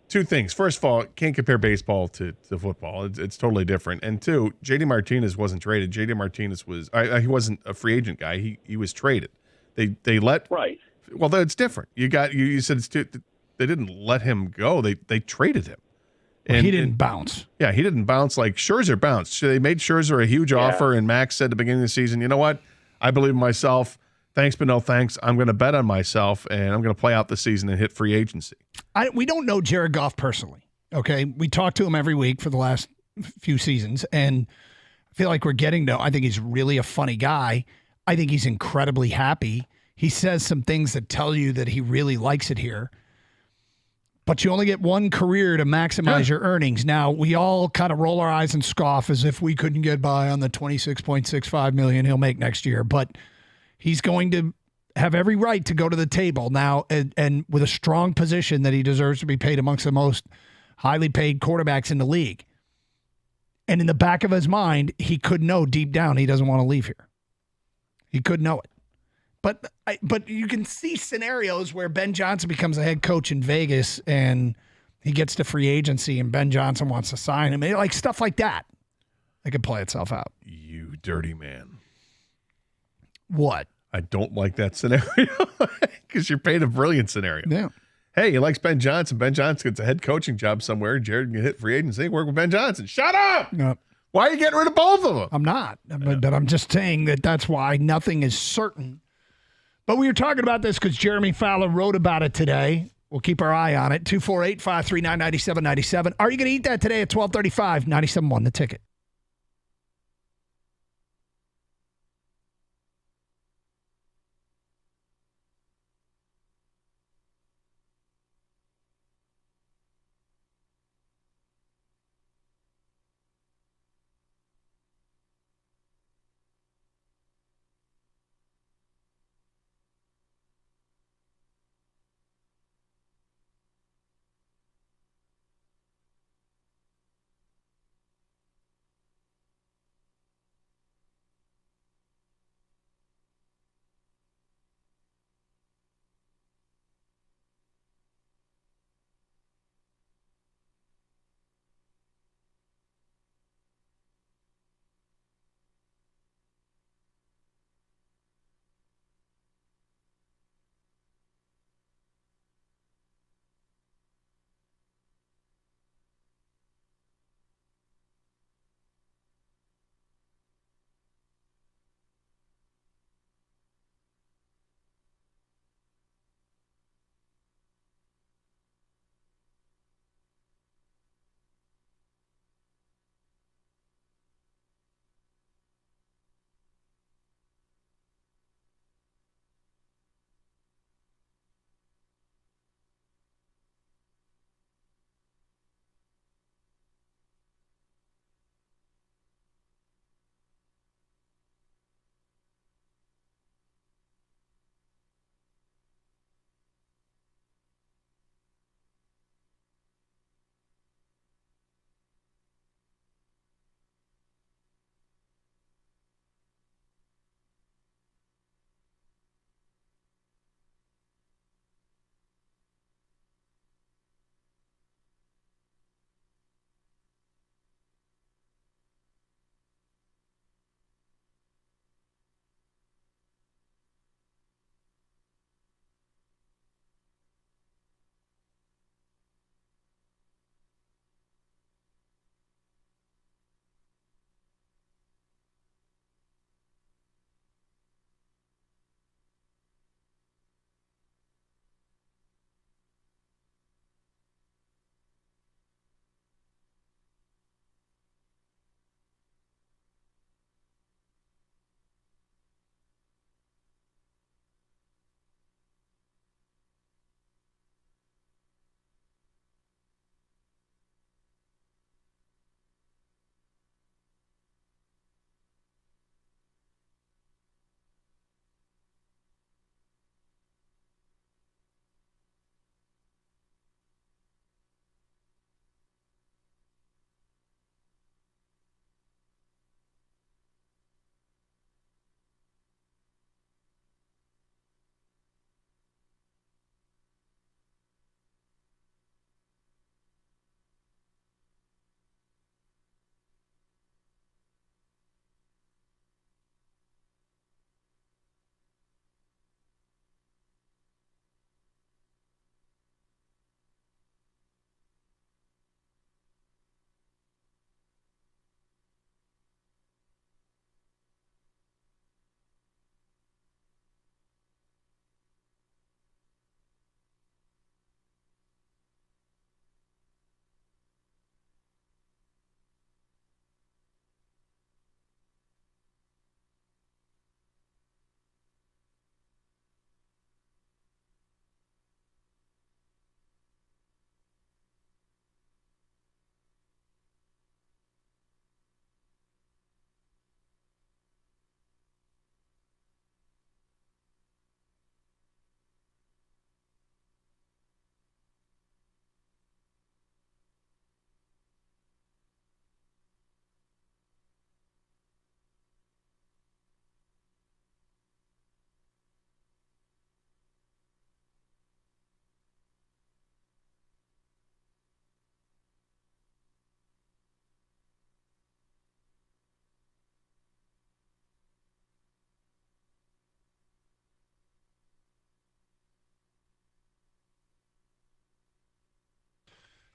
Two things. First of all, can't compare baseball to football. It's totally different. And two, J.D. Martinez wasn't traded. J.D. Martinez was he wasn't a free agent guy. He was traded. They let right. Well, that's different. You said it's too, they didn't let him go. They traded him. And he didn't bounce. Yeah, he didn't bounce like Scherzer bounced. They made Scherzer a huge offer, and Max said at the beginning of the season, you know what? I believe in myself. Thanks, but no thanks. I'm going to bet on myself, and I'm going to play out the season and hit free agency. We don't know Jared Goff personally, okay? We talk to him every week for the last few seasons, and I feel like we're getting to I think he's really a funny guy. I think he's incredibly happy. He says some things that tell you that he really likes it here. But you only get one career to maximize your earnings. Now, we all kind of roll our eyes and scoff as if we couldn't get by on the $26.65 million he'll make next year. But he's going to have every right to go to the table now and with a strong position that he deserves to be paid amongst the most highly paid quarterbacks in the league. And in the back of his mind, he could know deep down he doesn't want to leave here. He could know it. But you can see scenarios where Ben Johnson becomes a head coach in Vegas and he gets to free agency and Ben Johnson wants to sign him. Like stuff like that. It could play itself out. You dirty man. What? I don't like that scenario because you're paid a brilliant scenario. Yeah. Hey, he likes Ben Johnson. Ben Johnson gets a head coaching job somewhere. Jared can hit free agency. Work with Ben Johnson. Shut up. No. Why are you getting rid of both of them? I'm not. But I'm just saying that's why nothing is certain. But we were talking about this because Jeremy Fowler wrote about it today. We'll keep our eye on it. 248-539-9797. Are you going to eat that today at 12:35? 97.1 The Ticket.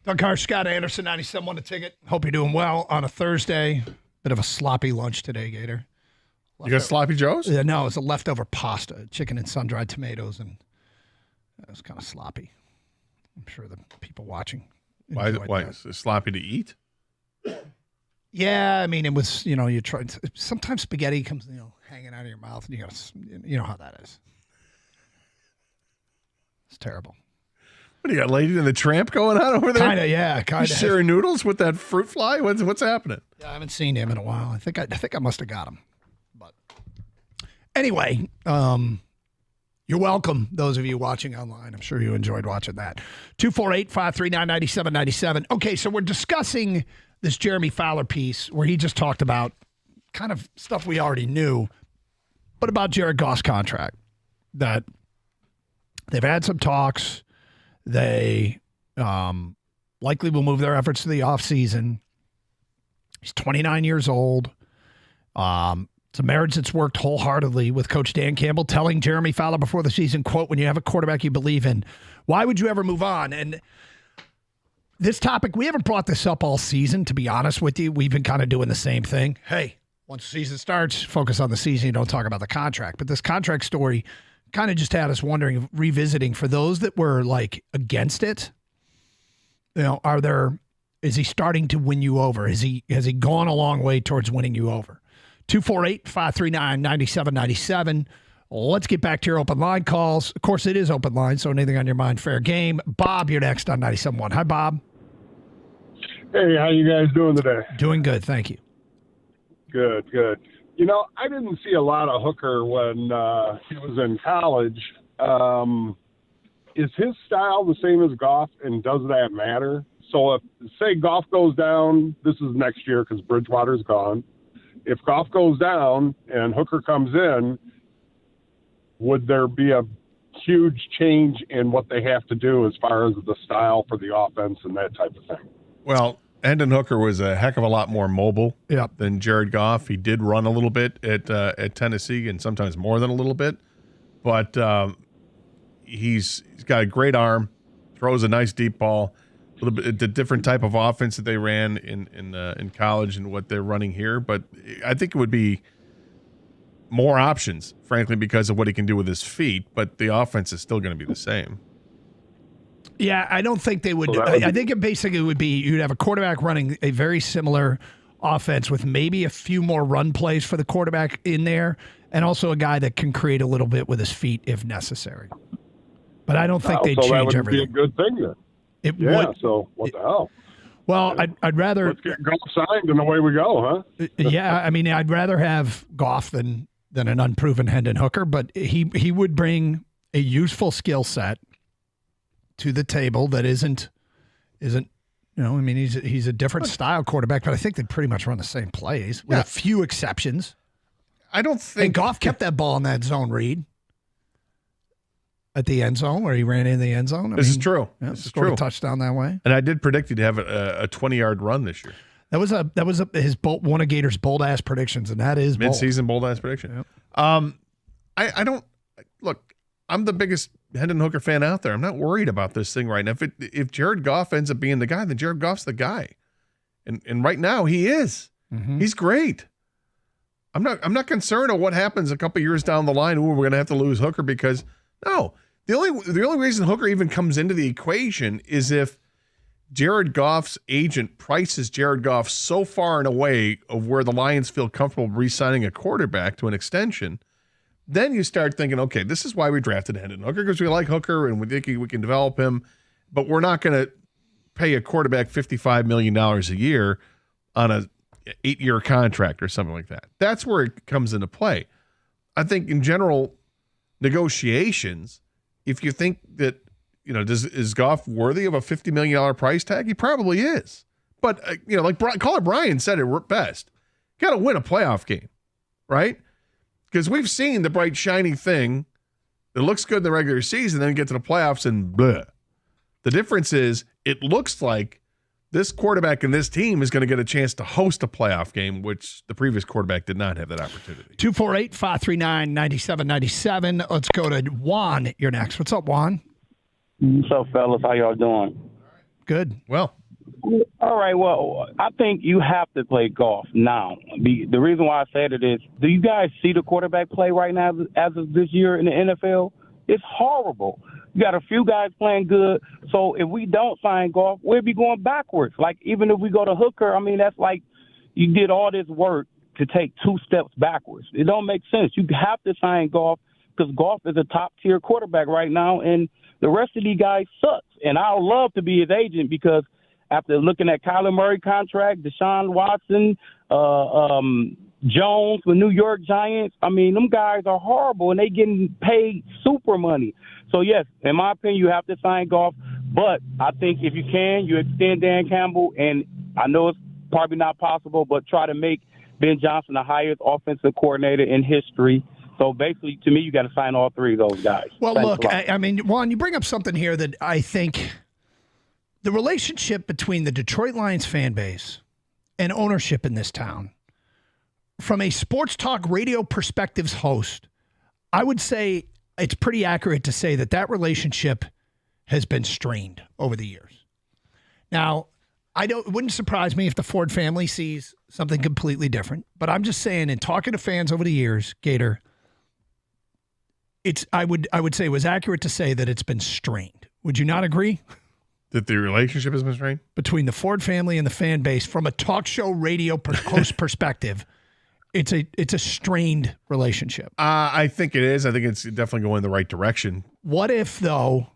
Doug Carr, Scott Anderson, 97 The Ticket. Hope you're doing well on a Thursday. Bit of a sloppy lunch today, Gator. You got Sloppy Joe's? Yeah, no, it's a leftover pasta, chicken and sun-dried tomatoes, and it was kind of sloppy. I'm sure the people watching. Why is it sloppy to eat? Yeah, I mean, it was, you try. Sometimes spaghetti comes, hanging out of your mouth, and you know how that is. It's terrible. What do you got, Lady and the Tramp going on over there? Kind of, yeah, kind of. Sharing noodles with that fruit fly? What's happening? Yeah, I haven't seen him in a while. I think I must have got him. But anyway, you're welcome, those of you watching online. I'm sure you enjoyed watching that. 248-539-9797. Okay, so we're discussing this Jeremy Fowler piece where he just talked about kind of stuff we already knew, but about Jared Goff's contract. That they've had some talks. They likely will move their efforts to the offseason. He's 29 years old. It's a marriage that's worked wholeheartedly with Coach Dan Campbell telling Jeremy Fowler before the season, quote, when you have a quarterback you believe in, why would you ever move on? And this topic, we haven't brought this up all season, to be honest with you. We've been kind of doing the same thing. Hey, once the season starts, focus on the season. You don't talk about the contract. But this contract story kind of just had us wondering, revisiting, for those that were like against it, is he starting to win you over? Has he gone a long way towards winning you over? 248-539-9797. Let's get back to your open line calls. Of course, it is open line, so anything on your mind, fair game. Bob, you're next on 97.1. Hi, Bob. Hey, how you guys doing today? Doing good, thank you. Good. I didn't see a lot of Hooker when he was in college. Is his style the same as Goff, and does that matter? So if, say, Goff goes down, this is next year because Bridgewater's gone. If Goff goes down and Hooker comes in, would there be a huge change in what they have to do as far as the style for the offense and that type of thing? Well, Hendon Hooker was a heck of a lot more mobile than Jared Goff. He did run a little bit at Tennessee, and sometimes more than a little bit. But he's got a great arm, throws a nice deep ball. A little bit the different type of offense that they ran in college and what they're running here. But I think it would be more options, frankly, because of what he can do with his feet. But the offense is still going to be the same. Yeah, I don't think they would. I think it basically would be you'd have a quarterback running a very similar offense with maybe a few more run plays for the quarterback in there, and also a guy that can create a little bit with his feet if necessary. But I don't think they'd change everything. So that would be a good thing then. So what the hell? Well, I'd rather let's get Goff signed and away we go, huh? Yeah, I mean, I'd rather have Goff than an unproven Hendon Hooker, but he would bring a useful skill set to the table that isn't I mean, he's a different style quarterback, but I think they pretty much run the same plays with a few exceptions. I don't think Goff kept that ball in that zone read at the end zone where he ran in the end zone. This is true. Yeah, this is scored true. a touchdown that way. And I did predict he'd have a 20-yard run this year. That was his one of Gator's bold ass predictions, and that is mid-season bold ass prediction. Yep. I don't look. I'm the biggest Hendon Hooker fan out there. I'm not worried about this thing right now. If Jared Goff ends up being the guy, then Jared Goff's the guy, and right now he is. Mm-hmm. He's great. I'm not concerned of what happens a couple years down the line. We're going to have to lose Hooker because no. The only reason Hooker even comes into the equation is if Jared Goff's agent prices Jared Goff so far and away of where the Lions feel comfortable re-signing a quarterback to an extension. Then you start thinking, okay, this is why we drafted Hendon Hooker, because we like Hooker and we think we can develop him, but we're not going to pay a quarterback $55 million a year on a 8-year contract or something like that. That's where it comes into play. I think in general negotiations, if you think that, is Goff worthy of a $50 million price tag? He probably is. But, like Caller Brian said it best, got to win a playoff game, right? Because we've seen the bright, shiny thing that looks good in the regular season, then get to the playoffs and bleh. The difference is it looks like this quarterback and this team is going to get a chance to host a playoff game, which the previous quarterback did not have that opportunity. 248-539-9797. Let's go to Juan. You're next. What's up, Juan? What's up, fellas? How y'all doing? Good. Well, all right. Well, I think you have to play golf now. The reason why I said it is, do you guys see the quarterback play right now as of this year in the NFL? It's horrible. You got a few guys playing good. So if we don't sign Goff, we'll be going backwards. Like, even if we go to Hooker, I mean, that's like you did all this work to take 2 steps backwards. It don't make sense. You have to sign Goff because Goff is a top-tier quarterback right now, and the rest of these guys sucks. And I would love to be his agent because after looking at Kyler Murray contract, Deshaun Watson, Jones with New York Giants, I mean, them guys are horrible, and they getting paid super money. So, yes, in my opinion, you have to sign Goff. But I think if you can, you extend Dan Campbell, and I know it's probably not possible, but try to make Ben Johnson the highest offensive coordinator in history. So, basically, to me, you got to sign all 3 of those guys. Well, Thanks look, a lot. I mean, Juan, you bring up something here that I think the relationship between the Detroit Lions fan base and ownership in this town, from a sports talk radio perspectives host, I would say it's pretty accurate to say that relationship has been strained over the years. Now, it wouldn't surprise me if the Ford family sees something completely different, but I'm just saying, in talking to fans over the years, Gator, I would say it was accurate to say that it's been strained. Would you not agree? That the relationship has been strained? Between the Ford family and the fan base, from a talk show radio host perspective, it's a strained relationship. I think it is. I think it's definitely going in the right direction. What if, though,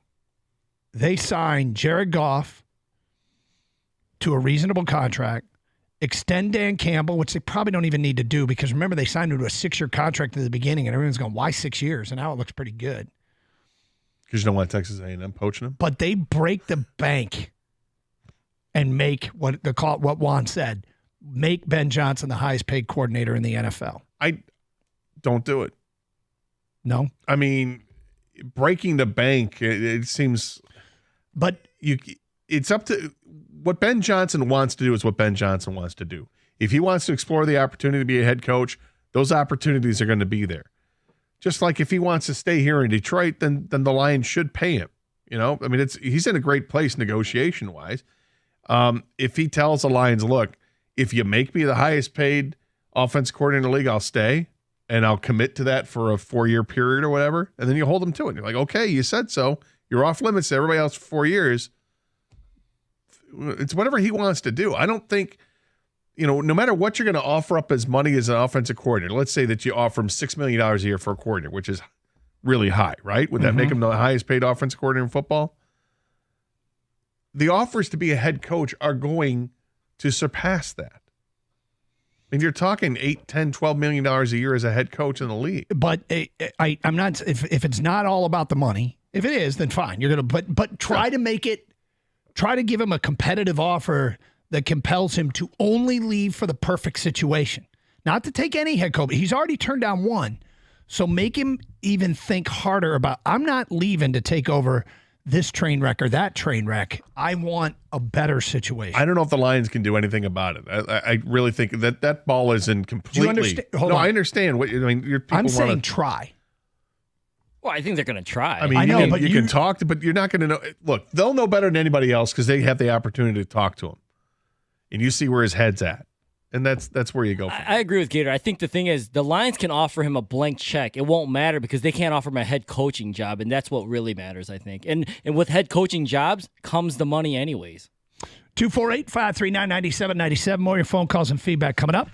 they sign Jared Goff to a reasonable contract, extend Dan Campbell, which they probably don't even need to do because, remember, they signed him to a 6-year contract at the beginning, and everyone's going, why 6 years? And now it looks pretty good. Because you don't want Texas A&M poaching him? But they break the bank and make what Juan said, make Ben Johnson the highest paid coordinator in the NFL. I don't do it. No? I mean, breaking the bank, it seems. But it's up to what Ben Johnson wants to do is what Ben Johnson wants to do. If he wants to explore the opportunity to be a head coach, those opportunities are going to be there. Just like if he wants to stay here in Detroit, then the Lions should pay him. You know, I mean, he's in a great place negotiation wise. If he tells the Lions, look, if you make me the highest paid offense coordinator in the league, I'll stay and I'll commit to that for a 4-year period or whatever. And then you hold him to it. You're like, okay, you said so. You're off limits to everybody else for 4 years. It's whatever he wants to do. I don't think, no matter what you're going to offer up as money as an offensive coordinator, let's say that you offer him $6 million a year for a coordinator, which is really high, right? Would that make him the highest paid offensive coordinator in football? The offers to be a head coach are going to surpass that. I mean, you're talking $8, $10, $12 million a year as a head coach in the league. But I'm not. If it's not all about the money, if it is, then fine. You're gonna. But try to make it. Try to give him a competitive offer that compels him to only leave for the perfect situation, not to take any head coach. He's already turned down one, so make him even think harder about. I'm not leaving to take over this train wreck or that train wreck. I want a better situation. I don't know if the Lions can do anything about it. I really think that ball is in completely. Do you understand? Hold on. I understand what you mean. I'm saying try. Well, I think they're going to try. I mean, you can talk to, but you're not going to know. Look, they'll know better than anybody else because they have the opportunity to talk to him, and you see where his head's at, and that's where you go. I agree with Gator. I think the thing is the Lions can offer him a blank check. It won't matter because they can't offer him a head coaching job, and that's what really matters, I think. And with head coaching jobs comes the money anyways. 248-539-9797. More of your phone calls and feedback coming up.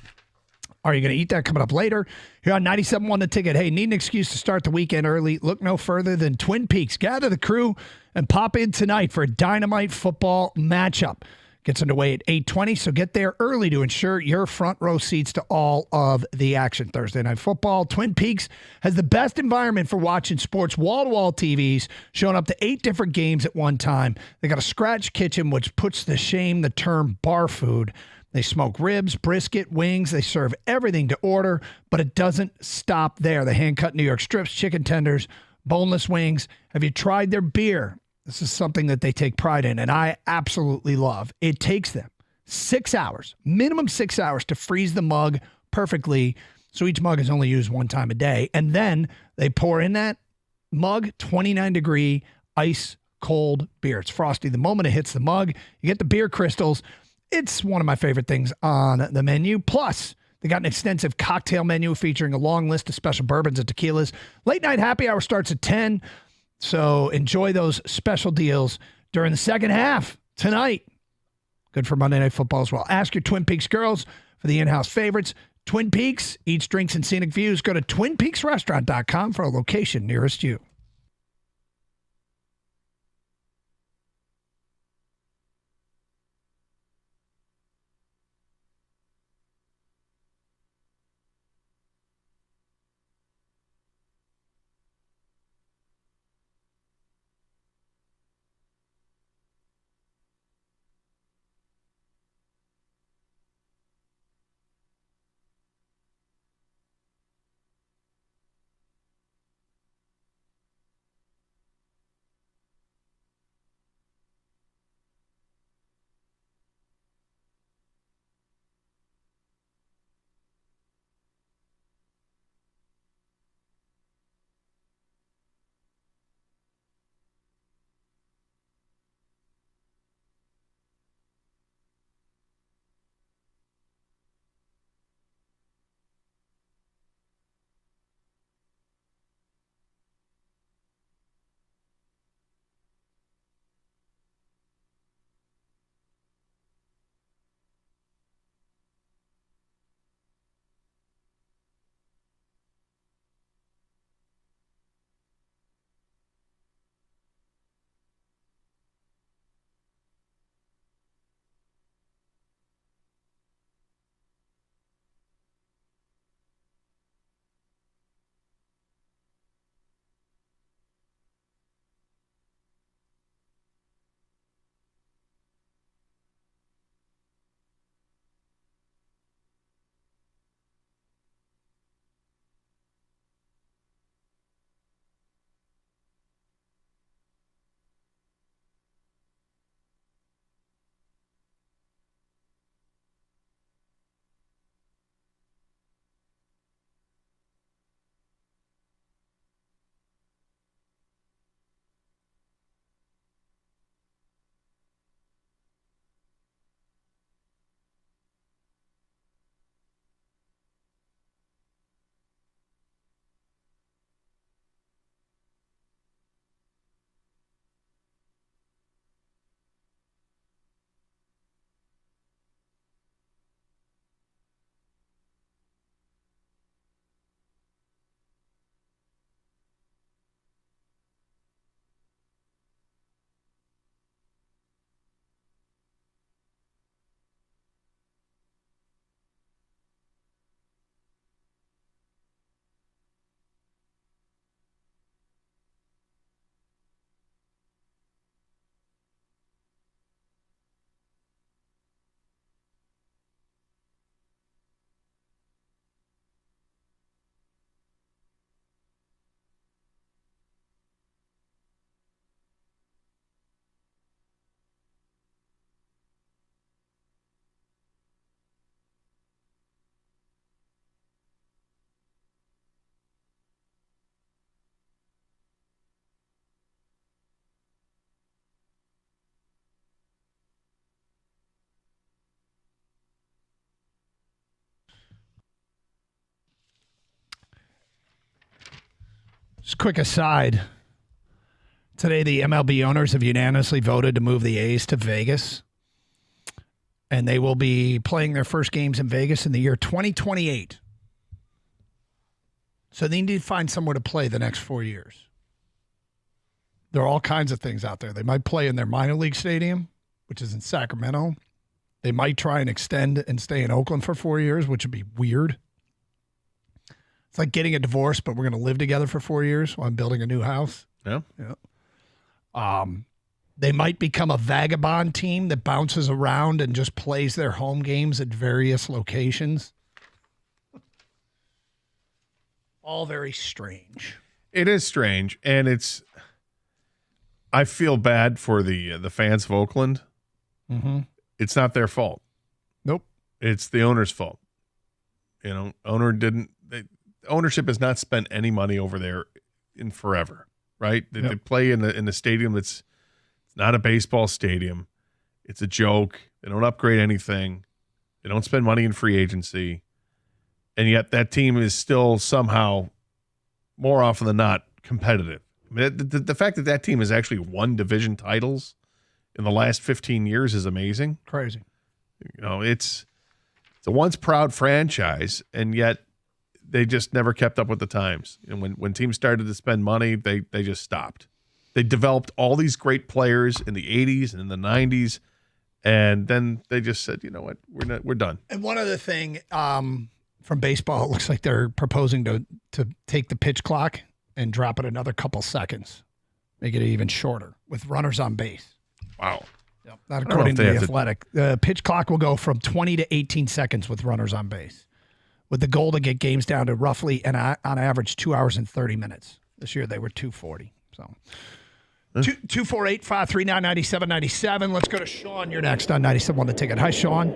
Are you going to eat that? Coming up later here on 97.1 The Ticket. Hey, need an excuse to start the weekend early? Look no further than Twin Peaks. Gather the crew and pop in tonight for a dynamite football matchup. Gets underway at 8:20, so get there early to ensure your front row seats to all of the action. Thursday Night Football. Twin Peaks has the best environment for watching sports. Wall-to-wall TVs showing up to 8 different games at one time. They got a scratch kitchen, which puts to shame the term bar food. They smoke ribs, brisket, wings. They serve everything to order, but it doesn't stop there. They hand-cut New York strips, chicken tenders, boneless wings. Have you tried their beer? This is something that they take pride in, and I absolutely love. It takes them 6 hours, minimum 6 hours, to freeze the mug perfectly, so each mug is only used one time a day. And then they pour in that mug 29-degree ice cold beer. It's frosty the moment it hits the mug. You get the beer crystals. It's one of my favorite things on the menu. Plus, they got an extensive cocktail menu featuring a long list of special bourbons and tequilas. Late night happy hour starts at 10. So enjoy those special deals during the second half tonight. Good for Monday Night Football as well. Ask your Twin Peaks girls for the in-house favorites. Twin Peaks, eats, drinks, and scenic views. Go to twinpeaksrestaurant.com for a location nearest you. Just quick aside. Today, the MLB owners have unanimously voted to move the A's to Vegas. And they will be playing their first games in Vegas in the year 2028. So they need to find somewhere to play the next 4 years. There are all kinds of things out there. They might play in their minor league stadium, which is in Sacramento. They might try and extend and stay in Oakland for 4 years, which would be weird. It's like getting a divorce, but we're going to live together for 4 years while I'm building a new house. Yeah. They might become a vagabond team that bounces around and just plays their home games at various locations. All very strange. It is strange, and I feel bad for the fans of Oakland. Mm-hmm. It's not their fault. Nope. It's the owner's fault. Ownership has not spent any money over there in forever, right? They play in the stadium that's not a baseball stadium. It's a joke. They don't upgrade anything. They don't spend money in free agency. And yet that team is still somehow, more often than not, competitive. I mean, the fact that that team has actually won division titles in the last 15 years is amazing. Crazy. You know, it's a once proud franchise, and yet they just never kept up with the times. And when teams started to spend money, they just stopped. They developed all these great players in the 80s and in the 90s, and then they just said, you know what, we're done. And one other thing from baseball, it looks like they're proposing to take the pitch clock and drop it another couple seconds, make it even shorter with runners on base. Wow. Yep. Not according to The Athletic. The pitch clock will go from 20 to 18 seconds with runners on base, with the goal to get games down to roughly, and on average, 2 hours and 30 minutes. This year they were 2:40. So 248-539-9797. Let's go to Sean. You're next on 97 on the ticket. Hi, Sean.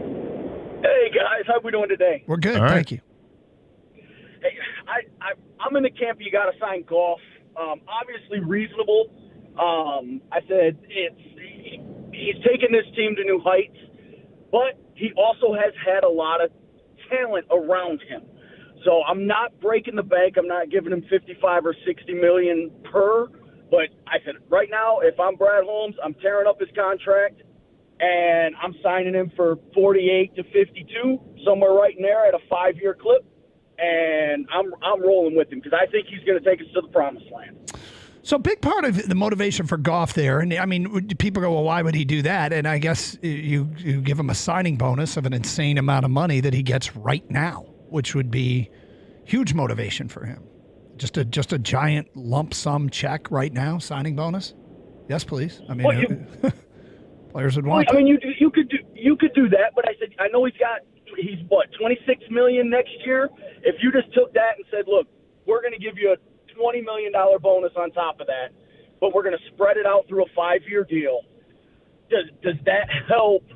Hey, guys. How we doing today? We're good. Thank you. Hey, I'm in the camp. You got to sign Goff. Obviously reasonable. I said he's taken this team to new heights, but he also has had a lot of talent around him. So I'm not breaking the bank. I'm not giving him 55 or 60 million per. But I said, right now, if I'm Brad Holmes, I'm tearing up his contract, and I'm signing him for 48 to 52, somewhere right in there at a 5-year clip. And I'm rolling with him because I think he's going to take us to the promised land. So big part of the motivation for Goff there, and I mean, people go, well, why would he do that? And I guess you give him a signing bonus of an insane amount of money that he gets right now, which would be huge motivation for him. Just a giant lump sum check right now, signing bonus. Yes, please. I mean, players would want. I mean, you could do that, but I said I know he's 26 million next year. If you just took that and said, look, we're going to give you a $20 million bonus on top of that, but we're going to spread it out through a 5-year deal. Does that help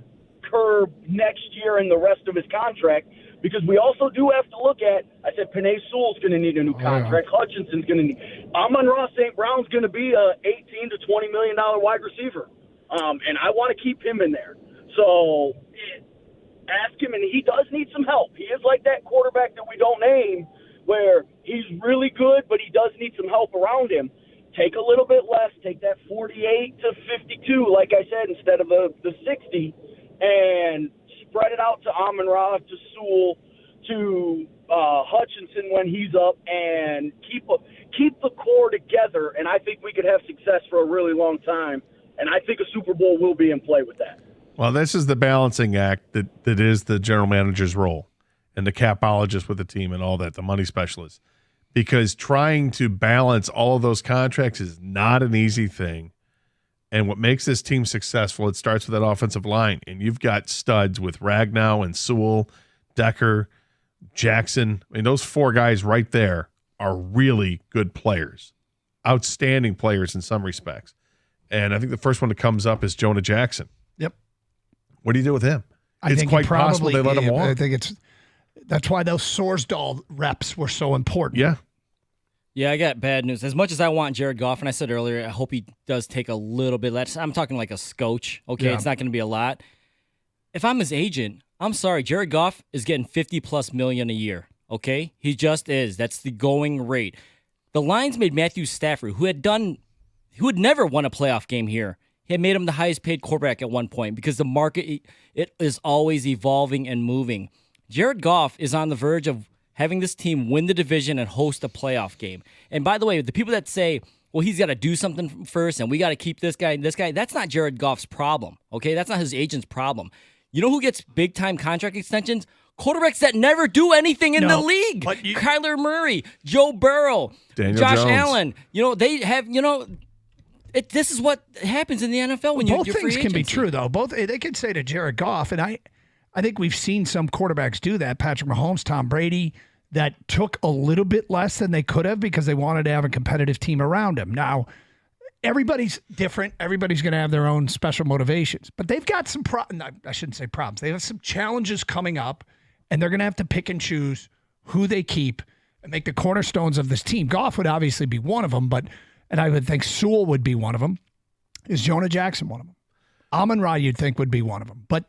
curb next year and the rest of his contract? Because we also do have to look at, I said, Penei Sewell's going to need a new contract. Hutchinson's going to need. Amon-Ra St. Brown's going to be a $18 to $20 million wide receiver. And I want to keep him in there. So ask him, and he does need some help. He is like that quarterback that we don't name, where he's really good, but he does need some help around him. Take a little bit less. Take that 48 to 52, like I said, instead of the 60, and spread it out to Amon-Ra, to Sewell, to Hutchinson when he's up, and keep the core together. And I think we could have success for a really long time. And I think a Super Bowl will be in play with that. Well, this is the balancing act that is the general manager's role, and the capologist with the team and all that, the money specialist. Because trying to balance all of those contracts is not an easy thing. And what makes this team successful, it starts with that offensive line. And you've got studs with Ragnow and Sewell, Decker, Jackson. I mean, those 4 guys right there are really good players, outstanding players in some respects. And I think the first one that comes up is Jonah Jackson. Yep. What do you do with him? It's quite possible they let him walk. I think that's why those Sorsdahl reps were so important. Yeah. Yeah, I got bad news. As much as I want Jared Goff, and I said earlier, I hope he does take a little bit less. I'm talking like a scotch. Okay, Yeah. It's not going to be a lot. If I'm his agent, I'm sorry, Jared Goff is getting $50+ million a year. Okay, he just is. That's the going rate. The Lions made Matthew Stafford, who had never won a playoff game here. He had made him the highest paid quarterback at one point because the market it is always evolving and moving. Jared Goff is on the verge of having this team win the division and host a playoff game. And by the way, the people that say, well, he's got to do something first and we got to keep this guy, that's not Jared Goff's problem, okay? That's not his agent's problem. You know who gets big-time contract extensions? Quarterbacks that never do anything in the league. Kyler Murray, Joe Burrow, Daniel Josh Jones. Allen. They have, this is what happens in the NFL when Both you're free things can be agency. true, though. Both they could say to Jared Goff, and I think we've seen some quarterbacks do that. Patrick Mahomes, Tom Brady, that took a little bit less than they could have because they wanted to have a competitive team around him. Now, everybody's different. Everybody's going to have their own special motivations. But they've got some I shouldn't say problems. They have some challenges coming up, and they're going to have to pick and choose who they keep and make the cornerstones of this team. Goff would obviously be one of them, and I would think Sewell would be one of them. Is Jonah Jackson one of them? Amon-Ra, you'd think, would be one of them. But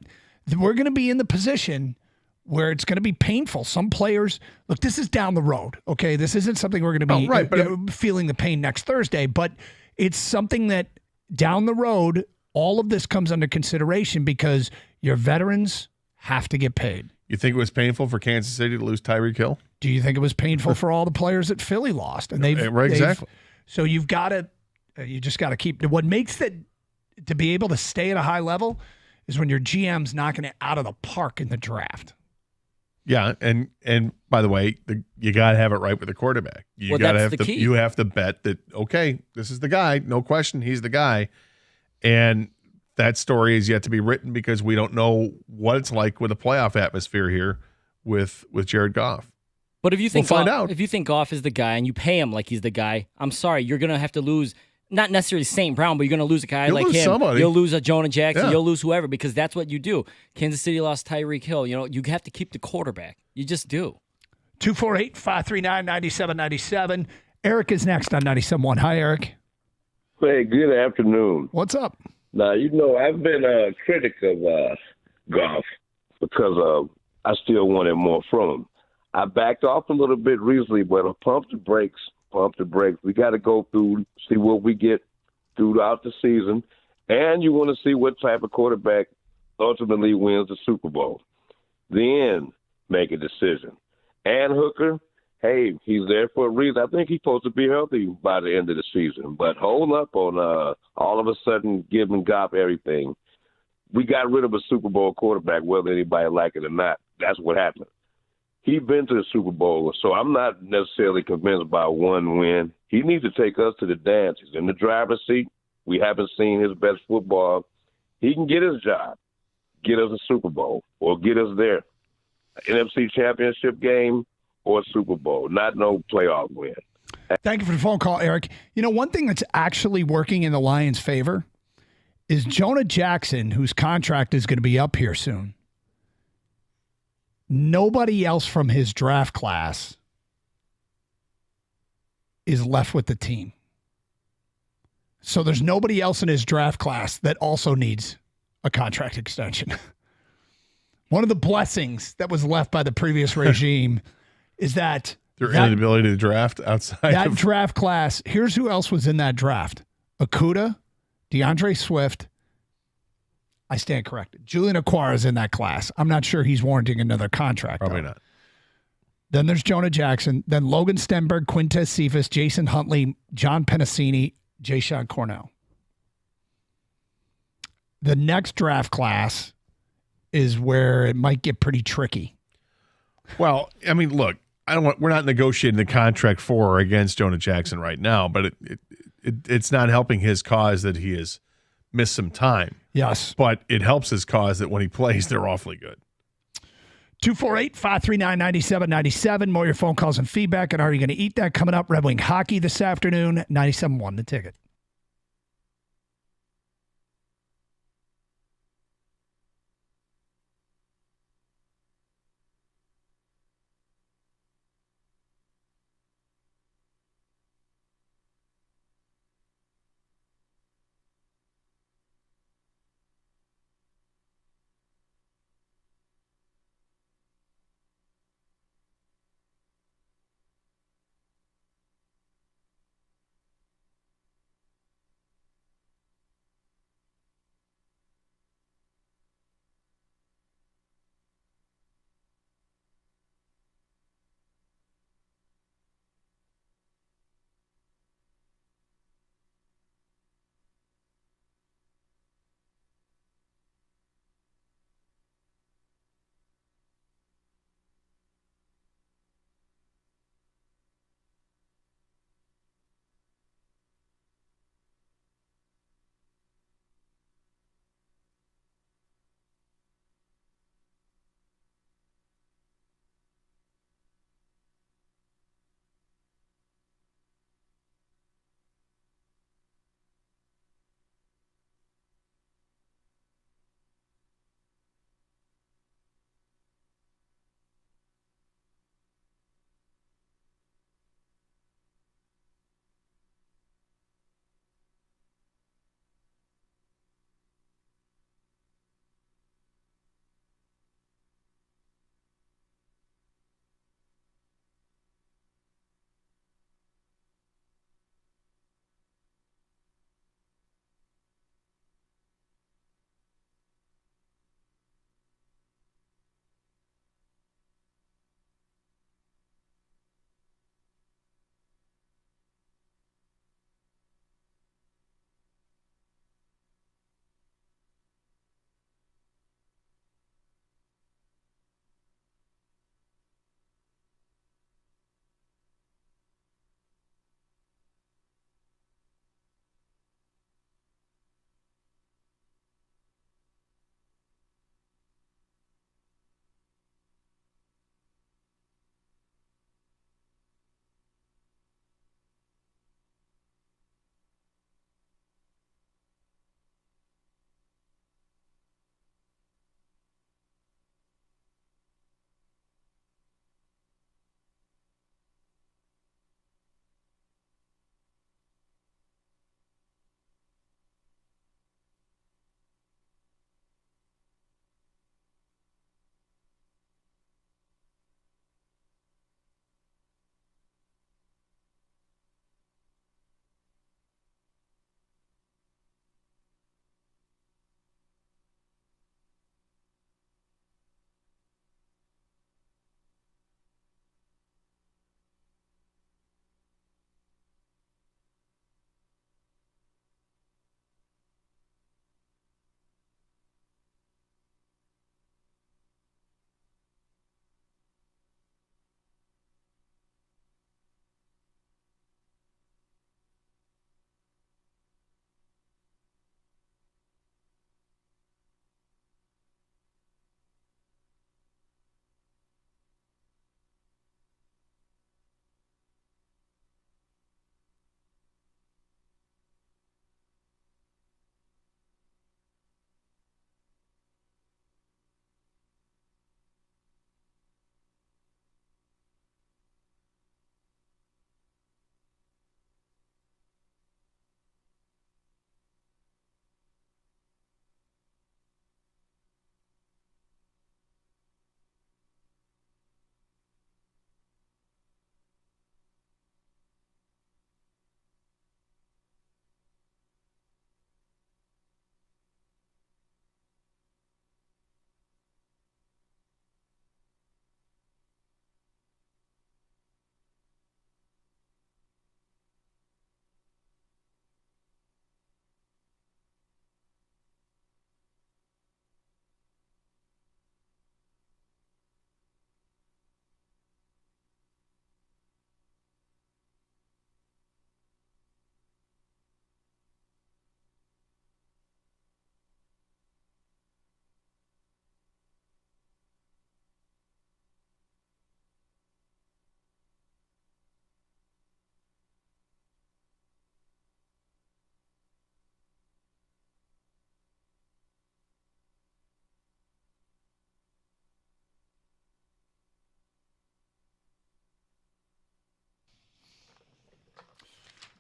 we're going to be in the position where it's going to be painful. Some players, look, this is down the road, okay? This isn't something we're going to be feeling the pain next Thursday, but it's something that down the road, all of this comes under consideration because your veterans have to get paid. You think it was painful for Kansas City to lose Tyreek Hill? Do you think it was painful for all the players that Philly lost? And exactly. So you've got to, you just got to keep. What makes it to be able to stay at a high level is when your GM's knocking it out of the park in the draft. Yeah, and by the way, you got to have it right with the quarterback. You got to have key. You have to bet that okay, this is the guy, no question, he's the guy, and that story is yet to be written because we don't know what it's like with a playoff atmosphere here with Jared Goff. But if you think we'll find out. If you think Goff is the guy and you pay him like he's the guy, I'm sorry, you're gonna have to lose. Not necessarily St. Brown, but you're going to lose a guy like him. Somebody. You'll lose a Jonah Jackson. Yeah. You'll lose whoever because that's what you do. Kansas City lost Tyreek Hill. You know, you have to keep the quarterback. You just do. 248-539-9797. Eric is next on 97.1. Hi, Eric. Hey, good afternoon. What's up? Now, I've been a critic of Goff because I still wanted more from him. I backed off a little bit recently, but I pumped the brakes. We got to go through, see what we get throughout the season, and you want to see what type of quarterback ultimately wins the Super Bowl. Then make a decision. And Hooker, hey, he's there for a reason. I think he's supposed to be healthy by the end of the season. But hold up on all of a sudden giving Goff everything. We got rid of a Super Bowl quarterback, whether anybody like it or not. That's what happened. He's been to the Super Bowl, so I'm not necessarily convinced by one win. He needs to take us to the dance. He's in the driver's seat. We haven't seen his best football. He can get his job, get us a Super Bowl, or get us there. NFC Championship game or Super Bowl, not no playoff win. Thank you for the phone call, Eric. One thing that's actually working in the Lions' favor is Jonah Jackson, whose contract is going to be up here soon. Nobody else from his draft class is left with the team. So there's nobody else in his draft class that also needs a contract extension. One of the blessings that was left by the previous regime is that their inability to draft outside that draft class. Here's who else was in that draft: Okudah, DeAndre Swift. I stand corrected. Julian Okwara is in that class. I'm not sure he's warranting another contract. Probably not. Then there's Jonah Jackson. Then Logan Stenberg, Quintez Cephas, Jason Huntley, John Pennicini, Jayshon Cornell. The next draft class is where it might get pretty tricky. Well, I mean, look, we're not negotiating the contract for or against Jonah Jackson right now, but it's not helping his cause that he has missed some time. Yes. But it helps his cause that when he plays, they're awfully good. 248-539-9797. More of your phone calls and feedback. And are you going to eat that? Coming up, Red Wing Hockey this afternoon, 97.1 The Ticket.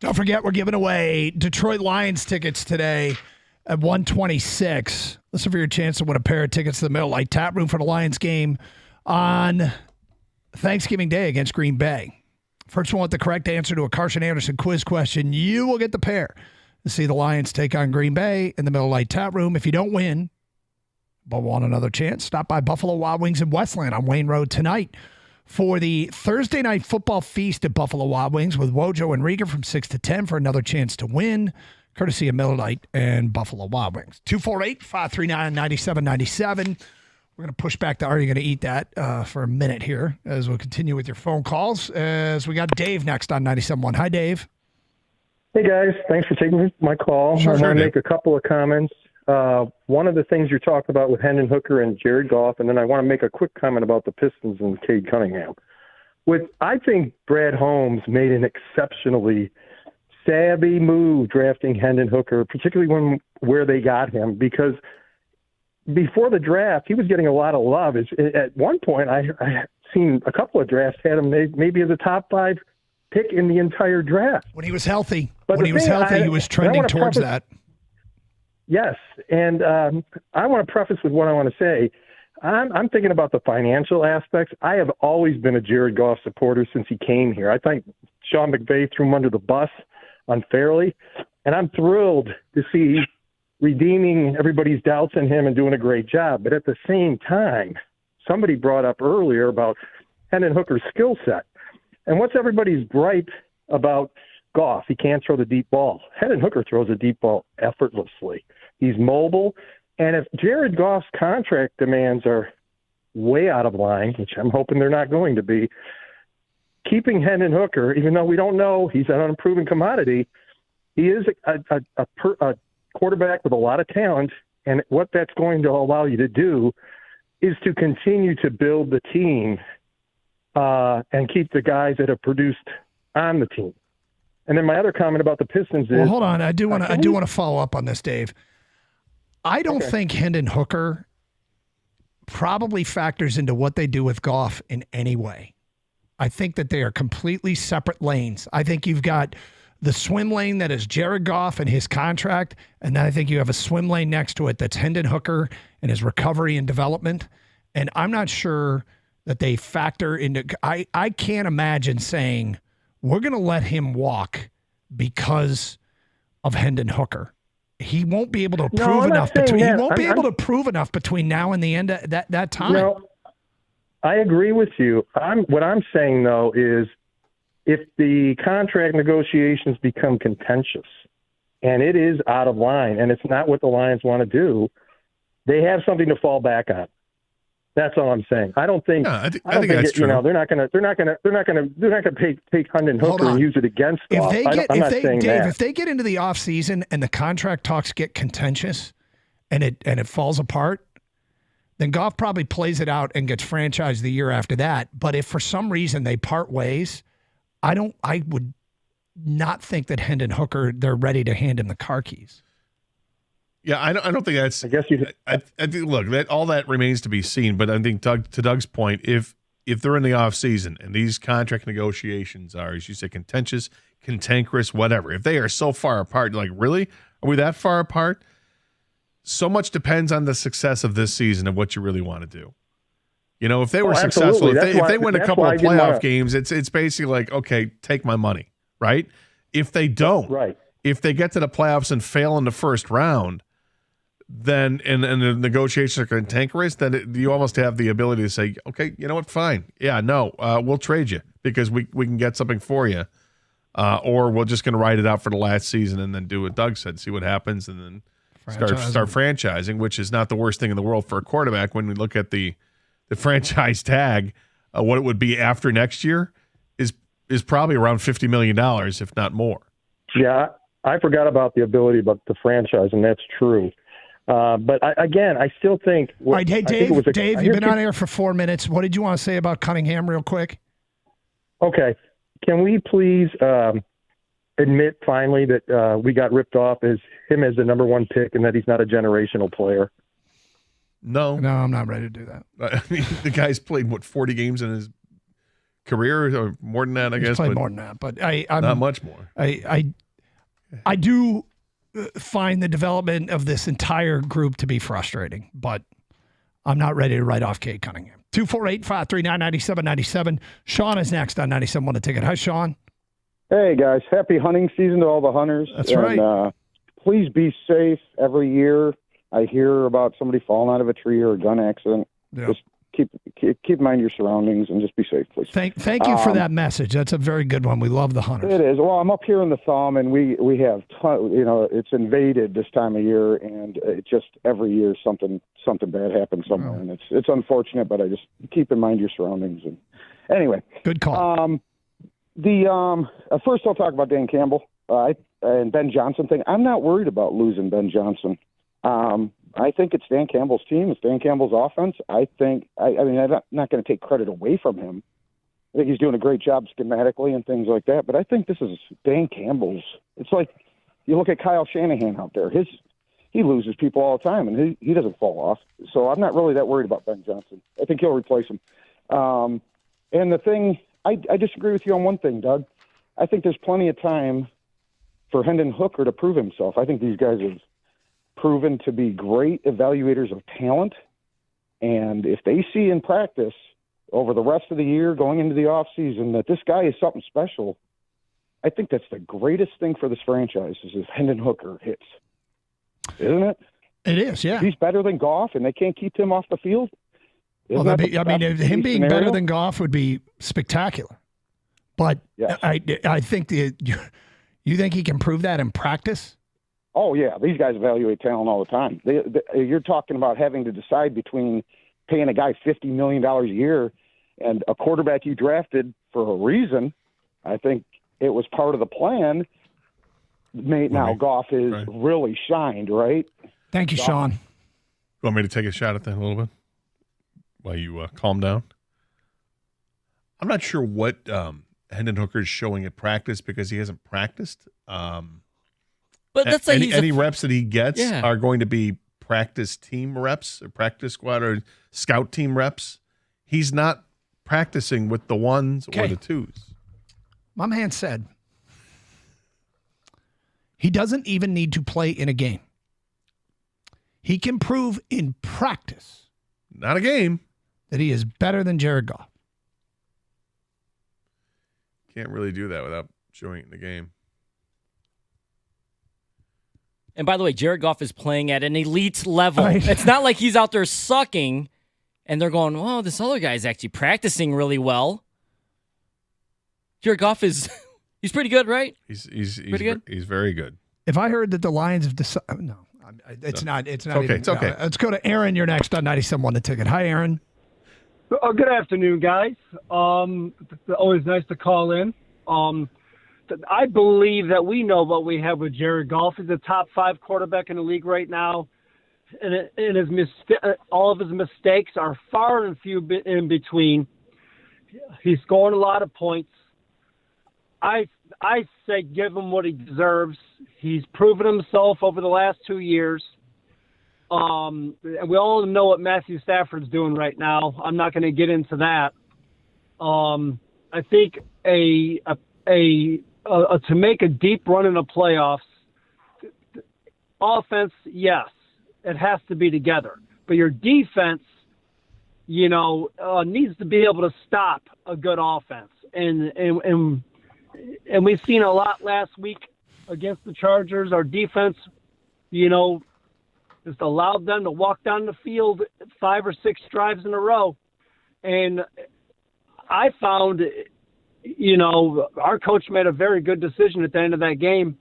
Don't forget, we're giving away Detroit Lions tickets today at 126. Listen for your chance to win a pair of tickets to the Miller Lite Tap Room for the Lions game on Thanksgiving Day against Green Bay. First one with the correct answer to a Carson Anderson quiz question, you will get the pair to see the Lions take on Green Bay in the Miller Lite Tap Room. If you don't win, but want another chance, stop by Buffalo Wild Wings in Westland on Wayne Road tonight for the Thursday night football feast at Buffalo Wild Wings with Wojo and Rieger from 6 to 10 for another chance to win, courtesy of Miller Lite and Buffalo Wild Wings. 248-539-9797. We're going to push back to Are You Going to Eat That for a minute here as we'll continue with your phone calls, as we got Dave next on 97.1. Hi, Dave. Hey, guys. Thanks for taking my call. I want to make a couple of comments. One of the things you're talking about with Hendon Hooker and Jared Goff, and then I want to make a quick comment about the Pistons and Cade Cunningham. I think Brad Holmes made an exceptionally savvy move drafting Hendon Hooker, particularly where they got him, because before the draft, he was getting a lot of love. At one point, I seen a couple of drafts had him maybe as a top 5 pick in the entire draft. When he was healthy. He was trending towards that. Yes, and I want to preface with what I want to say. I'm thinking about the financial aspects. I have always been a Jared Goff supporter since he came here. I think Sean McVay threw him under the bus unfairly, and I'm thrilled to see redeeming everybody's doubts in him and doing a great job. But at the same time, somebody brought up earlier about Hendon Hooker's skill set. And what's everybody's gripe about Goff? He can't throw the deep ball. Hendon Hooker throws a deep ball effortlessly. He's mobile. And if Jared Goff's contract demands are way out of line, which I'm hoping they're not going to be, keeping Hendon Hooker, even though we don't know he's an unproven commodity, he is a quarterback with a lot of talent, and what that's going to allow you to do is to continue to build the team and keep the guys that have produced on the team. And then my other comment about the Pistons is... Well, hold on. I do want to follow up on this, Dave. I don't think Hendon Hooker probably factors into what they do with Goff in any way. I think that they are completely separate lanes. I think you've got the swim lane that is Jared Goff and his contract, and then I think you have a swim lane next to it that's Hendon Hooker and his recovery and development. And I'm not sure that they factor into – I can't imagine saying we're going to let him walk because of Hendon Hooker. He won't be able to prove enough between – he won't be able to prove enough between now and the end of that time. No, I agree with you. What I'm saying, though, is – if the contract negotiations become contentious and it is out of line and it's not what the Lions want to do, they have something to fall back on. That's all I'm saying. I don't think. I think that's true. They're not going to take Hendon Hooker and use it against Goff. If they get into the offseason and the contract talks get contentious and it falls apart, then Goff probably plays it out and gets franchised the year after that. But if for some reason they part ways, I would not think that Hendon Hooker, they're ready to hand him the car keys. Yeah, I don't think that's. I guess I think. Look, all that remains to be seen. But I think to Doug's point, if they're in the off season and these contract negotiations are, as you say, contentious, cantankerous, whatever, if they are so far apart, like really, are we that far apart? So much depends on the success of this season and what you really want to do. You know, if they were successful, if they win a couple of playoff games, it's basically like, okay, take my money, right? If they don't, if they get to the playoffs and fail in the first round, then and the negotiations are cantankerous, then you almost have the ability to say, okay, you know what, fine, yeah, no, we'll trade you because we can get something for you, or we're just going to write it out for the last season and then do what Doug said, see what happens, and then start franchising, which is not the worst thing in the world for a quarterback when we look at the franchise tag, what it would be after next year is probably around $50 million, if not more. Yeah, I forgot about the ability about the franchise, and that's true. But I still think. All right, hey, Dave, you've been on air for 4 minutes. What did you want to say about Cunningham real quick? Okay. Can we please admit finally that we got ripped off as him as the number 1 pick and that he's not a generational player? No, I'm not ready to do that. I mean, the guy's played 40 games in his career or more than that, I He's guess. played but more than that, but I'm not much more. I do find the development of this entire group to be frustrating, but I'm not ready to write off Cade Cunningham. 248-539-9797. Sean is next on 97.1 The Ticket. Hi, Sean. Hey, guys. Happy hunting season to all the hunters. That's right. Please be safe every year. I hear about somebody falling out of a tree or a gun accident. Yeah. Just keep in mind your surroundings and just be safe, please. Thank you for that message. That's a very good one. We love the hunters. It is. Well, I'm up here in the Thumb, and we have it's invaded this time of year, and it just every year something bad happens somewhere, and it's unfortunate. But I just keep in mind your surroundings. And anyway, good call. First I'll talk about Dan Campbell and Ben Johnson thing. I'm not worried about losing Ben Johnson. I think it's Dan Campbell's team. It's Dan Campbell's offense. I think, I'm not going to take credit away from him. I think he's doing a great job schematically and things like that. But I think this is Dan Campbell's. It's like you look at Kyle Shanahan out there. He loses people all the time, and he doesn't fall off. So I'm not really that worried about Ben Johnson. I think he'll replace him. And the thing, I disagree with you on one thing, Doug. I think there's plenty of time for Hendon Hooker to prove himself. I think these guys have proven to be great evaluators of talent. And if they see in practice over the rest of the year, going into the off season, that this guy is something special, I think that's the greatest thing for this franchise is if Hendon Hooker hits. Isn't it? It is, yeah. If he's better than Goff and they can't keep him off the field. Well, him being better than Goff would be spectacular. But yes. I think you think he can prove that in practice? Oh, yeah. These guys evaluate talent all the time. You're talking about having to decide between paying a guy $50 million a year and a quarterback you drafted for a reason. I think it was part of the plan. Now, Goff has really shined, right? Thank you, Sean. You want me to take a shot at that a little bit while you calm down? I'm not sure what Hendon Hooker is showing at practice because he hasn't practiced. But that's like any reps that he gets are going to be practice team reps or practice squad or scout team reps. He's not practicing with the ones or the twos. My man said he doesn't even need to play in a game. He can prove in practice, not a game, that he is better than Jared Goff. Can't really do that without showing it in the game. And by the way, Jared Goff is playing at an elite level. It's not like he's out there sucking and they're going, "Well, this other guy's actually practicing really well." Jared Goff he's pretty good, right? He's pretty good. He's very good. If I heard that the Lions have decided, no, it's not. It's not. Okay, it's okay. Let's go to Aaron. You're next on 97.1 The Ticket. Hi, Aaron. Good afternoon, guys. Always nice to call in. I believe that we know what we have with Jared Goff. He's a top 5 quarterback in the league right now, and all of his mistakes are far and few in between. He's scoring a lot of points. I say give him what he deserves. He's proven himself over the last 2 years. And we all know what Matthew Stafford's doing right now. I'm not going to get into that. I think to make a deep run in the playoffs, offense, yes, it has to be together. But your defense, needs to be able to stop a good offense. And we've seen a lot last week against the Chargers. Our defense, just allowed them to walk down the field 5 or 6 drives in a row. And I found, our coach made a very good decision at the end of that game.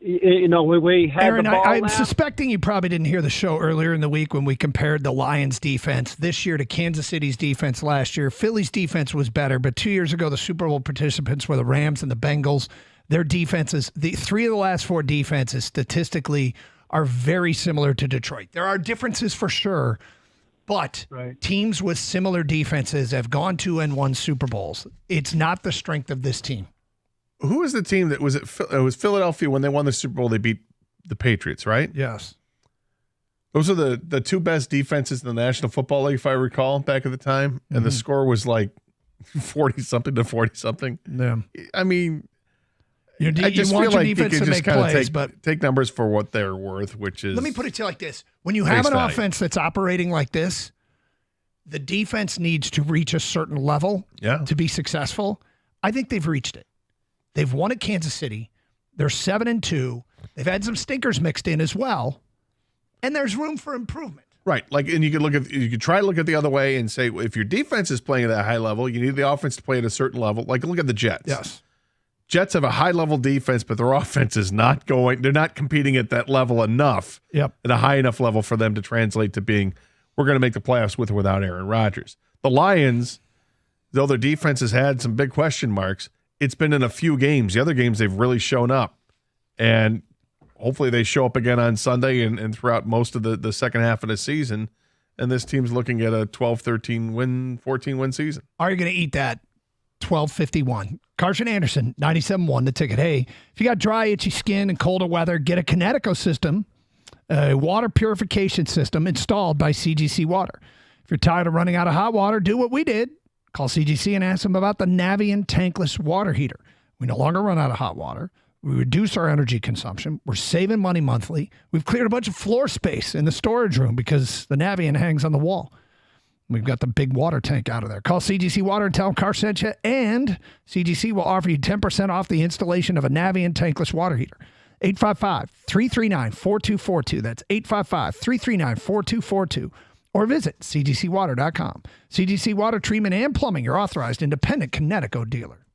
We had Aaron, the ball. I'm suspecting you probably didn't hear the show earlier in the week when we compared the Lions' defense this year to Kansas City's defense last year. Philly's defense was better, but 2 years ago, the Super Bowl participants were the Rams and the Bengals. Their defenses, the 3 of the last 4 defenses statistically are very similar to Detroit. There are differences for sure, but teams with similar defenses have gone to and won Super Bowls. It's not the strength of this team. Who was the team that was it? It was Philadelphia when they won the Super Bowl. They beat the Patriots, right? Yes. Those are the 2 best defenses in the National Football League, if I recall, back at the time. And the score was like 40-something to 40-something. Yeah. I mean, You I just want feel your like you defense can to just make kind of plays, but take numbers for what they're worth, which is. let me put it to you like this. When you have face an value. offense that's operating like this, the defense needs to reach a certain level to be successful. I think they've reached it. They've won at Kansas City. They're 7-2. They've had some stinkers mixed in as well. And there's room for improvement. Right. Like, and you could try to look at the other way and say, if your defense is playing at that high level, you need the offense to play at a certain level. Like, look at the Jets. Yes. Jets have a high level defense, but their offense is not they're not competing at that level enough. Yep. At a high enough level for them to translate to being, we're going to make the playoffs with or without Aaron Rodgers. The Lions, though their defense has had some big question marks, it's been in a few games. The other games, they've really shown up. And hopefully they show up again on Sunday and throughout most of the second half of the season. And this team's looking at a 12-13 win, 14-win season. Are you going to eat that? 12:51. Carson Anderson, 97.1 The Ticket. Hey, if you got dry, itchy skin and colder weather, get a Kinetico system, a water purification system installed by CGC Water. If you're tired of running out of hot water, do what we did. Call CGC and ask them about the Navien tankless water heater. We no longer run out of hot water. We reduce our energy consumption. We're saving money monthly. We've cleared a bunch of floor space in the storage room because the Navien hangs on the wall. We've got the big water tank out of there. Call CGC Water and tell them Car sent you, and CGC will offer you 10% off the installation of a Navien tankless water heater. 855-339-4242. That's 855-339-4242. Or visit cgcwater.com. CGC Water Treatment and Plumbing, your authorized independent Kinetico dealer.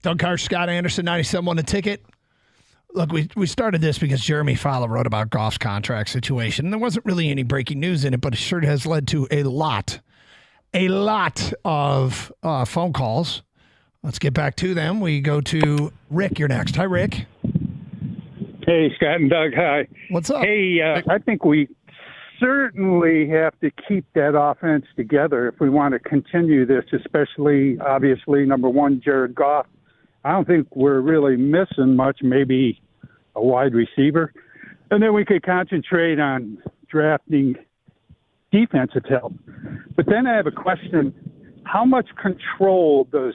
Doug Hart, Scott Anderson, 97 a ticket. Look, we started this because Jeremy Fowler wrote about Goff's contract situation. There wasn't really any breaking news in it, but it sure has led to a lot of phone calls. Let's get back to them. We go to Rick. You're next. Hi, Rick. Hey, Scott and Doug. Hi. What's up? Hey, I think we certainly have to keep that offense together if we want to continue this, especially, obviously, number one, Jared Goff. I don't think we're really missing much, maybe a wide receiver. And then we could concentrate on drafting defensive help. But then I have a question. How much control does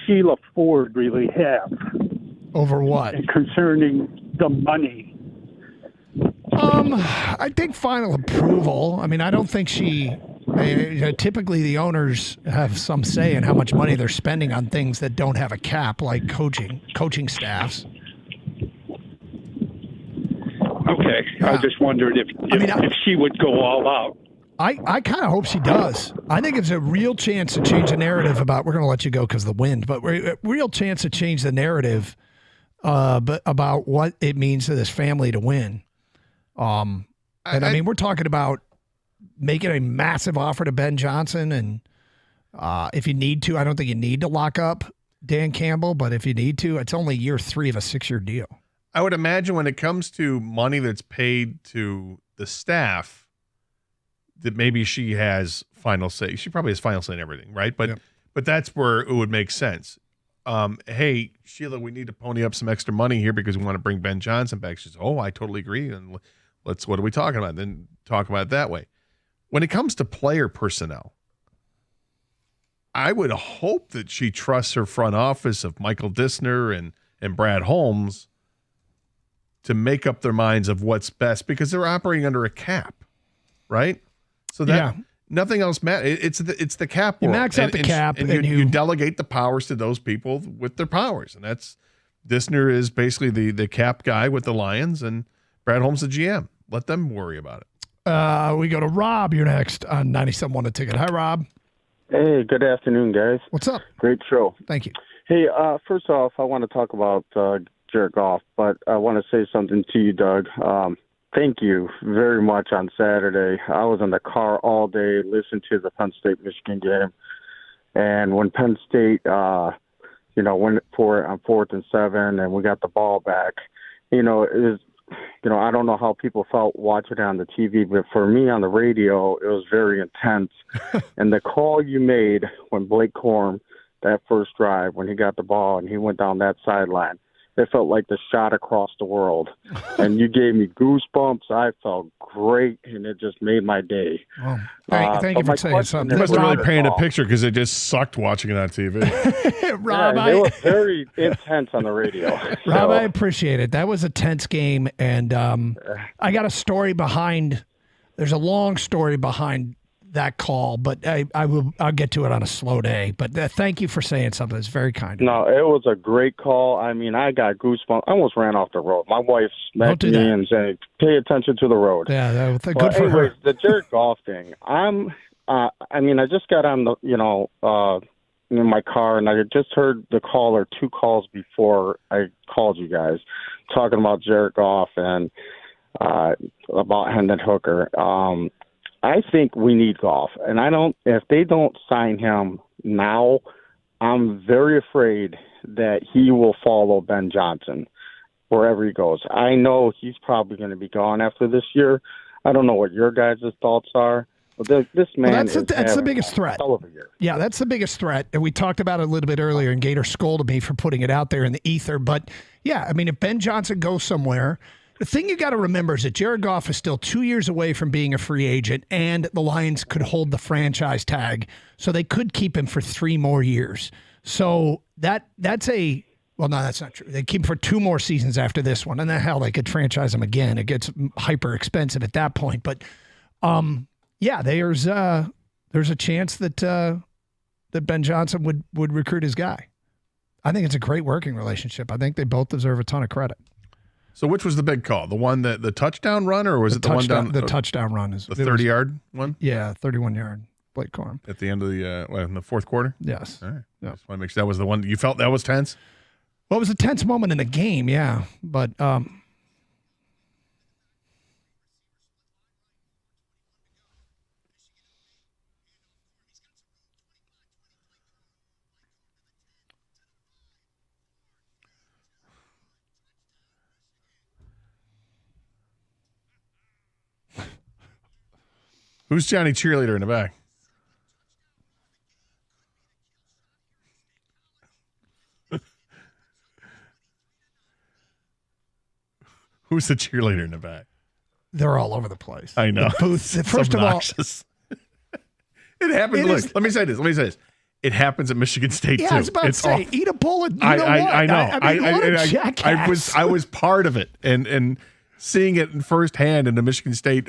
Sheila Ford really have? Over what? Concerning the money. I think final approval. I mean, I don't think typically the owners have some say in how much money they're spending on things that don't have a cap, like coaching staffs. Okay. Yeah. I just wondered if she would go all out. I kind of hope she does. I think it's a real chance to change the narrative about, we're going to let you go because of the wind, but a real chance to change the narrative but about what it means to this family to win. I mean, we're talking about making a massive offer to Ben Johnson, and if you need to, I don't think you need to lock up Dan Campbell, but if you need to, it's only year 3 of a 6-year deal. I would imagine when it comes to money that's paid to the staff, that maybe she has final say. She probably has final say in everything, right? But but that's where it would make sense. Hey, Sheila, we need to pony up some extra money here because we want to bring Ben Johnson back. She says, oh, I totally agree. And what are we talking about? Then talk about it that way. When it comes to player personnel, I would hope that she trusts her front office of Michael Dissner and Brad Holmes to make up their minds of what's best because they're operating under a cap, right? So that nothing else matters. It's the cap world. You max out the cap, and you delegate the powers to those people with their powers, and that's Dissner is basically the cap guy with the Lions, and Brad Holmes the GM. Let them worry about it. We go to Rob. You're next on 97.1 a ticket. Hi, Rob. Hey, good afternoon, guys. What's up? Great show. Thank you. Hey, first off, I want to talk about Jared Goff, but I want to say something to you, Doug. Thank you very much on Saturday. I was in the car all day listening to the Penn State-Michigan game. And when Penn State, went for it on 4th and 7 and we got the ball back, it was, I don't know how people felt watching it on the TV, but for me on the radio, it was very intense. And the call you made when Blake Corum, that first drive, when he got the ball and he went down that sideline, it felt like the shot across the world. And you gave me goosebumps. I felt great, and it just made my day. Well, thank you for saying something. You must have really painted a picture because it just sucked watching it on TV. Rob, it was very intense on the radio. Rob, I appreciate it. That was a tense game, and I got a story behind. There's a long story behind that call, but I'll get to it on a slow day. But thank you for saying something. It's very kind of you. No, it was a great call. I mean, I got goosebumps. I almost ran off the road. My wife smacked me and said, "Pay attention to the road." Yeah, good for her. The Jared Goff thing. I just got on the in my car, and I had just heard the call or 2 calls before I called you guys talking about Jared Goff and about Hendon Hooker. I think we need Goff, and if they don't sign him now, I'm very afraid that he will follow Ben Johnson wherever he goes. I know he's probably going to be gone after this year. I don't know what your guys' thoughts are, but this man that's the biggest threat. Yeah, that's the biggest threat, and we talked about it a little bit earlier, and Gator scolded me for putting it out there in the ether. But yeah, I mean, if Ben Johnson goes somewhere. The thing you got to remember is that Jared Goff is still 2 years away from being a free agent, and the Lions could hold the franchise tag, so they could keep him for 3 more years. So that's no, that's not true. They keep him for 2 more seasons after this one, and then hell, they could franchise him again. It gets hyper expensive at that point. But there's a chance that Ben Johnson would recruit his guy. I think it's a great working relationship. I think they both deserve a ton of credit. So which was the big call? The one that the touchdown run, or was it the one down? The touchdown run is the 30-yard one. Yeah, 31-yard. Blake Corum. At the end of the in the fourth quarter? Yes. All right. Yep. Just want to make sure that was the one you felt that was tense? Well, it was a tense moment in the game, yeah. But Who's Johnny Cheerleader in the back? Who's the cheerleader in the back? they're all over the place. I know. The booth. It's First of all, obnoxious. It happens. Look, let me say this. It happens at Michigan State too. I was about to say, eat a bullet. You know what? I know. I mean, what a jackass. I was part of it, and seeing it firsthand in the Michigan State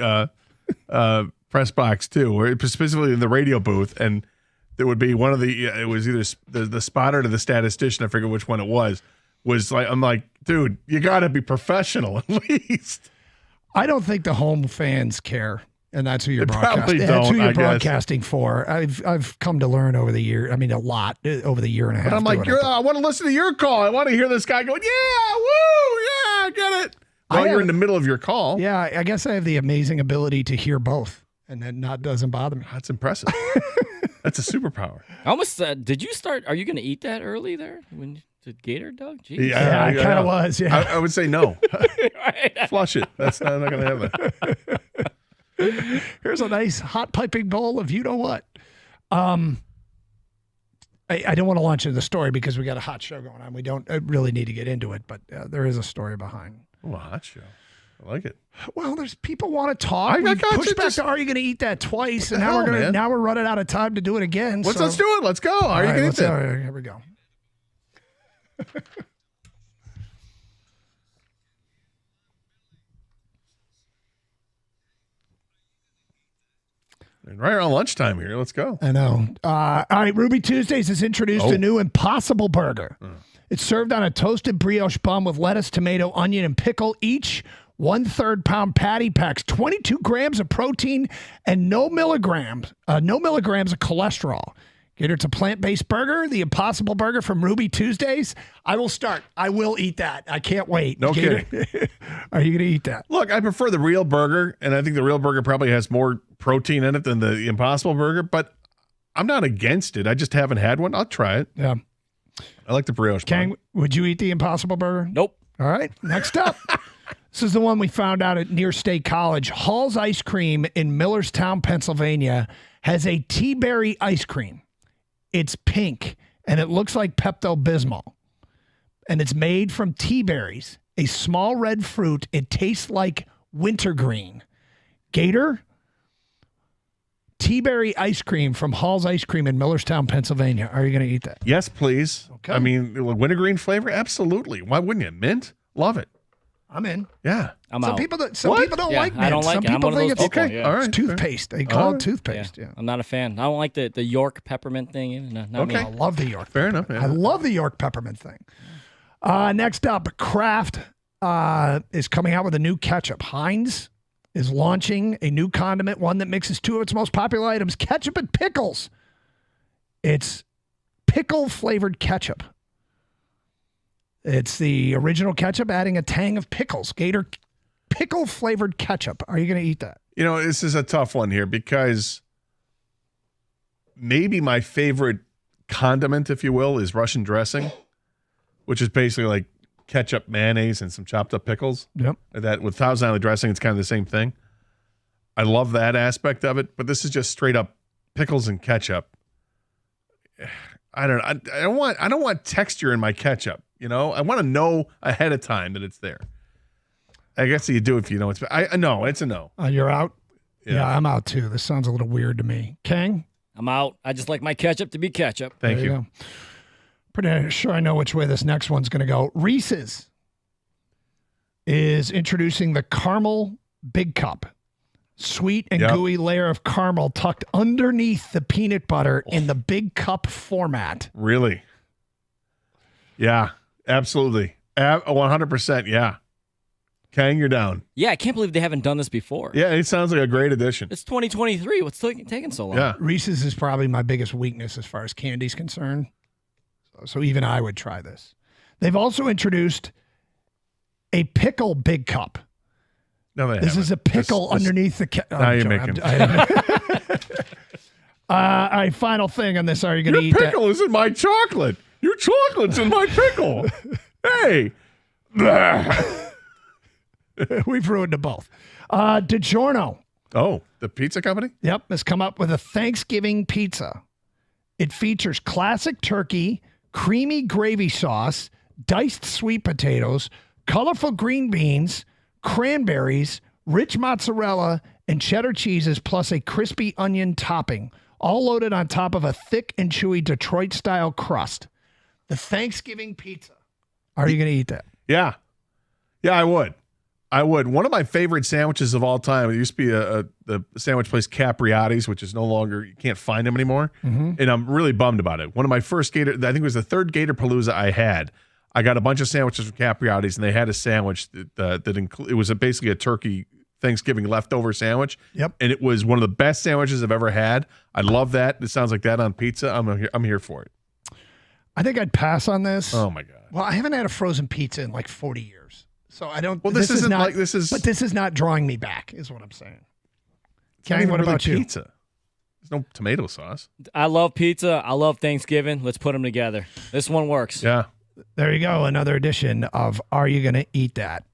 press box too, where specifically in the radio booth, and there would be one of the. It was either the spotter or the statistician. I forget which one it was. Was like, I'm like, dude, you got to be professional at least. I don't think the home fans care. And that's who you're broadcasting. That's who you're broadcasting for. I've come to learn over the year. I mean, a lot over the year and a half. But I'm like, I want to listen to your call. I want to hear this guy going, yeah, woo, yeah, I get it. While you're in the middle of your call. Yeah, I guess I have the amazing ability to hear both, and that doesn't bother me. That's impressive. That's a superpower. I almost did you start? Are you going to eat that early there when the Gator, Doug? Jeez. Yeah, I kind of was. Yeah, I would say no. Flush it. That's not going to happen. Here's a nice hot piping bowl of you know what. I don't want to launch into the story because we got a hot show going on. We don't really need to get into it, but there is a story behind. Oh, a hot show. I like it. Well, there's people want to talk. We pushed back to Are You Going to Eat That twice, and now we're running out of time to do it again. Let's do it. Let's go. Are You Going to Eat That? Here we go. Right around lunchtime here. Let's go. I know. All right, Ruby Tuesdays has introduced a new Impossible Burger. It's served on a toasted brioche bun with lettuce, tomato, onion, and pickle. Each 1/3 pound patty packs 22 grams of protein and no milligrams of cholesterol. Gator, it's a plant-based burger, the Impossible Burger from Ruby Tuesdays. I will start. I will eat that. I can't wait. No Gator, kidding. Are you going to eat that? Look, I prefer the real burger, and I think the real burger probably has more protein in it than the Impossible Burger, but I'm not against it. I just haven't had one. I'll try it. Yeah. I like the brioche. Kang, would you eat the Impossible Burger? Nope. All right. Next up. This is the one we found out at Near State College. Hall's Ice Cream in Millerstown, Pennsylvania, has a tea berry ice cream. It's pink, and it looks like Pepto-Bismol. And it's made from tea berries, a small red fruit. It tastes like wintergreen. Gator, tea berry ice cream from Hall's Ice Cream in Millerstown, Pennsylvania. Are you going to eat that? Yes, please. Okay. I mean, wintergreen flavor? Absolutely. Why wouldn't you? Mint? Love it. I'm in. Yeah. Some people don't like mint. I don't like Some it. I'm people one of think those it's people, okay. yeah. All right. It's toothpaste. They call it toothpaste. Yeah. I'm not a fan. I don't like the York peppermint thing. Not me. I love the York. Fair enough. Yeah. I love the York peppermint thing. Next up, Kraft is coming out with a new ketchup. Heinz is launching a new condiment, one that mixes two of its most popular items, ketchup and pickles. It's pickle-flavored ketchup. It's the original ketchup, adding a tang of pickles. Gator, pickle-flavored ketchup. Are you going to eat that? You know, this is a tough one here because maybe my favorite condiment, if you will, is Russian dressing, which is basically like ketchup, mayonnaise, and some chopped up pickles. Yep. That with Thousand Island dressing, it's kind of the same thing. I love that aspect of it, but this is just straight up pickles and ketchup. I don't want texture in my ketchup. You know, I want to know ahead of time that it's there. I guess you do if you know it's. I know it's a no. You're out. Yeah, I'm out too. This sounds a little weird to me. Kang? I'm out. I just like my ketchup to be ketchup. Thank you. Go. Pretty sure I know which way this next one's going to go. Reese's is introducing the Caramel Big Cup. Sweet and gooey layer of caramel tucked underneath the peanut butter in the big cup format. Really? Yeah, absolutely. 100%. Yeah. Kang, you're down. Yeah, I can't believe they haven't done this before. Yeah, it sounds like a great addition. It's 2023. What's taking so long? Yeah. Reese's is probably my biggest weakness as far as candy's concerned. So even I would try this. They've also introduced a pickle big cup. No, they This haven't. is a pickle underneath the cup. Now you're making. All right, final thing on this. Are you going to eat Your that? pickle is in my chocolate. Your chocolate's in my pickle. Hey. We've ruined them both. DiGiorno. Oh, the pizza company? Yep, has come up with a Thanksgiving pizza. It features classic turkey, creamy gravy sauce, diced sweet potatoes, colorful green beans, cranberries, rich mozzarella, and cheddar cheeses, plus a crispy onion topping, all loaded on top of a thick and chewy Detroit-style crust. The Thanksgiving pizza. Are you going to eat that? Yeah. Yeah, I would. One of my favorite sandwiches of all time, it used to be the sandwich place Capriati's, which is no longer, you can't find them anymore. Mhm. And I'm really bummed about it. One of my first Gator, I think it was the third Gator Palooza I had. I got a bunch of sandwiches from Capriati's, and they had a sandwich it was basically a turkey Thanksgiving leftover sandwich. Yep. And it was one of the best sandwiches I've ever had. I love that. It sounds like that on pizza. I'm here for it. I think I'd pass on this. Oh my God. Well, I haven't had a frozen pizza in like 40 years. So I don't. Well, this isn't not, like this is. But this is not drawing me back, is what I'm saying. It's not Kang, even what really about you? pizza. There's no tomato sauce. I love pizza. I love Thanksgiving. Let's put them together. This one works. Yeah. There you go. Another edition of Are You Gonna Eat That?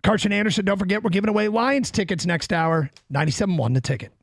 Carson Anderson, don't forget we're giving away Lions tickets next hour. 97.1 The Ticket.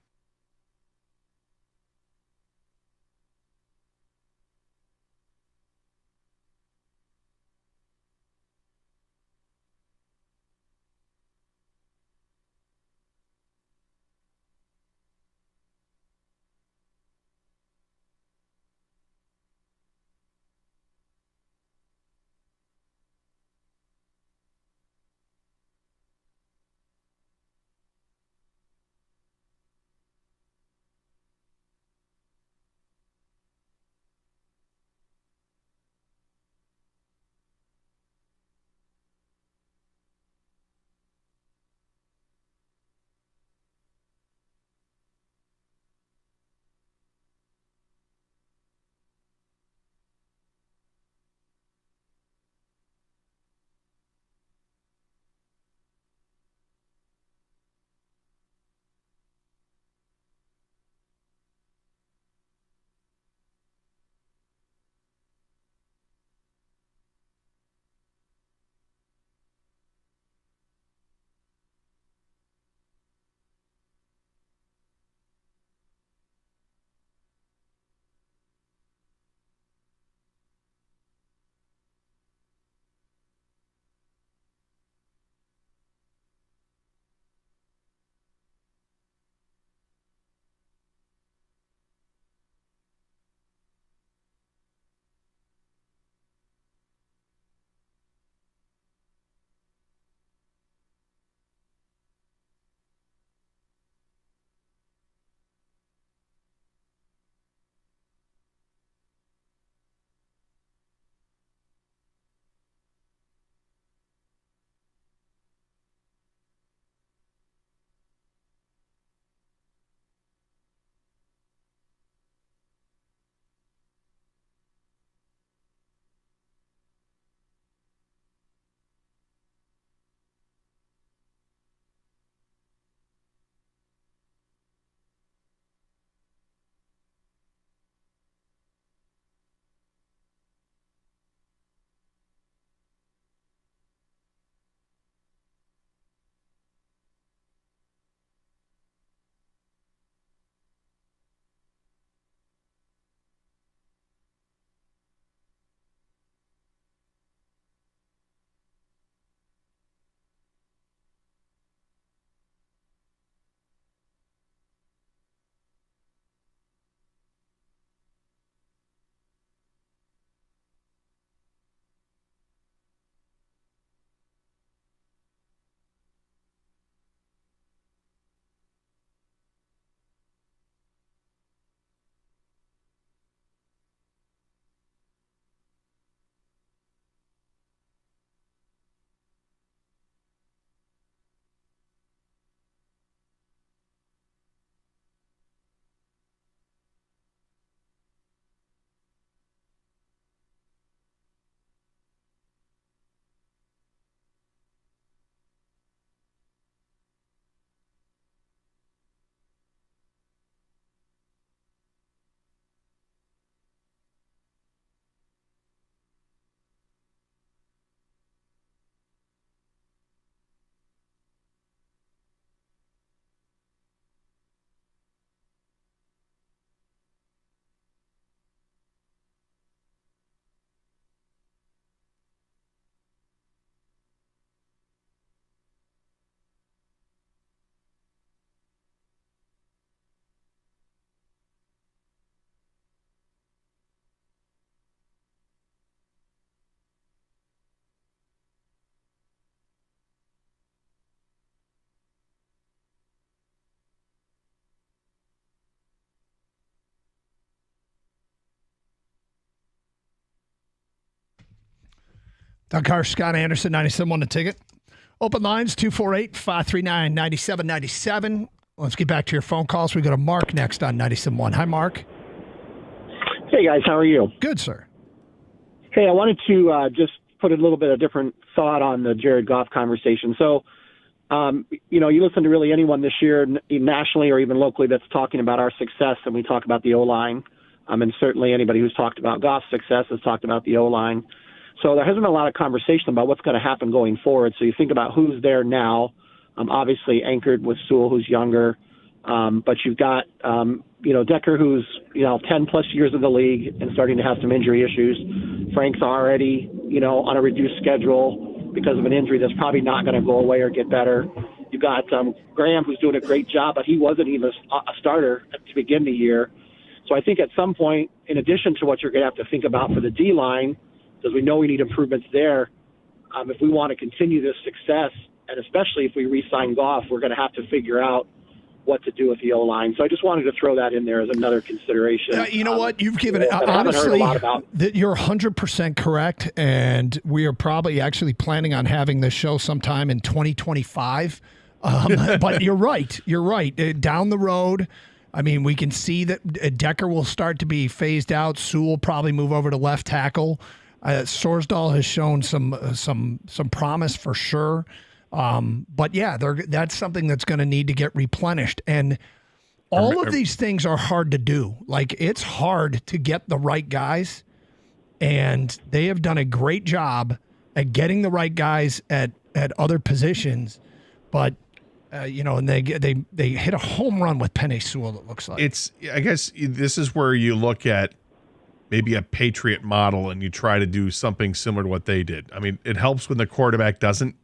Doug Carr, Scott Anderson, 97.1 The Ticket. Open lines, 248-539-9797. Let's get back to your phone calls. We go to Mark next on 97.1. Hi, Mark. Hey, guys. How are you? Good, sir. Hey, I wanted to just put a little bit of different thought on the Jared Goff conversation. So, you listen to really anyone this year, nationally or even locally, that's talking about our success, and we talk about the O-line. And certainly anybody who's talked about Goff's success has talked about the O-line. So there hasn't been a lot of conversation about what's going to happen going forward. So you think about who's there now, obviously anchored with Sewell, who's younger. But you've got, Decker, who's, 10-plus years in the league and starting to have some injury issues. Frank's already, on a reduced schedule because of an injury that's probably not going to go away or get better. You've got Graham, who's doing a great job, but he wasn't even a starter to begin the year. So I think at some point, in addition to what you're going to have to think about for the D-line, because we know we need improvements there, if we want to continue this success, and especially if we re-sign Goff, we're going to have to figure out what to do with the O-line. So I just wanted to throw that in there as another consideration. You know what? You've given it, honestly, that you're 100% correct, and we are probably actually planning on having this show sometime in 2025. But you're right. You're right. Down the road, I mean, we can see that Decker will start to be phased out. Sewell will probably move over to left tackle. Sorsdahl has shown some promise for sure. But yeah, that's something that's going to need to get replenished. And all of these things are hard to do. Like, it's hard to get the right guys, and they have done a great job at getting the right guys at other positions. But and they hit a home run with Penei Sewell, it looks like. I guess this is where you look at maybe a Patriot model and you try to do something similar to what they did. I mean, it helps when the quarterback doesn't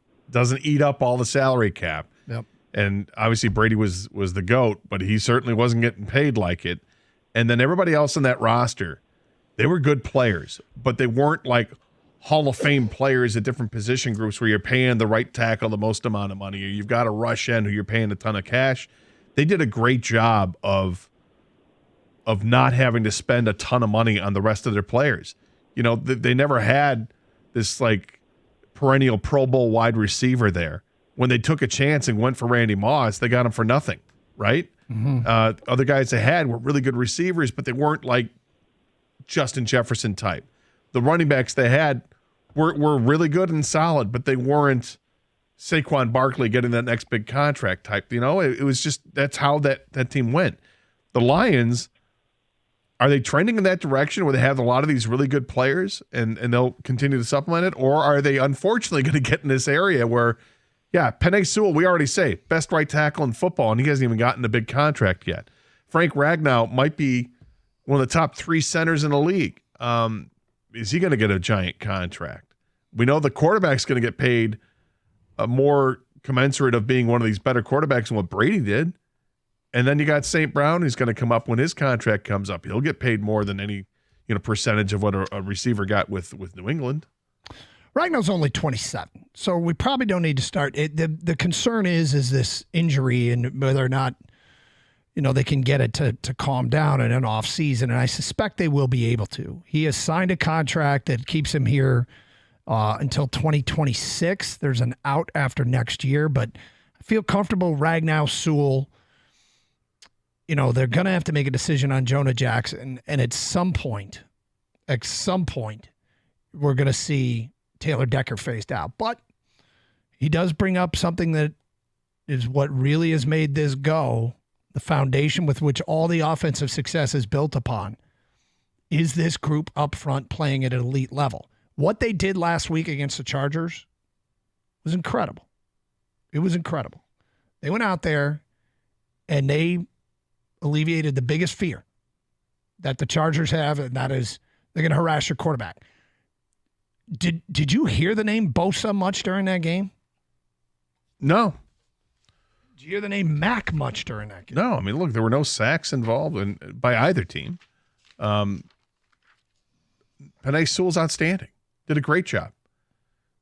eat up all the salary cap. Yep. And obviously Brady was the GOAT, but he certainly wasn't getting paid like it. And then everybody else in that roster, they were good players, but they weren't like Hall of Fame players at different position groups where you're paying the right tackle the most amount of money, or you've got a rush end who you're paying a ton of cash. They did a great job of not having to spend a ton of money on the rest of their players. They never had this like perennial Pro Bowl wide receiver there. When they took a chance and went for Randy Moss, they got him for nothing, right? Mm-hmm. Other guys they had were really good receivers, but they weren't like Justin Jefferson type. The running backs they had were really good and solid, but they weren't Saquon Barkley getting that next big contract type. It was just, that's how that team went. The Lions, are they trending in that direction where they have a lot of these really good players and they'll continue to supplement it? Or are they unfortunately going to get in this area where, Penei Sewell, we already say, best right tackle in football, and he hasn't even gotten a big contract yet. Frank Ragnow might be one of the top 3 centers in the league. Is he going to get a giant contract? We know the quarterback's going to get paid more commensurate of being one of these better quarterbacks than what Brady did. And then you got St. Brown, who's going to come up when his contract comes up. He'll get paid more than any percentage of what a receiver got with New England. Ragnow's only 27, so we probably don't need to start. The concern is this injury and whether or not they can get it to calm down in an off season, and I suspect they will be able to. He has signed a contract that keeps him here until 2026. There's an out after next year, but I feel comfortable Ragnow, Sewell. They're going to have to make a decision on Jonah Jackson, and at some point, we're going to see Taylor Decker phased out. But he does bring up something that is what really has made this go, the foundation with which all the offensive success is built upon. Is this group up front playing at an elite level? What they did last week against the Chargers was incredible. It was incredible. They went out there and they alleviated the biggest fear that the Chargers have, and that is they're going to harass your quarterback. Did you hear the name Bosa much during that game? No. Did you hear the name Mack much during that game? No. I mean, look, there were no sacks involved by either team. Penei Sewell's outstanding. Did a great job.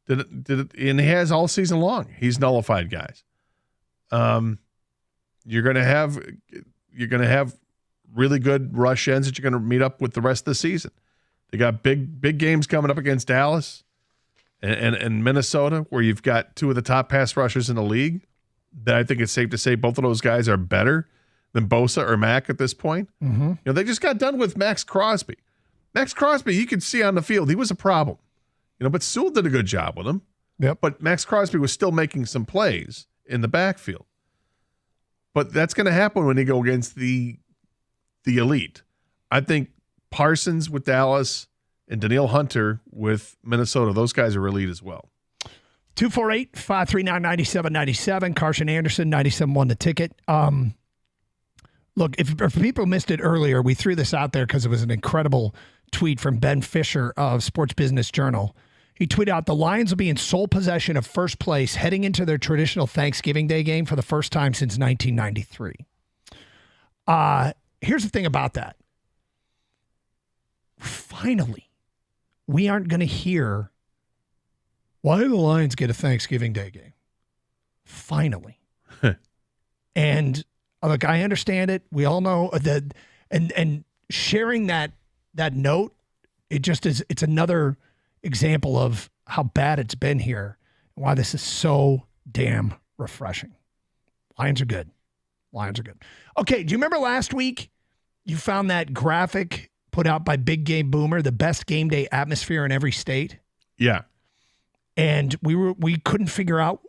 Did it, and he has all season long. He's nullified guys. You're going to have really good rush ends that you're going to meet up with the rest of the season. They got big games coming up against Dallas. and Minnesota, where you've got two of the top pass rushers in the league, that I think it's safe to say both of those guys are better than Bosa or Mack at this point. Mm-hmm. You know, they just got done with Max Crosby. Max Crosby, you could see on the field, he was a problem. You know, but Sewell did a good job with him. Yep. But Max Crosby was still making some plays in the backfield. But that's going to happen when they go against the elite. I think Parsons with Dallas and Danielle Hunter with Minnesota, those guys are elite as well. 248-539-9797. Carson Anderson, 97.1 The Ticket. Look, if people missed it earlier, we threw this out there because it was an incredible tweet from Ben Fisher of Sports Business Journal. He tweeted out, the Lions will be in sole possession of first place heading into their traditional Thanksgiving Day game for the first time since 1993. Here's the thing about that. Finally, we aren't going to hear, why do the Lions get a Thanksgiving Day game? Finally. And look, I understand it. We all know that, and sharing that note, it's another example of how bad it's been here and why this is so damn refreshing. Lions are good. Lions are good. Okay, do you remember last week you found that graphic put out by Big Game Boomer, the best game day atmosphere in every state? Yeah. And we couldn't figure out,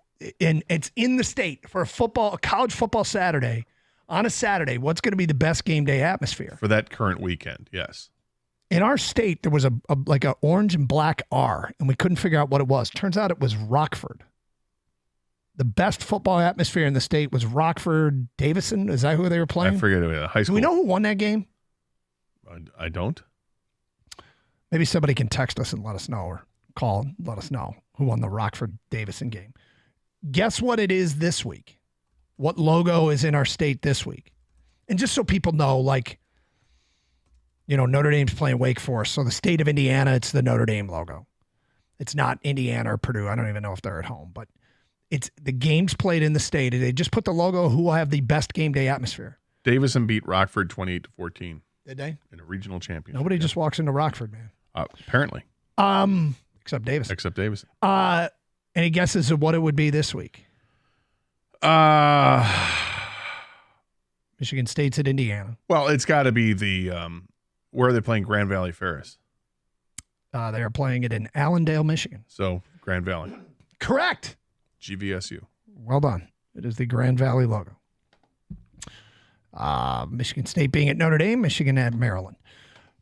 and it's in the state for a college football Saturday, on a Saturday, what's going to be the best game day atmosphere? For that current weekend, yes. In our state, there was a orange and black R, and we couldn't figure out what it was. Turns out it was Rockford. The best football atmosphere in the state was Rockford Davison. Is that who they were playing? I forget it. High school. Do we know who won that game? I don't. Maybe somebody can text us and let us know, or call and let us know who won the Rockford Davison game. Guess what it is this week? What logo is in our state this week? And just so people know, like, you know, Notre Dame's playing Wake Forest. So the state of Indiana, it's the Notre Dame logo. It's not Indiana or Purdue. I don't even know if they're at home, but it's the games played in the state. They just put the logo who will have the best game day atmosphere. Davison beat Rockford 28-14. Did they? In a regional championship. Nobody just walks into Rockford, man. Apparently. Except Davison. Except Davison. Any guesses of what it would be this week? Michigan State's at Indiana. Well, it's got to be the where are they playing Grand Valley Ferris? They are playing it in Allendale, Michigan. So Grand Valley. Correct. GVSU. Well done. It is the Grand Valley logo. Michigan State being at Notre Dame, Michigan at Maryland.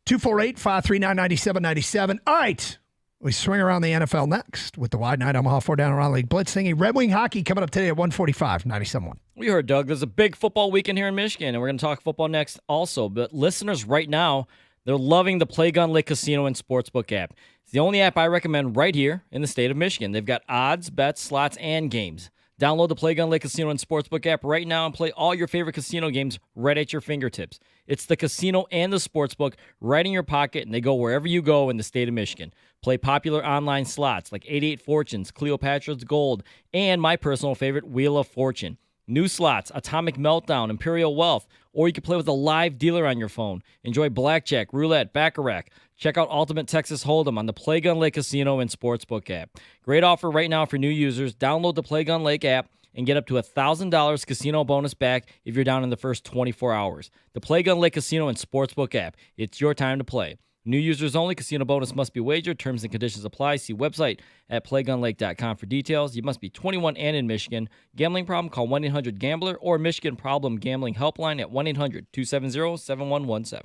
248-539-9797. All right. We swing around the NFL next with the Wide Night Omaha 4 Down Around League Blitzing. Red Wing Hockey coming up today at 145, 97.1. We heard, Doug, there's a big football weekend here in Michigan, and we're going to talk football next also. But listeners right now, they're loving the Play Gun Lake Casino and Sportsbook app. It's the only app I recommend right here in the state of Michigan. They've got odds, bets, slots, and games. Download the Play Gun Lake Casino and Sportsbook app right now and play all your favorite casino games right at your fingertips. It's the casino and the sportsbook right in your pocket, and they go wherever you go in the state of Michigan. Play popular online slots like 88 Fortunes, Cleopatra's Gold, and my personal favorite, Wheel of Fortune. New slots, Atomic Meltdown, Imperial Wealth, or you can play with a live dealer on your phone. Enjoy blackjack, roulette, baccarat. Check out Ultimate Texas Hold'em on the Play Gun Lake Casino and Sportsbook app. Great offer right now for new users. Download the Play Gun Lake app and get up to $1,000 casino bonus back if you're down in the first 24 hours. The Play Gun Lake Casino and Sportsbook app. It's your time to play. New users only. Casino bonus must be wagered. Terms and conditions apply. See website at playgunlake.com for details. You must be 21 and in Michigan. Gambling problem? Call 1-800-GAMBLER or Michigan Problem Gambling Helpline at 1-800-270-7117.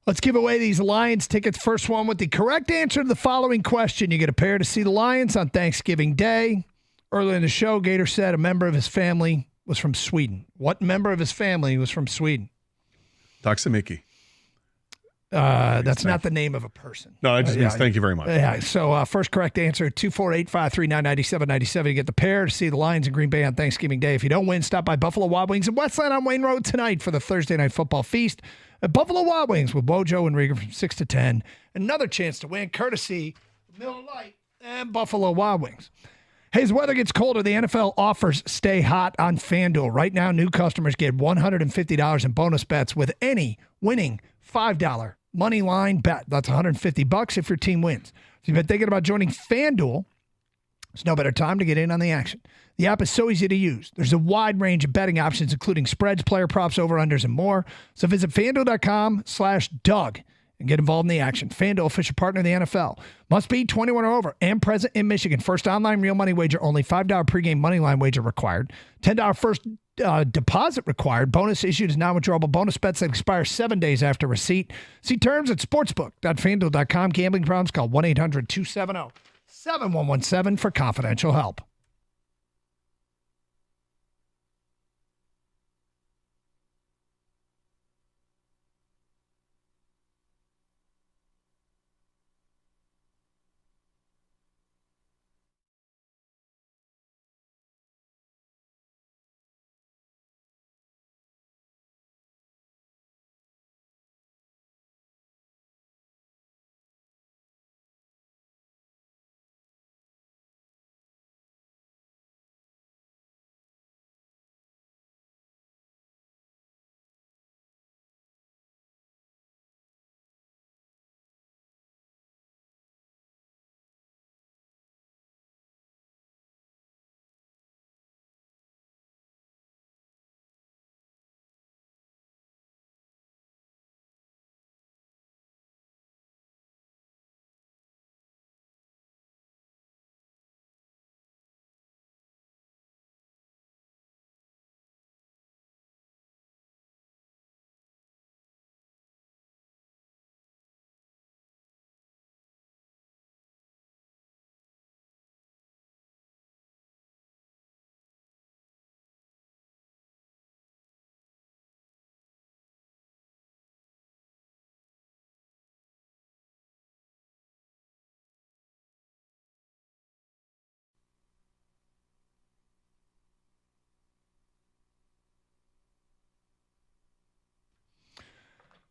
Let's give away these Lions tickets. First one with the correct answer to the following question. You get a pair to see the Lions on Thanksgiving Day. Earlier in the show, Gator said a member of his family was from Sweden. What member of his family was from Sweden? Taksimiki. That's not the name of a person. No, it just means thank you very much. Yeah. So first correct answer, 248-539-9797. You get the pair to see the Lions in Green Bay on Thanksgiving Day. If you don't win, stop by Buffalo Wild Wings in Westland on Wayne Road tonight for the Thursday Night Football Feast at Buffalo Wild Wings with Bojo and Rieger from 6 to 10. Another chance to win, courtesy of Miller Lite and Buffalo Wild Wings. Hey, as weather gets colder, the NFL offers stay hot on FanDuel. Right now, new customers get $150 in bonus bets with any winning $5 money line bet. That's $150 if your team wins. So you've been thinking about joining FanDuel. There's no better time to get in on the action. The app is so easy to use. There's a wide range of betting options, including spreads, player props, over-unders, and more. So visit FanDuel.com/Doug and get involved in the action. FanDuel, official partner of the NFL. Must be 21 or over and present in Michigan. First online real money wager only. $5 pregame money line wager required. $10 first deposit required. Bonus issued as non-withdrawable bonus bets that expire 7 days after receipt. See terms at sportsbook.fanduel.com. Gambling problems, call 1-800-270-7117 for confidential help.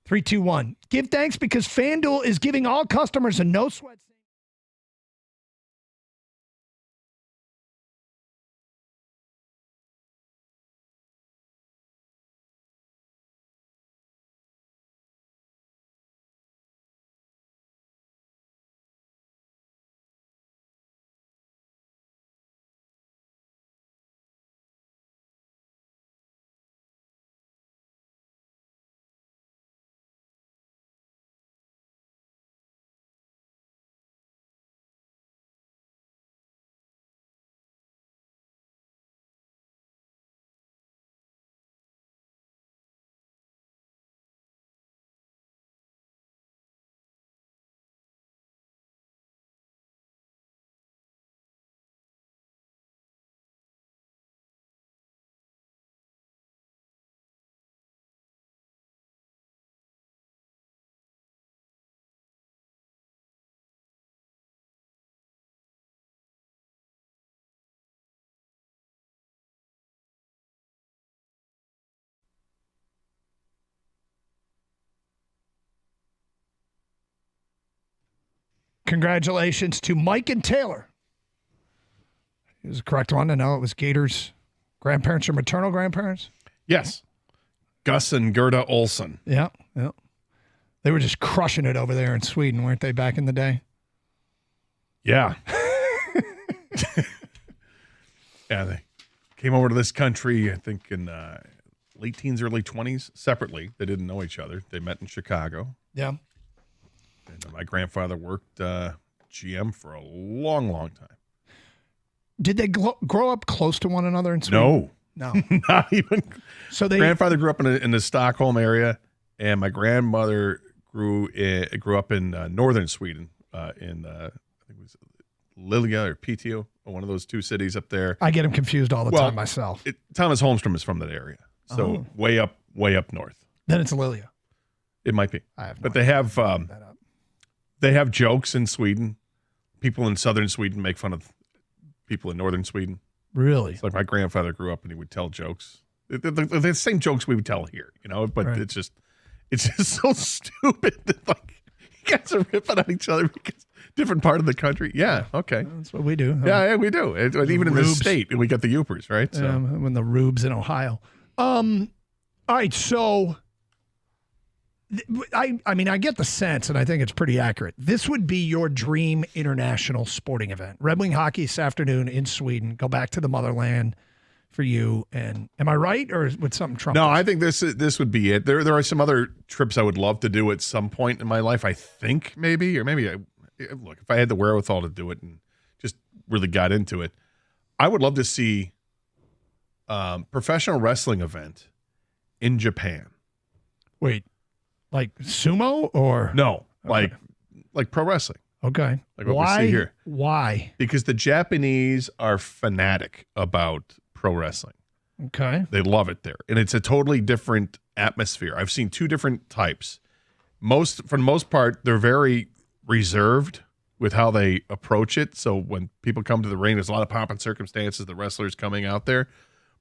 Three, two, one. Give thanks because FanDuel is giving all customers a no sweat. Congratulations to Mike and Taylor. It was the correct one to know. It was Gator's grandparents or maternal grandparents? Yes. Gus and Gerda Olsen. Yeah. They were just crushing it over there in Sweden, weren't they, back in the day? Yeah. Yeah, they came over to this country, I think, in late teens, early 20s, separately. They didn't know each other. They met in Chicago. Yeah. And my grandfather worked GM for a long, long time. Did they grow up close to one another in Sweden? No. No. Not even. So grandfather grew up in the Stockholm area, and my grandmother grew up in northern Sweden, in I think it was Lilia or Piteå, or one of those two cities up there. I get them confused all the time myself. Thomas Holmstrom is from that area, so way up north. Then it's Lilia. It might be. I have no but they have jokes in Sweden. People in southern Sweden make fun of people in northern Sweden. Really? It's like my grandfather grew up and he would tell jokes. The same jokes we would tell here, but Right. it's just so stupid that like you guys are ripping on each other because different part of the country. Yeah, okay. That's what we do. Yeah, we do. Even in the Rubes. state, we got the Yoopers, right? So When the Rubes in Ohio. All right, so I get the sense, and I think it's pretty accurate. This would be your dream international sporting event. Red Wing hockey this afternoon in Sweden. Go back to the motherland for you. And am I right, or would something trump? no, this? I think this would be it. There are some other trips I would love to do at some point in my life. I think maybe look, if I had the wherewithal to do it and just really got into it, I would love to see professional wrestling event in Japan. Wait, like sumo or no, like pro wrestling. Okay, Like what we see here. Why? Because the Japanese are fanatic about pro wrestling. Okay. They love it there. And it's a totally different atmosphere. I've seen two different types. For the most part, they're very reserved with how they approach it. So when people come to the ring, there's a lot of pomp and circumstances, the wrestlers coming out there.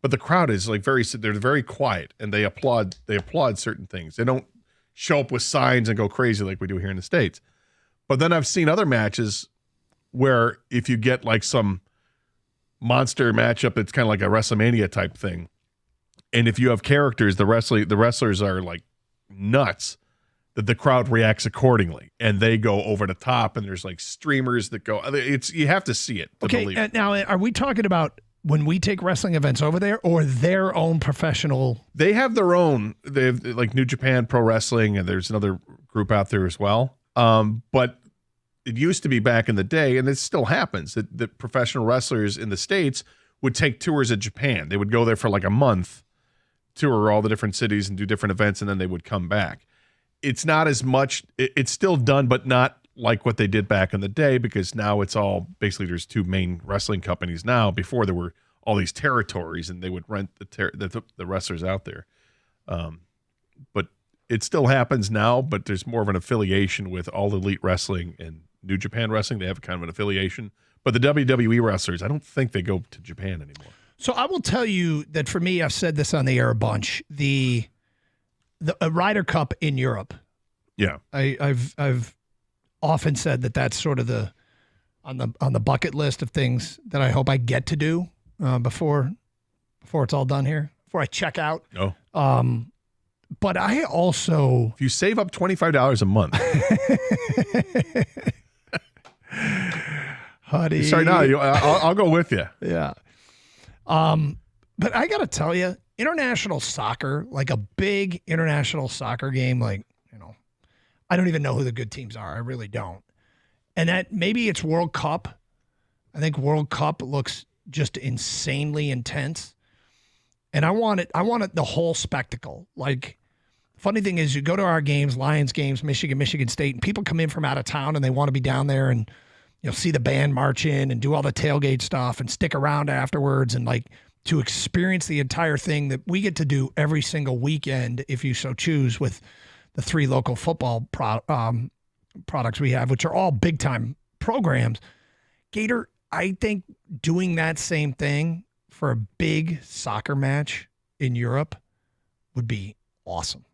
But the crowd is like they're very quiet and they applaud certain things. They don't show up with signs and go crazy like we do here in the States. But then I've seen other matches where if you get like some monster matchup, it's kind of like a WrestleMania type thing. And if you have characters, the wrestlers are like nuts, that the crowd reacts accordingly and they go over the top, and there's like streamers that go. You have to see it to believe it. Now, are we talking about when we take wrestling events over there, or their own professional? They have their own. They have like New Japan Pro Wrestling, and there's another group out there as well. But it used to be back in the day, and it still happens, that professional wrestlers in the States would take tours of Japan. They would go there for like a month, tour all the different cities and do different events, and then they would come back. It's not as much. It's still done, but not like what they did back in the day, because now it's all basically there's two main wrestling companies now. Before there were all these territories, and they would rent the wrestlers out there. But it still happens now, but there's more of an affiliation with All Elite Wrestling and New Japan Wrestling. They have kind of an affiliation. But the WWE wrestlers, I don't think they go to Japan anymore. So I will tell you that for me, I've said this on the air a bunch. The Ryder Cup in Europe. Yeah, I've often said that that's sort of on the bucket list of things that I hope I get to do before it's all done here, before I check out. No. But I also, if you save up $25 a month, honey, sorry, no, I'll go with you. Yeah. But I got to tell you, international soccer, like a big international soccer game, like, I don't even know who the good teams are. I really don't. And that maybe it's World Cup. I think World Cup looks just insanely intense. And I want it the whole spectacle. Like, funny thing is, you go to our games, Lions games, Michigan State, and people come in from out of town and they want to be down there and see the band march in and do all the tailgate stuff and stick around afterwards, and like to experience the entire thing that we get to do every single weekend, if you so choose, with the 3 local football products we have, which are all big time programs. Gator, I think doing that same thing for a big soccer match in Europe would be awesome.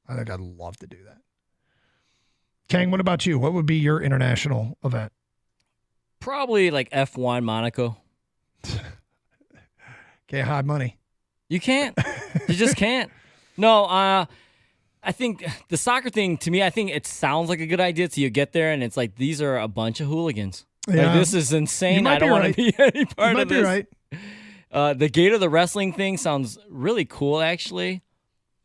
I think I'd love to do that. Kang, what about you? What would be your international event? Probably like F1 Monaco. Can't hide money. You can't. You just can't. No, I think the soccer thing, to me, I think it sounds like a good idea. So you get there and it's like, these are a bunch of hooligans. Yeah. Like, this is insane. I don't want to be any part of this. You might be right. The Gator, the wrestling thing sounds really cool, actually.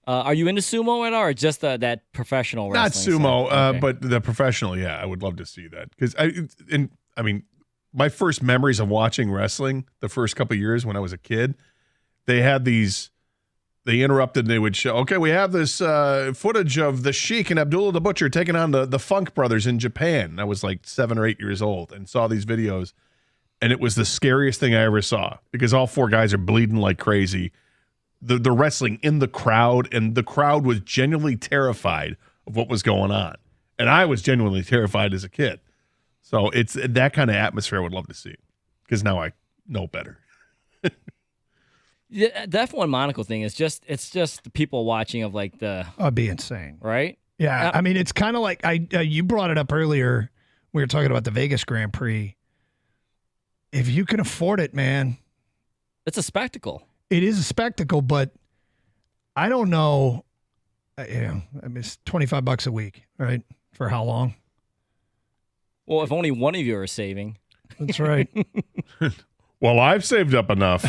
Are you into sumo at all, or just that professional wrestling? Not sumo, Okay. but the professional, yeah, I would love to see that. Because I mean, my first memories of watching wrestling, the first couple of years when I was a kid, they had these they interrupted and they would show, okay, we have this footage of the Sheik and Abdullah the Butcher taking on the Funk Brothers in Japan. I was like 7 or 8 years old and saw these videos, and it was the scariest thing I ever saw because all 4 guys are bleeding like crazy. The wrestling in the crowd, and the crowd was genuinely terrified of what was going on. And I was genuinely terrified as a kid. So it's that kind of atmosphere I would love to see because now I know better. Yeah, the F1 Monaco thing is it's just the people watching of like the. Oh, it'd be insane. Right? Yeah. I mean, it's kind of like you brought it up earlier. We were talking about the Vegas Grand Prix. If you can afford it, man. It's a spectacle. It is a spectacle, but I don't know. I mean, it's $25 a week, right? For how long? Well, if only one of you are saving. That's right. Well, I've saved up enough.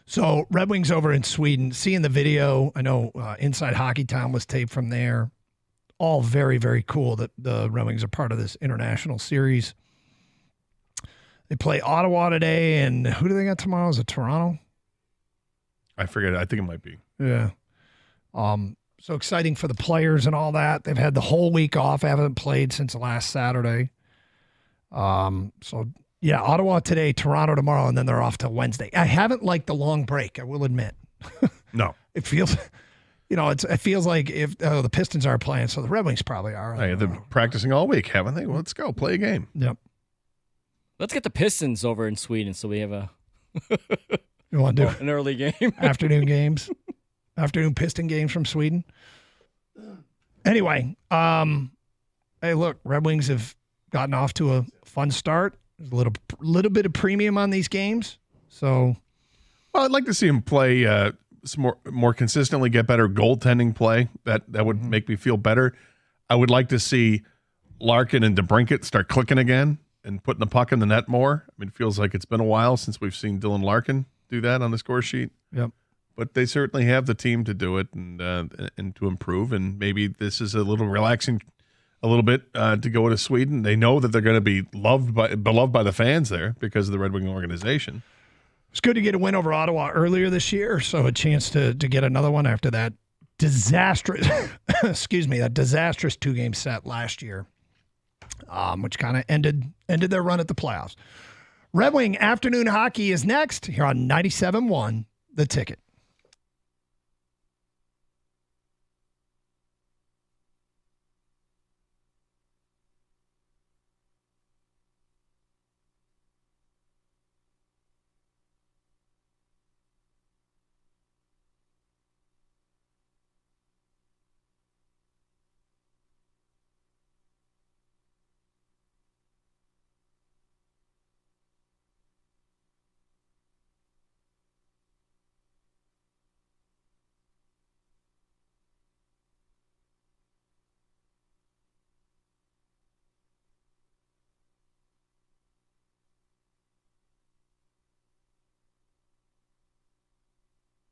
So Red Wings over in Sweden, seeing the video, I know Inside Hockey Town was taped from there. All very, very cool that the Red Wings are part of this international series. They play Ottawa today, and who do they got tomorrow? Is it Toronto? I forget. I think it might be. Yeah. So exciting for the players and all that. They've had the whole week off. Haven't played since last Saturday. So yeah, Ottawa today, Toronto tomorrow, and then they're off till Wednesday. I haven't liked the long break, I will admit. No. It feels, it feels like if the Pistons aren't playing, so the Red Wings probably are. Hey, they're practicing all week, haven't they? Well, let's go play a game. Yep. Let's get the Pistons over in Sweden so we have a you want to do an early game. Afternoon games. Afternoon Piston games from Sweden. Anyway, hey, look, Red Wings have gotten off to a fun start. There's a little bit of premium on these games. So, well, I'd like to see him play some more consistently, get better goaltending play. That would make me feel better. I would like to see Larkin and DeBrincat start clicking again and putting the puck in the net more. I mean, it feels like it's been a while since we've seen Dylan Larkin do that on the score sheet. Yep. But they certainly have the team to do it and to improve. And maybe this is a little relaxing, a little bit to go to Sweden. They know that they're going to be beloved by the fans there because of the Red Wing organization. It's good to get a win over Ottawa earlier this year, so a chance to get another one after that disastrous, that disastrous 2-game set last year, which kind of ended their run at the playoffs. Red Wing afternoon hockey is next here on 97.1 The Ticket.